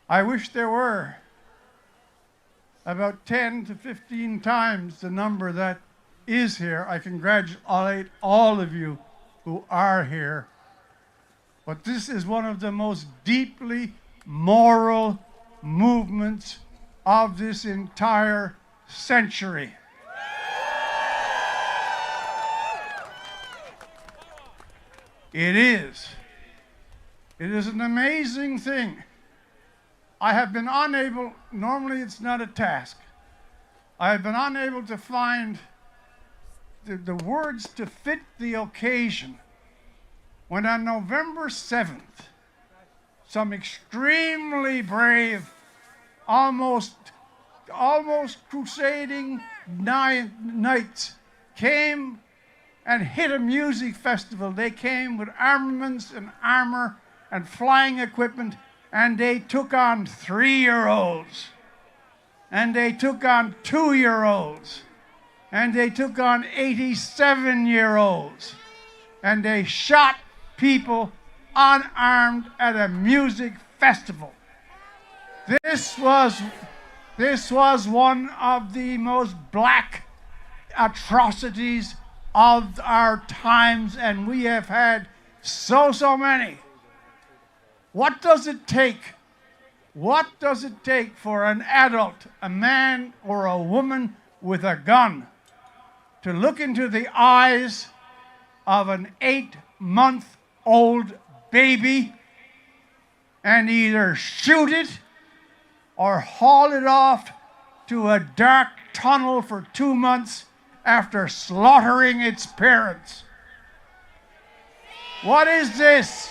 I wish there were about 10 to 15 times the number that is here. I congratulate all of you who are here. But this is one of the most deeply moral movements of this entire century. It is. It is an amazing thing. I have been unable, normally it's not a task, I have been unable to find the words to fit the occasion when on November 7th, some extremely brave, almost crusading knights came and hit a music festival. They came with armaments and armor and flying equipment, and they took on 3-year-olds, and they took on 2-year-olds, and they took on 87-year-olds, and they shot people unarmed at a music festival. This was one of the most black atrocities of our times, and we have had so many. What does it take? What does it take for an adult, a man or a woman with a gun, to look into the eyes of an 8-month-old baby and either shoot it or haul it off to a dark tunnel for 2 months after slaughtering its parents? What is this?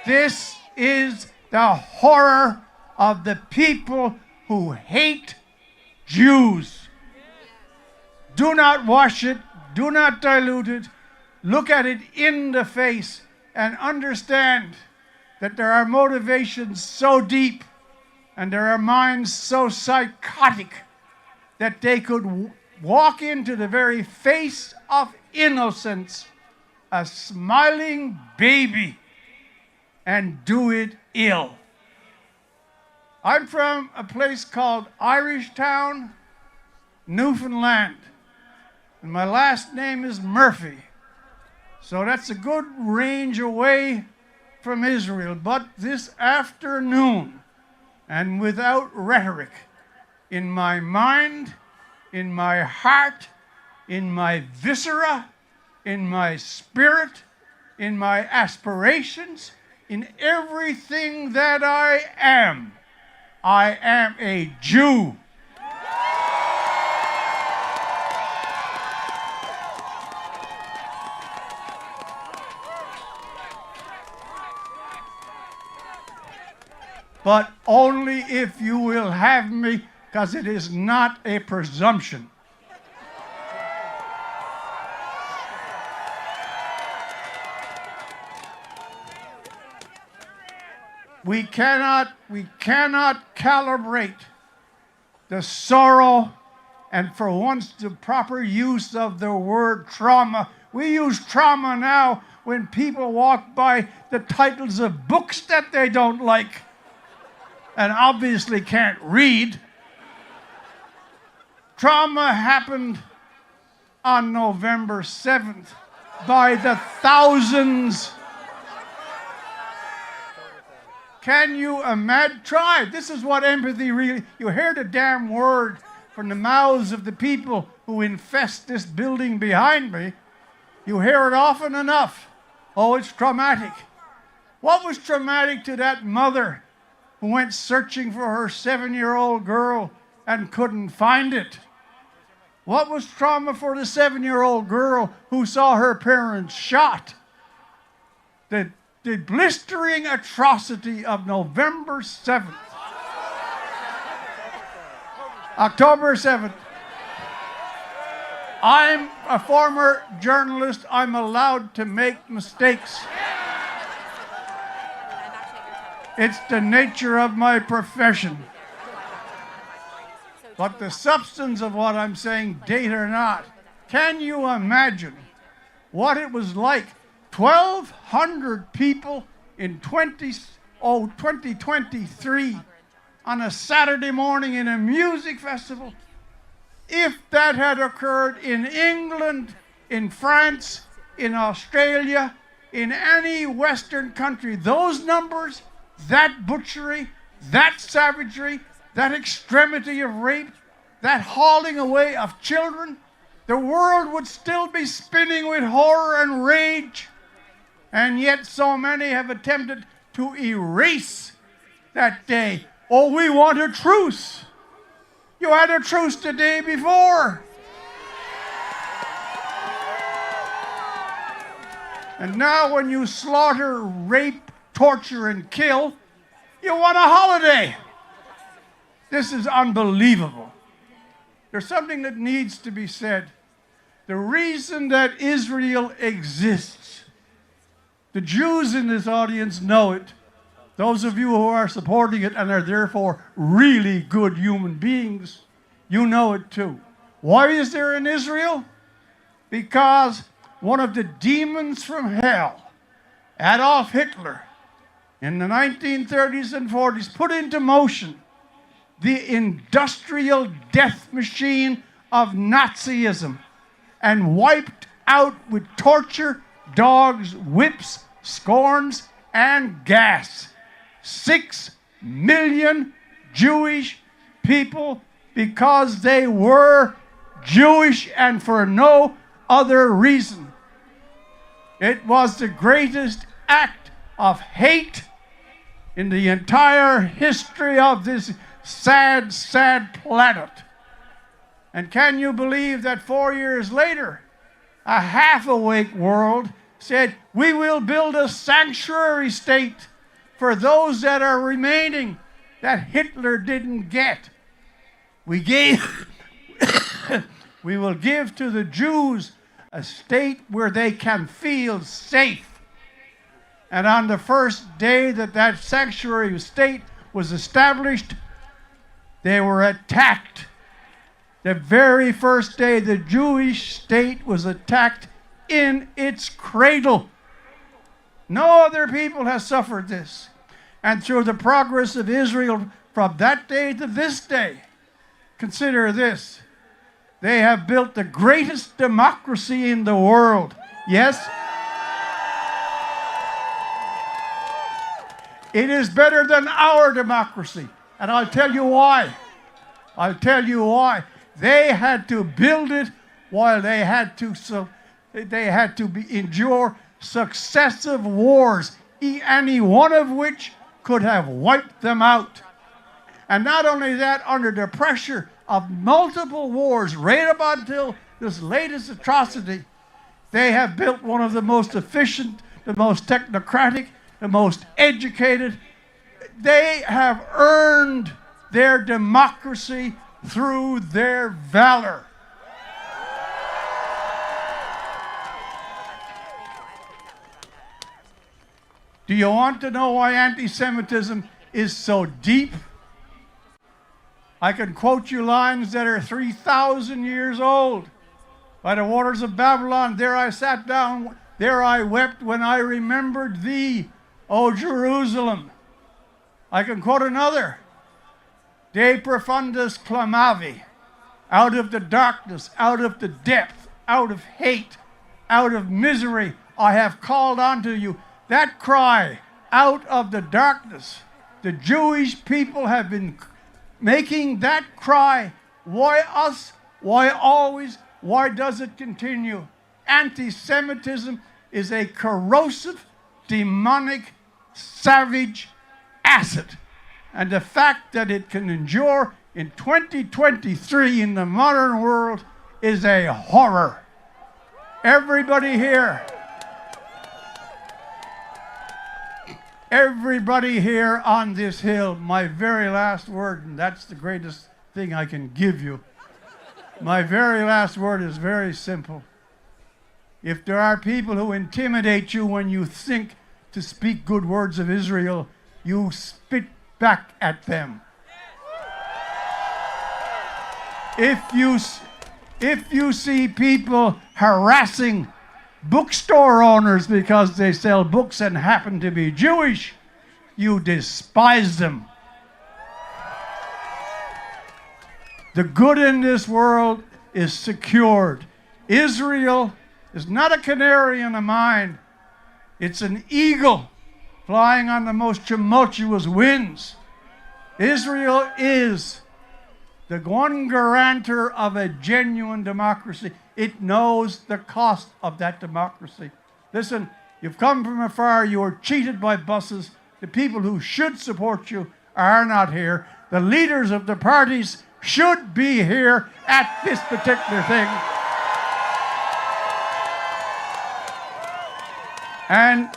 This is the horror of the people who hate Jews. Do not wash it. Do not dilute it. Look at it in the face and understand that there are motivations so deep and there are minds so psychotic that they could walk into the very face of innocence, a smiling baby, and do it ill. I'm from a place called Irishtown, Newfoundland, and my last name is Murphy. So that's a good range away from Israel. But this afternoon, and without rhetoric, in my mind, in my heart, in my viscera, in my spirit, in my aspirations, in everything that I am a Jew. But only if you will have me, because it is not a presumption. We cannot calibrate the sorrow and for once the proper use of the word trauma. We use trauma now when people walk by the titles of books that they don't like and obviously can't read. Trauma happened on November 7th by the thousands. Can you imagine? Try. This is what empathy really... You hear the damn word from the mouths of the people who infest this building behind me. You hear it often enough. Oh, it's traumatic. What was traumatic to that mother who went searching for her 7-year-old girl and couldn't find it? What was trauma for the 7-year-old girl who saw her parents shot? The blistering atrocity of November 7th. October 7th. I'm a former journalist. I'm allowed to make mistakes. It's the nature of my profession. But the substance of what I'm saying, date or not, can you imagine what it was like? 1,200 people in 2023 on a Saturday morning in a music festival. If that had occurred in England, in France, in Australia, in any Western country, those numbers, that butchery, that savagery, that extremity of rape, that hauling away of children, the world would still be spinning with horror and rage. And yet so many have attempted to erase that day. Oh, we want a truce. You had a truce the day before. And now when you slaughter, rape, torture, and kill, you want a holiday. This is unbelievable. There's something that needs to be said. The reason that Israel exists, the Jews in this audience know it. Those of you who are supporting it and are therefore really good human beings, you know it too. Why is there an Israel? Because one of the demons from hell, Adolf Hitler, in the 1930s and 40s, put into motion the industrial death machine of Nazism and wiped out with torture, dogs, whips, scorns, and gas 6 million Jewish people because they were Jewish and for no other reason. It was the greatest act of hate in the entire history of this sad, sad planet. And can you believe that 4 years later, a half-awake world said, we will build a sanctuary state for those that are remaining that Hitler didn't get. We will give to the Jews a state where they can feel safe. And on the first day that that sanctuary state was established, they were attacked. The very first day the Jewish state was attacked in its cradle. No other people has suffered this. And through the progress of Israel from that day to this day, consider this, they have built the greatest democracy in the world. Yes? It is better than our democracy. And I'll tell you why. I'll tell you why. They had to build it while they had to endure successive wars, any one of which could have wiped them out. And not only that, under the pressure of multiple wars, right up until this latest atrocity, they have built one of the most efficient, the most technocratic, the most educated. They have earned their democracy through their valor. Do you want to know why anti-Semitism is so deep? I can quote you lines that are 3,000 years old. By the waters of Babylon, there I sat down, there I wept when I remembered thee, O Jerusalem. I can quote another. De profundis clamavi, out of the darkness, out of the depth, out of hate, out of misery, I have called unto you. That cry, out of the darkness, the Jewish people have been making that cry. Why us? Why always? Why does it continue? Anti-Semitism is a corrosive, demonic, savage acid. And the fact that it can endure in 2023 in the modern world is a horror. Everybody here on this hill, my very last word, and that's the greatest thing I can give you. My very last word is very simple. If there are people who intimidate you when you think to speak good words of Israel, you spit back at them. If you see people harassing bookstore owners because they sell books and happen to be Jewish, you despise them. The good in this world is secured. Israel is not a canary in a mine. It's an eagle flying on the most tumultuous winds. Israel is the one guarantor of a genuine democracy. It knows the cost of that democracy. Listen, you've come from afar, you were cheated by buses. The people who should support you are not here. The leaders of the parties should be here at this particular thing. And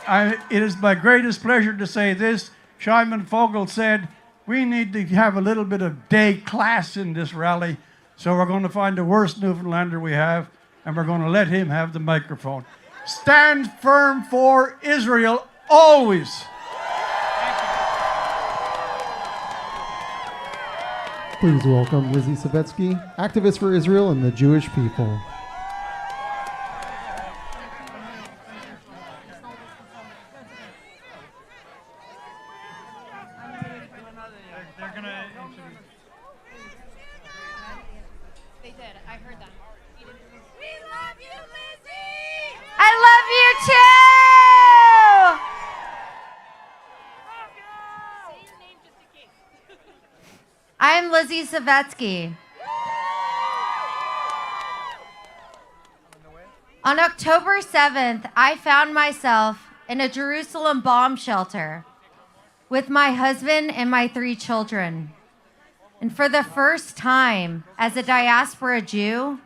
it is my greatest pleasure to say this. Shimon Fogel said, we need to have a little bit of day class in this rally, so we're going to find the worst Newfoundlander we have, and we're going to let him have the microphone. Stand firm for Israel always. Please welcome Lizzie Savetsky, activist for Israel and the Jewish people. I'm Lizzie Savetsky. On October 7th, I found myself in a Jerusalem bomb shelter with my husband and my 3 children. And for the first time as a diaspora Jew,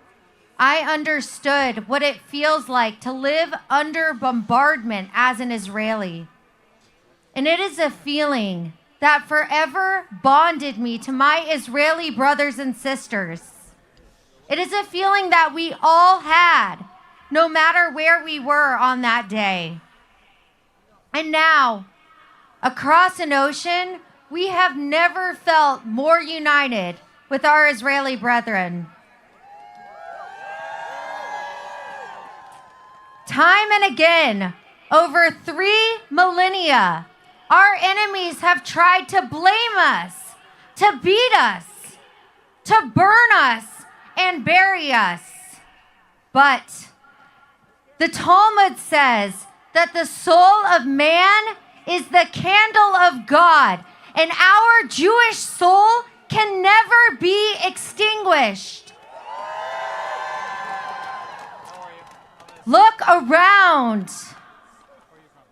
I understood what it feels like to live under bombardment as an Israeli. And it is a feeling that forever bonded me to my Israeli brothers and sisters. It is a feeling that we all had, no matter where we were on that day. And now, across an ocean, we have never felt more united with our Israeli brethren. Time and again, over 3 millennia, our enemies have tried to blame us, to beat us, to burn us, and bury us. But the Talmud says that the soul of man is the candle of God, and our Jewish soul can never be extinguished. Look around.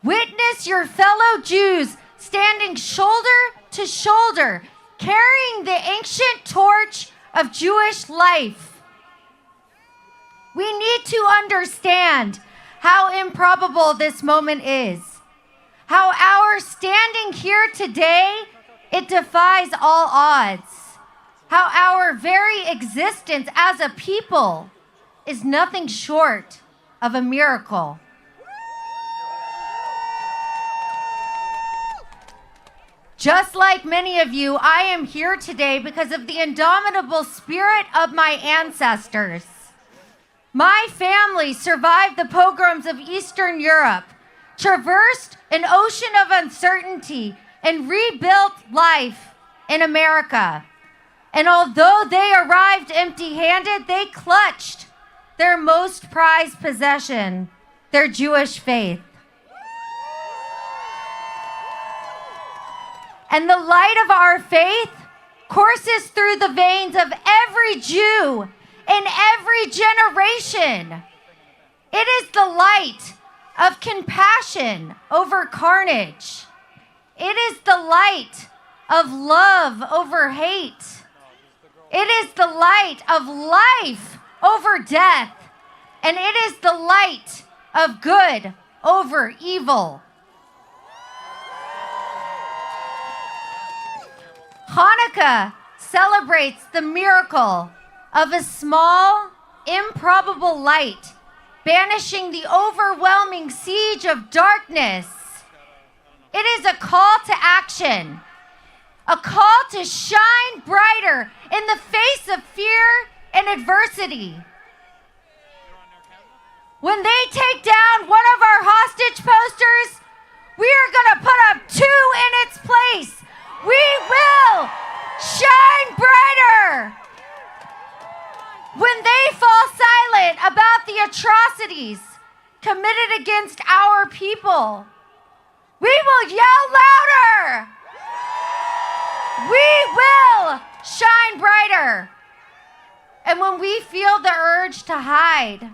Witness your fellow Jews standing shoulder to shoulder, carrying the ancient torch of Jewish life. We need to understand how improbable this moment is, how our standing here today, it defies all odds, how our very existence as a people is nothing short of a miracle. Just like many of you, I am here today because of the indomitable spirit of my ancestors. My family survived the pogroms of Eastern Europe, traversed an ocean of uncertainty, and rebuilt life in America. And although they arrived empty-handed, they clutched their most prized possession, their Jewish faith. And the light of our faith courses through the veins of every Jew in every generation. It is the light of compassion over carnage. It is the light of love over hate. It is the light of life over death. And it is the light of good over evil. Hanukkah celebrates the miracle of a small, improbable light banishing the overwhelming siege of darkness. It is a call to action, a call to shine brighter in the face of fear and adversity. When they take down one of our hostage posters, we are going to put up 2 in its place. We will shine brighter. When they fall silent about the atrocities committed against our people, we will yell louder. We will shine brighter. And when we feel the urge to hide,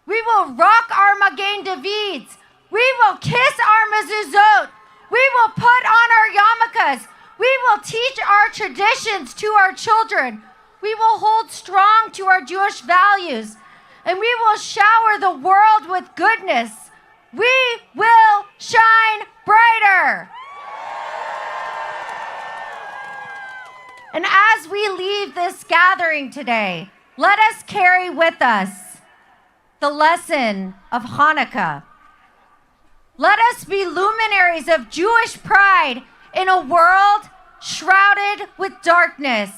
we will rock our Magen Davids. We will kiss our mezuzot. We will put on our yarmulkes. We will teach our traditions to our children. We will hold strong to our Jewish values. And we will shower the world with goodness. We will shine brighter. And as we leave this gathering today, let us carry with us the lesson of Hanukkah. Let us be luminaries of Jewish pride in a world shrouded with darkness.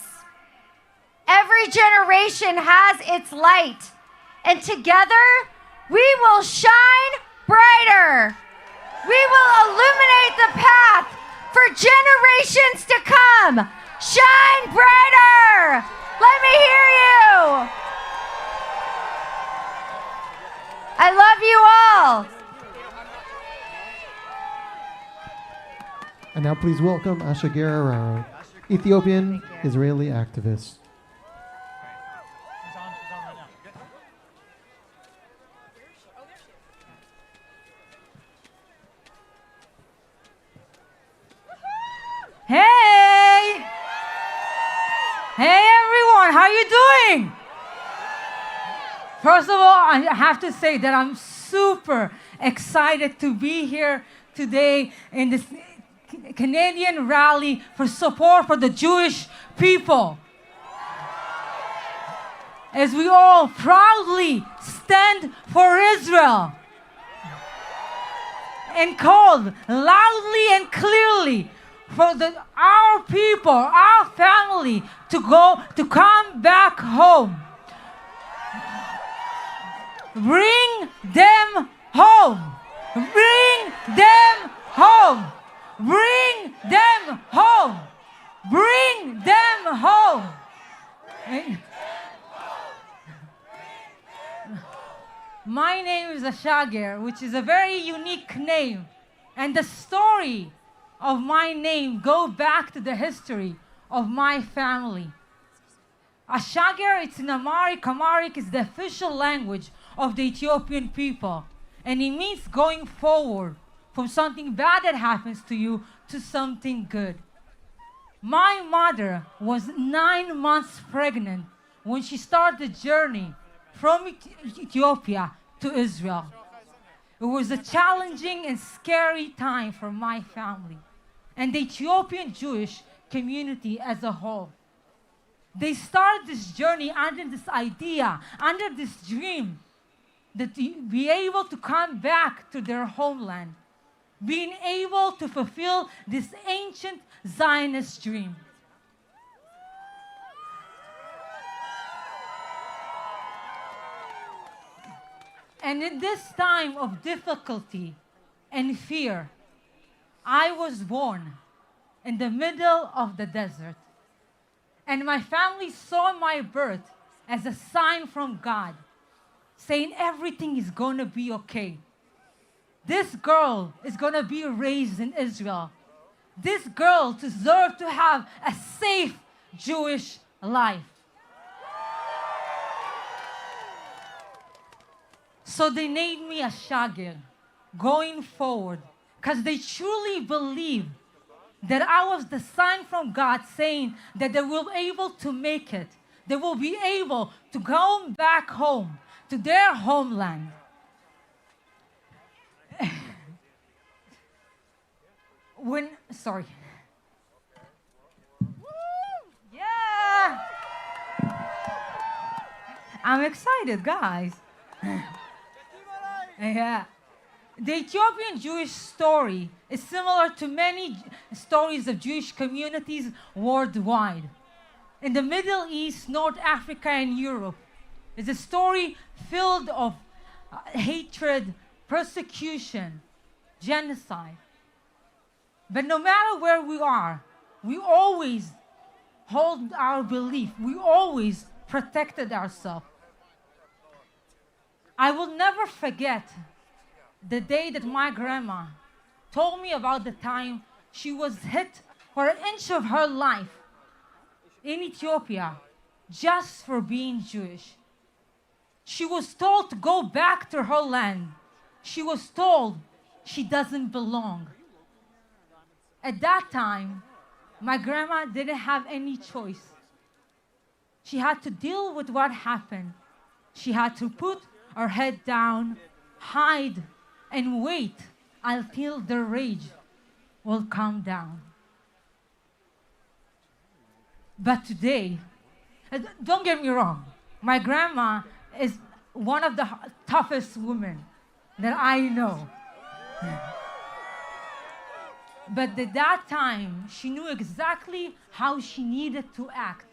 Every generation has its light, and together we will shine brighter. We will illuminate the path for generations to come. Shine brighter. Let me hear you. I love you all. And now please welcome Asha Guerrero, Ethiopian Israeli activist. Hey! Hey everyone, how you doing? First of all, I have to say that I'm super excited to be here today in this Canadian rally for support for the Jewish people. As we all proudly stand for Israel and call loudly and clearly for our people, our family to come back home. Bring them home. Bring them home. Bring them home. Bring them home. My name is Ashager, which is a very unique name. And the story of my name go back to the history of my family. Ashager, it's in Amharic. Amharic is the official language of the Ethiopian people. And it means going forward from something bad that happens to you to something good. My mother was 9 months pregnant when she started the journey from Ethiopia to Israel. It was a challenging and scary time for my family and the Ethiopian Jewish community as a whole. They started this journey under this idea, under this dream, that to be able to come back to their homeland, being able to fulfill this ancient Zionist dream. And in this time of difficulty and fear, I was born in the middle of the desert. And my family saw my birth as a sign from God, saying everything is going to be okay. This girl is going to be raised in Israel. This girl deserves to have a safe Jewish life. So they named me Ashager, going forward, because they truly believe that I was the sign from God saying that they will be able to make it. They will be able to go back home to their homeland. Sorry. Yeah! I'm excited, guys. Yeah. The Ethiopian Jewish story is similar to many stories of Jewish communities worldwide. In the Middle East, North Africa, and Europe, is a story filled of hatred, persecution, genocide. But no matter where we are, we always hold our belief. We always protected ourselves. I will never forget the day that my grandma told me about the time she was hit for an inch of her life in Ethiopia just for being Jewish. She was told to go back to her land. She was told she doesn't belong. At that time, my grandma didn't have any choice. She had to deal with what happened. She had to put her head down, hide, and wait until the rage will calm down. But today, don't get me wrong, My grandma is one of the toughest women that I know. But at that time, she knew exactly how she needed to act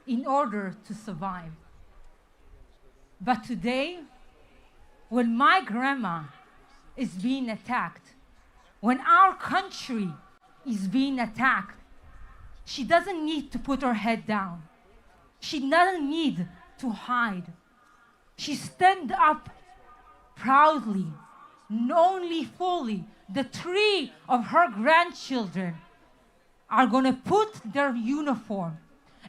in order to survive. But today, when my grandma is being attacked, when our country is being attacked, she doesn't need to put her head down. She doesn't need to hide. She stands up proudly, knowingly, fully. The 3 of her grandchildren are going to put their uniform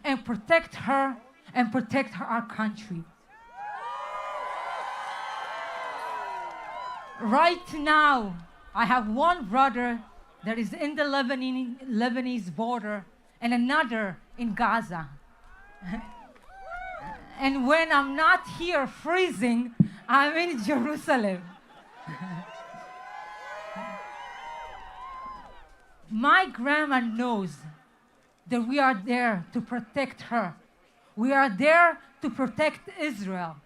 and protect her and protect our country. Right now, I have one brother that is in the Lebanese border and another in Gaza. And when I'm not here freezing, I'm in Jerusalem. My grandma knows that we are there to protect her. We are there to protect Israel.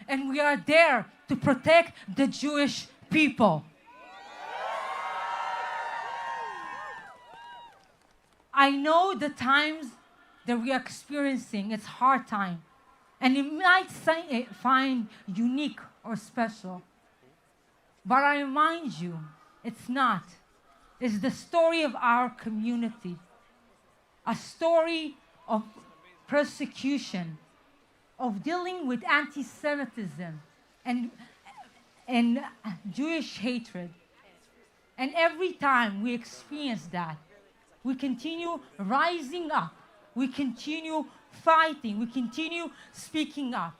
And we are there to protect the Jewish people. I know the times that we are experiencing, it's hard time. And it might find unique or special. But I remind you, it's not. It's the story of our community. A story of persecution, of dealing with anti-Semitism and Jewish hatred. And every time we experience that, we continue rising up. We continue fighting. We continue speaking up.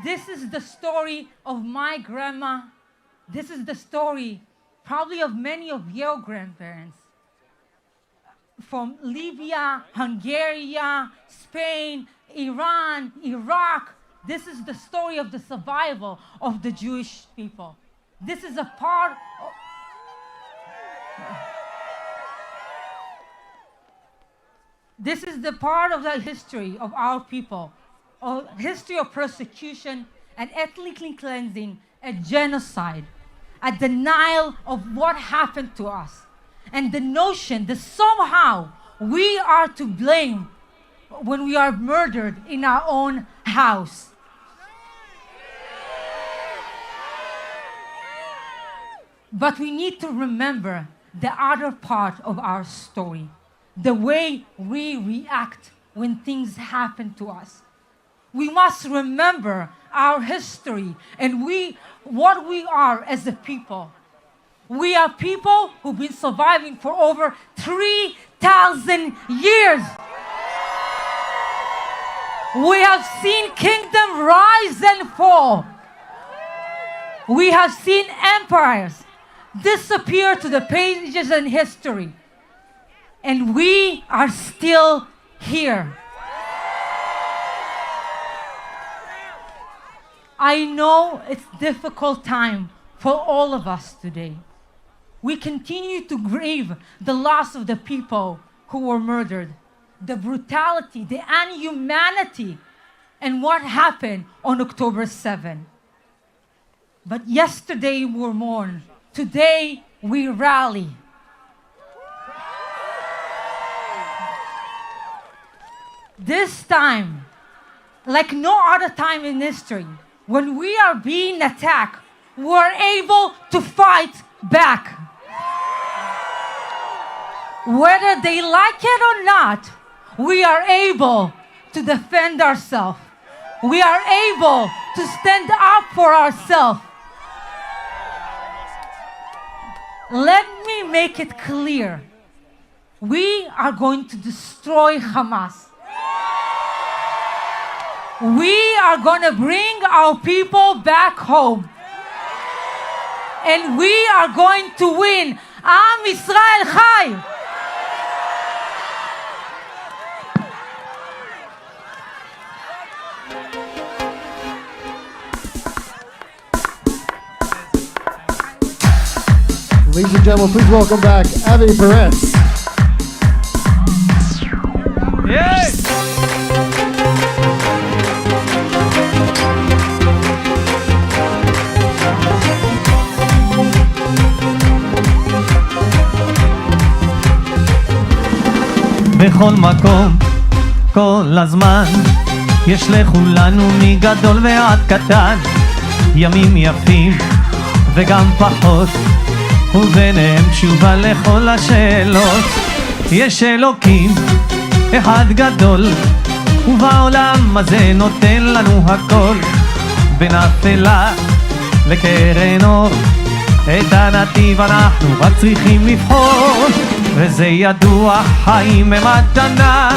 This is the story of my grandma. This is the story probably of many of your grandparents. From Libya, Hungary, Spain, Iran, Iraq. This is the story of the survival of the Jewish people. This is a part of... This is the part of the history of our people, a history of persecution and ethnic cleansing, a genocide, a denial of what happened to us, and the notion that somehow we are to blame when we are murdered in our own house. But we need to remember the other part of our story, the way we react when things happen to us. We must remember our history and what we are as a people. We are people who've been surviving for over 3,000 years. We have seen kingdoms rise and fall. We have seen empires disappear to the pages in history. And we are still here. I know it's a difficult time for all of us today. We continue to grieve the loss of the people who were murdered, the brutality, the inhumanity, and what happened on October 7. But yesterday we mourned. Today we rally. This time, like no other time in history, when we are being attacked, we're able to fight back. Whether they like it or not, we are able to defend ourselves. We are able to stand up for ourselves. Let me make it clear. We are going to destroy Hamas. We are going to bring our people back home. And we are going to win. Am Israel Chai! Ladies and gentlemen, please welcome back Avi Perez. בכל מקום, כל הזמן, יש לכולנו מגדול ועד קטן, ימים יפים וגם פחות, וביניהם תשובה לכל השאלות. יש אלוקים אחד גדול, ובעולם הזה נותן לנו הכל, בין אפלה לקרן אור, את הנתיב אנחנו רק צריכים לבחור, וזה ידוע, חיים הם מתנה,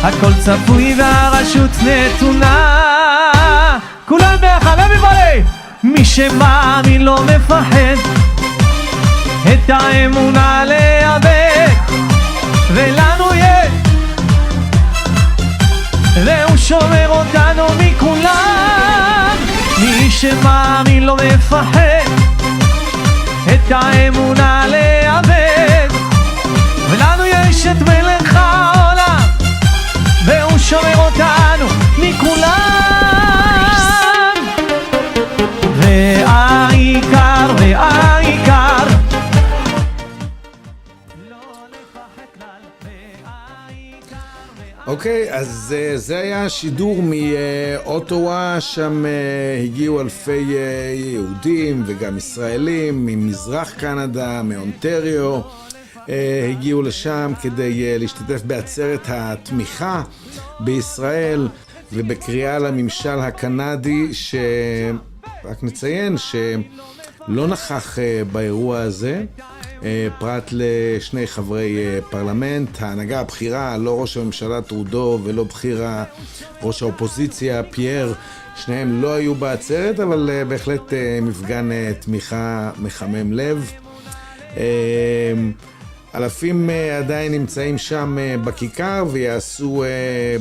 הכל צפוי והרשות נתונה. כולם ביחד, everybody! מי שמאמין לא מפחד, את האמונה לאבד, ולנו יש, והוא שומר אותנו מכולם. מי שמאמין לא מפחד, את האמונה לאבד, ולנו יש את מלך העולם, והוא שומר אותנו מכולם. והעיקר, והעיקר, אוקיי, אז זה היה שידור מאוטווה, שם הגיעו אלפי יהודים וגם ישראלים ממזרח קנדה, מאונטריו, הגיעו לשם כדי להשתתף בעצרת התמיכה בישראל ובקריאה לממשל הקנדי, שרק נציין שלא נכח באירוע הזה, פרט לשני חברי פרלמנט, ההנהגה הבכירה, לא ראש הממשלה טרודו ולא בכירה ראש האופוזיציה פייר, שניהם לא היו בעצרת, אבל בהחלט מפגן תמיכה מחמם לב. אלפים עדיין נמצאים שם בכיכר ויעשו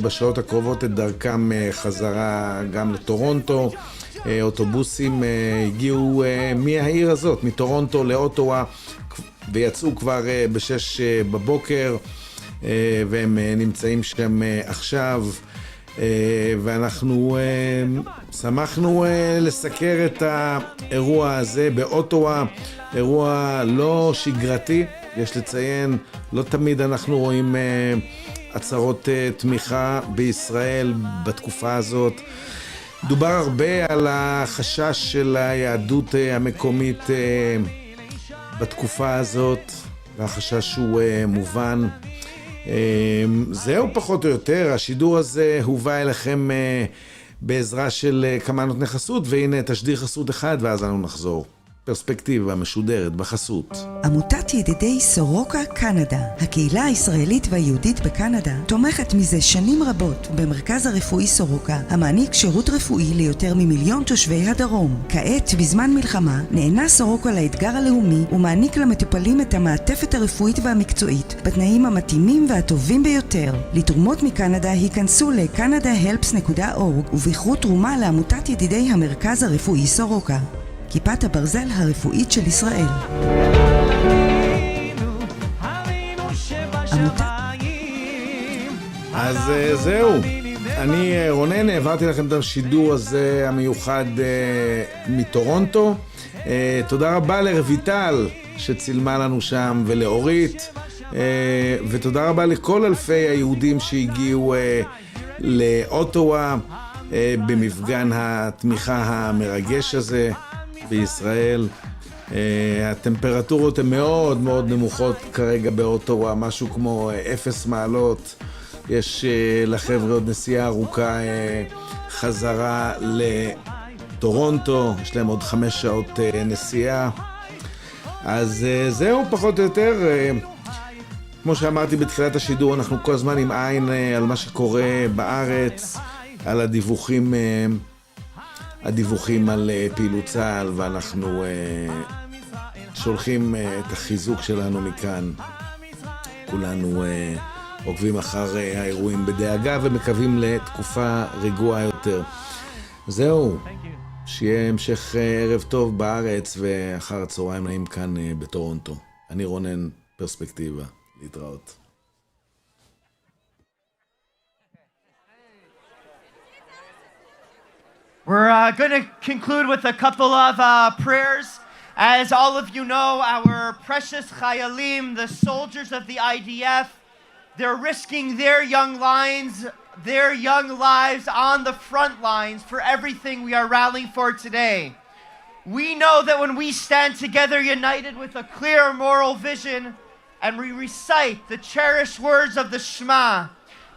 בשעות הקרובות את דרכם חזרה גם לטורונטו. אוטובוסים הגיעו מהעיר הזאת, מטורונטו לאוטווה, ויצאו כבר ב-6 בבוקר, והם נמצאים שם עכשיו, ואנחנו שמחנו לסקר את האירוע הזה באוטווה, אירוע לא שגרתי, יש לציין, לא תמיד אנחנו רואים עצרות תמיכה בישראל בתקופה הזאת. דובר הרבה על החשש של היהדות המקומית בתקופה הזאת, והחשש הוא מובן. זהו פחות או יותר, השידור הזה הובא אליכם בעזרה של כמה נותני חסות, והנה תשדיר חסות אחד ואז אנחנו נחזור. פרספקטיבה משודרת בחסות. עמותת ידידי סורוקה קנדה, הקהילה הישראלית והיהודית בקנדה, תומכת מזה שנים רבות במרכז הרפואי סורוקה, המעניק שירות רפואי ליותר ממיליון תושבי הדרום. כעת, בזמן מלחמה, נענה סורוקה לאתגר הלאומי ומעניק למטופלים את המעטפת הרפואית והמקצועית בתנאים המתאימים והטובים ביותר. לתרומות מקנדה היכנסו ל-canadahelps.org ובחרו תרומה לעמותת ידידי המרכז הרפואי סורוקה. כיפת הברזל הרפואית של ישראל. אז זהו, אני רונן, העברתי לכם את השידור הזה המיוחד מטורונטו. תודה רבה לרויטל שצילמה לנו שם, ולאורית, ותודה רבה לכל אלפי היהודים שהגיעו לאוטווה במפגן התמיכה המרגש הזה בישראל. הטמפרטורות הן מאוד מאוד נמוכות כרגע באוטווה, משהו כמו 0 מעלות. יש לחבר'ה עוד נסיעה ארוכה חזרה לטורונטו, יש להם עוד 5 שעות נסיעה. אז זהו פחות או יותר. כמו שאמרתי בתחילת השידור, אנחנו כל הזמן עם עין על מה שקורה בארץ, על הדיווחים על פעילות צה"ל, ואנחנו שולחים את החיזוק שלנו מכאן. כולנו עוקבים אחר האירועים בדאגה ומקווים לתקופה רגועה יותר. זהו, שיהיה המשך ערב טוב בארץ ואחר הצהריים נעים כאן בטורונטו. אני רונן, פרספקטיבה, להתראות. We're going to conclude with a couple of prayers. As all of you know, our precious Chayalim, the soldiers of the IDF, they're risking their young lives on the front lines for everything we are rallying for today. We know that when we stand together united with a clear moral vision and we recite the cherished words of the Shema,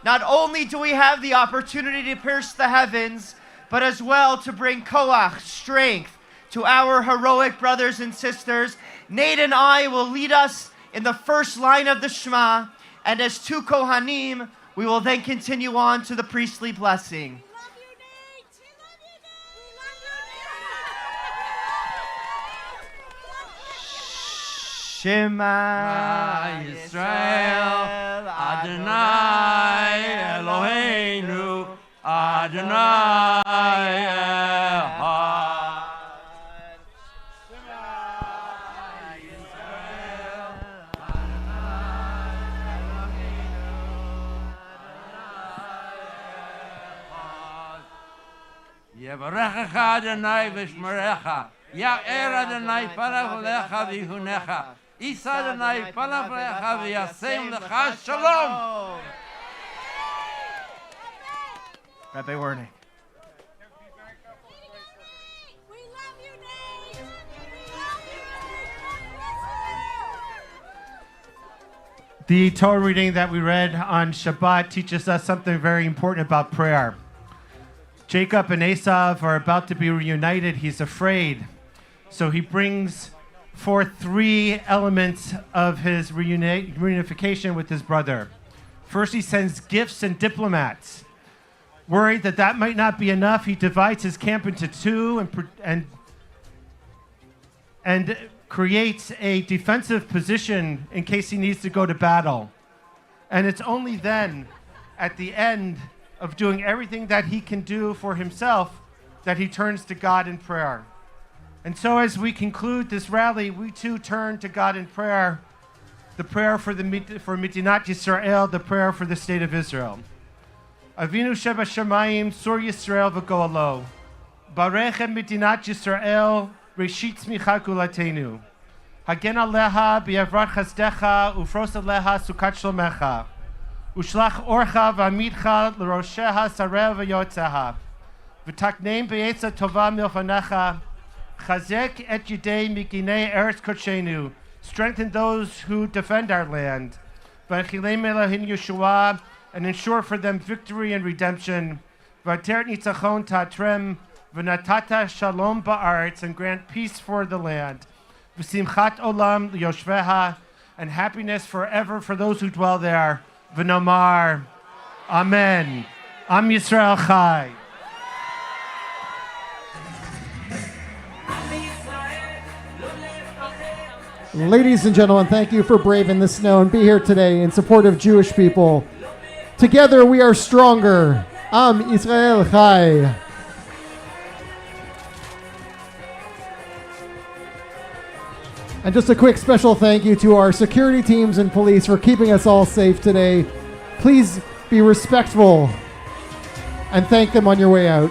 not only do we have the opportunity to pierce the heavens, but as well to bring koach, strength, to our heroic brothers and sisters. Nate and I will lead us in the first line of the Shema, and as two Kohanim, we will then continue on to the priestly blessing. Shema Yisrael, Adonai Eloheinu, Adonai Echad. יברכך אדוני ושמרך, יאר אדוני פניו אליך ויחונך, יישא אדוני פניו אליך וישם לך שלום. Rabbi Wernick. The Torah reading that we read on Shabbat teaches us something very important about prayer. Jacob and Esau are about to be reunited. He's afraid. So he brings forth three elements of his reunification with his brother. First, he sends gifts and diplomats. Worried that that might not be enough, he divides his camp into two and creates a defensive position in case he needs to go to battle. And it's only then, at the end of doing everything that he can do for himself, that he turns to God in prayer. And so as we conclude this rally, we too turn to God in prayer, the prayer for Midinat Yisrael, the prayer for the state of Israel. Avinu Sheba Shamayim, Sur Yisrael v'go'alo. Barech et Midinat Yisrael, Reshit Tzmicha Gulatenu. Hagen aleha bi'avrat chazdecha, ufros aleha sukat shlomecha. Ushlach orcha v'amidcha l'rosheha sarev v'yotzeha. V'takneim be'etza tova milfanecha. Chazek et yidei mikinei eretz kodshenu. Strengthen those who defend our land. V'achilei melahin Yeshua, and ensure for them victory and redemption. V'ateret nitzachon tatrem, v'natata shalom ba'aretz, and grant peace for the land. V'simchat olam liyoshveha, and happiness forever for those who dwell there. V'nomar, Amen. Am Yisrael Chai. Ladies and gentlemen, thank you for braving the snow and be here today in support of Jewish people. Together we are stronger. Am Israel Chai. And just a quick special thank you to our security teams and police for keeping us all safe today. Please be respectful and thank them on your way out.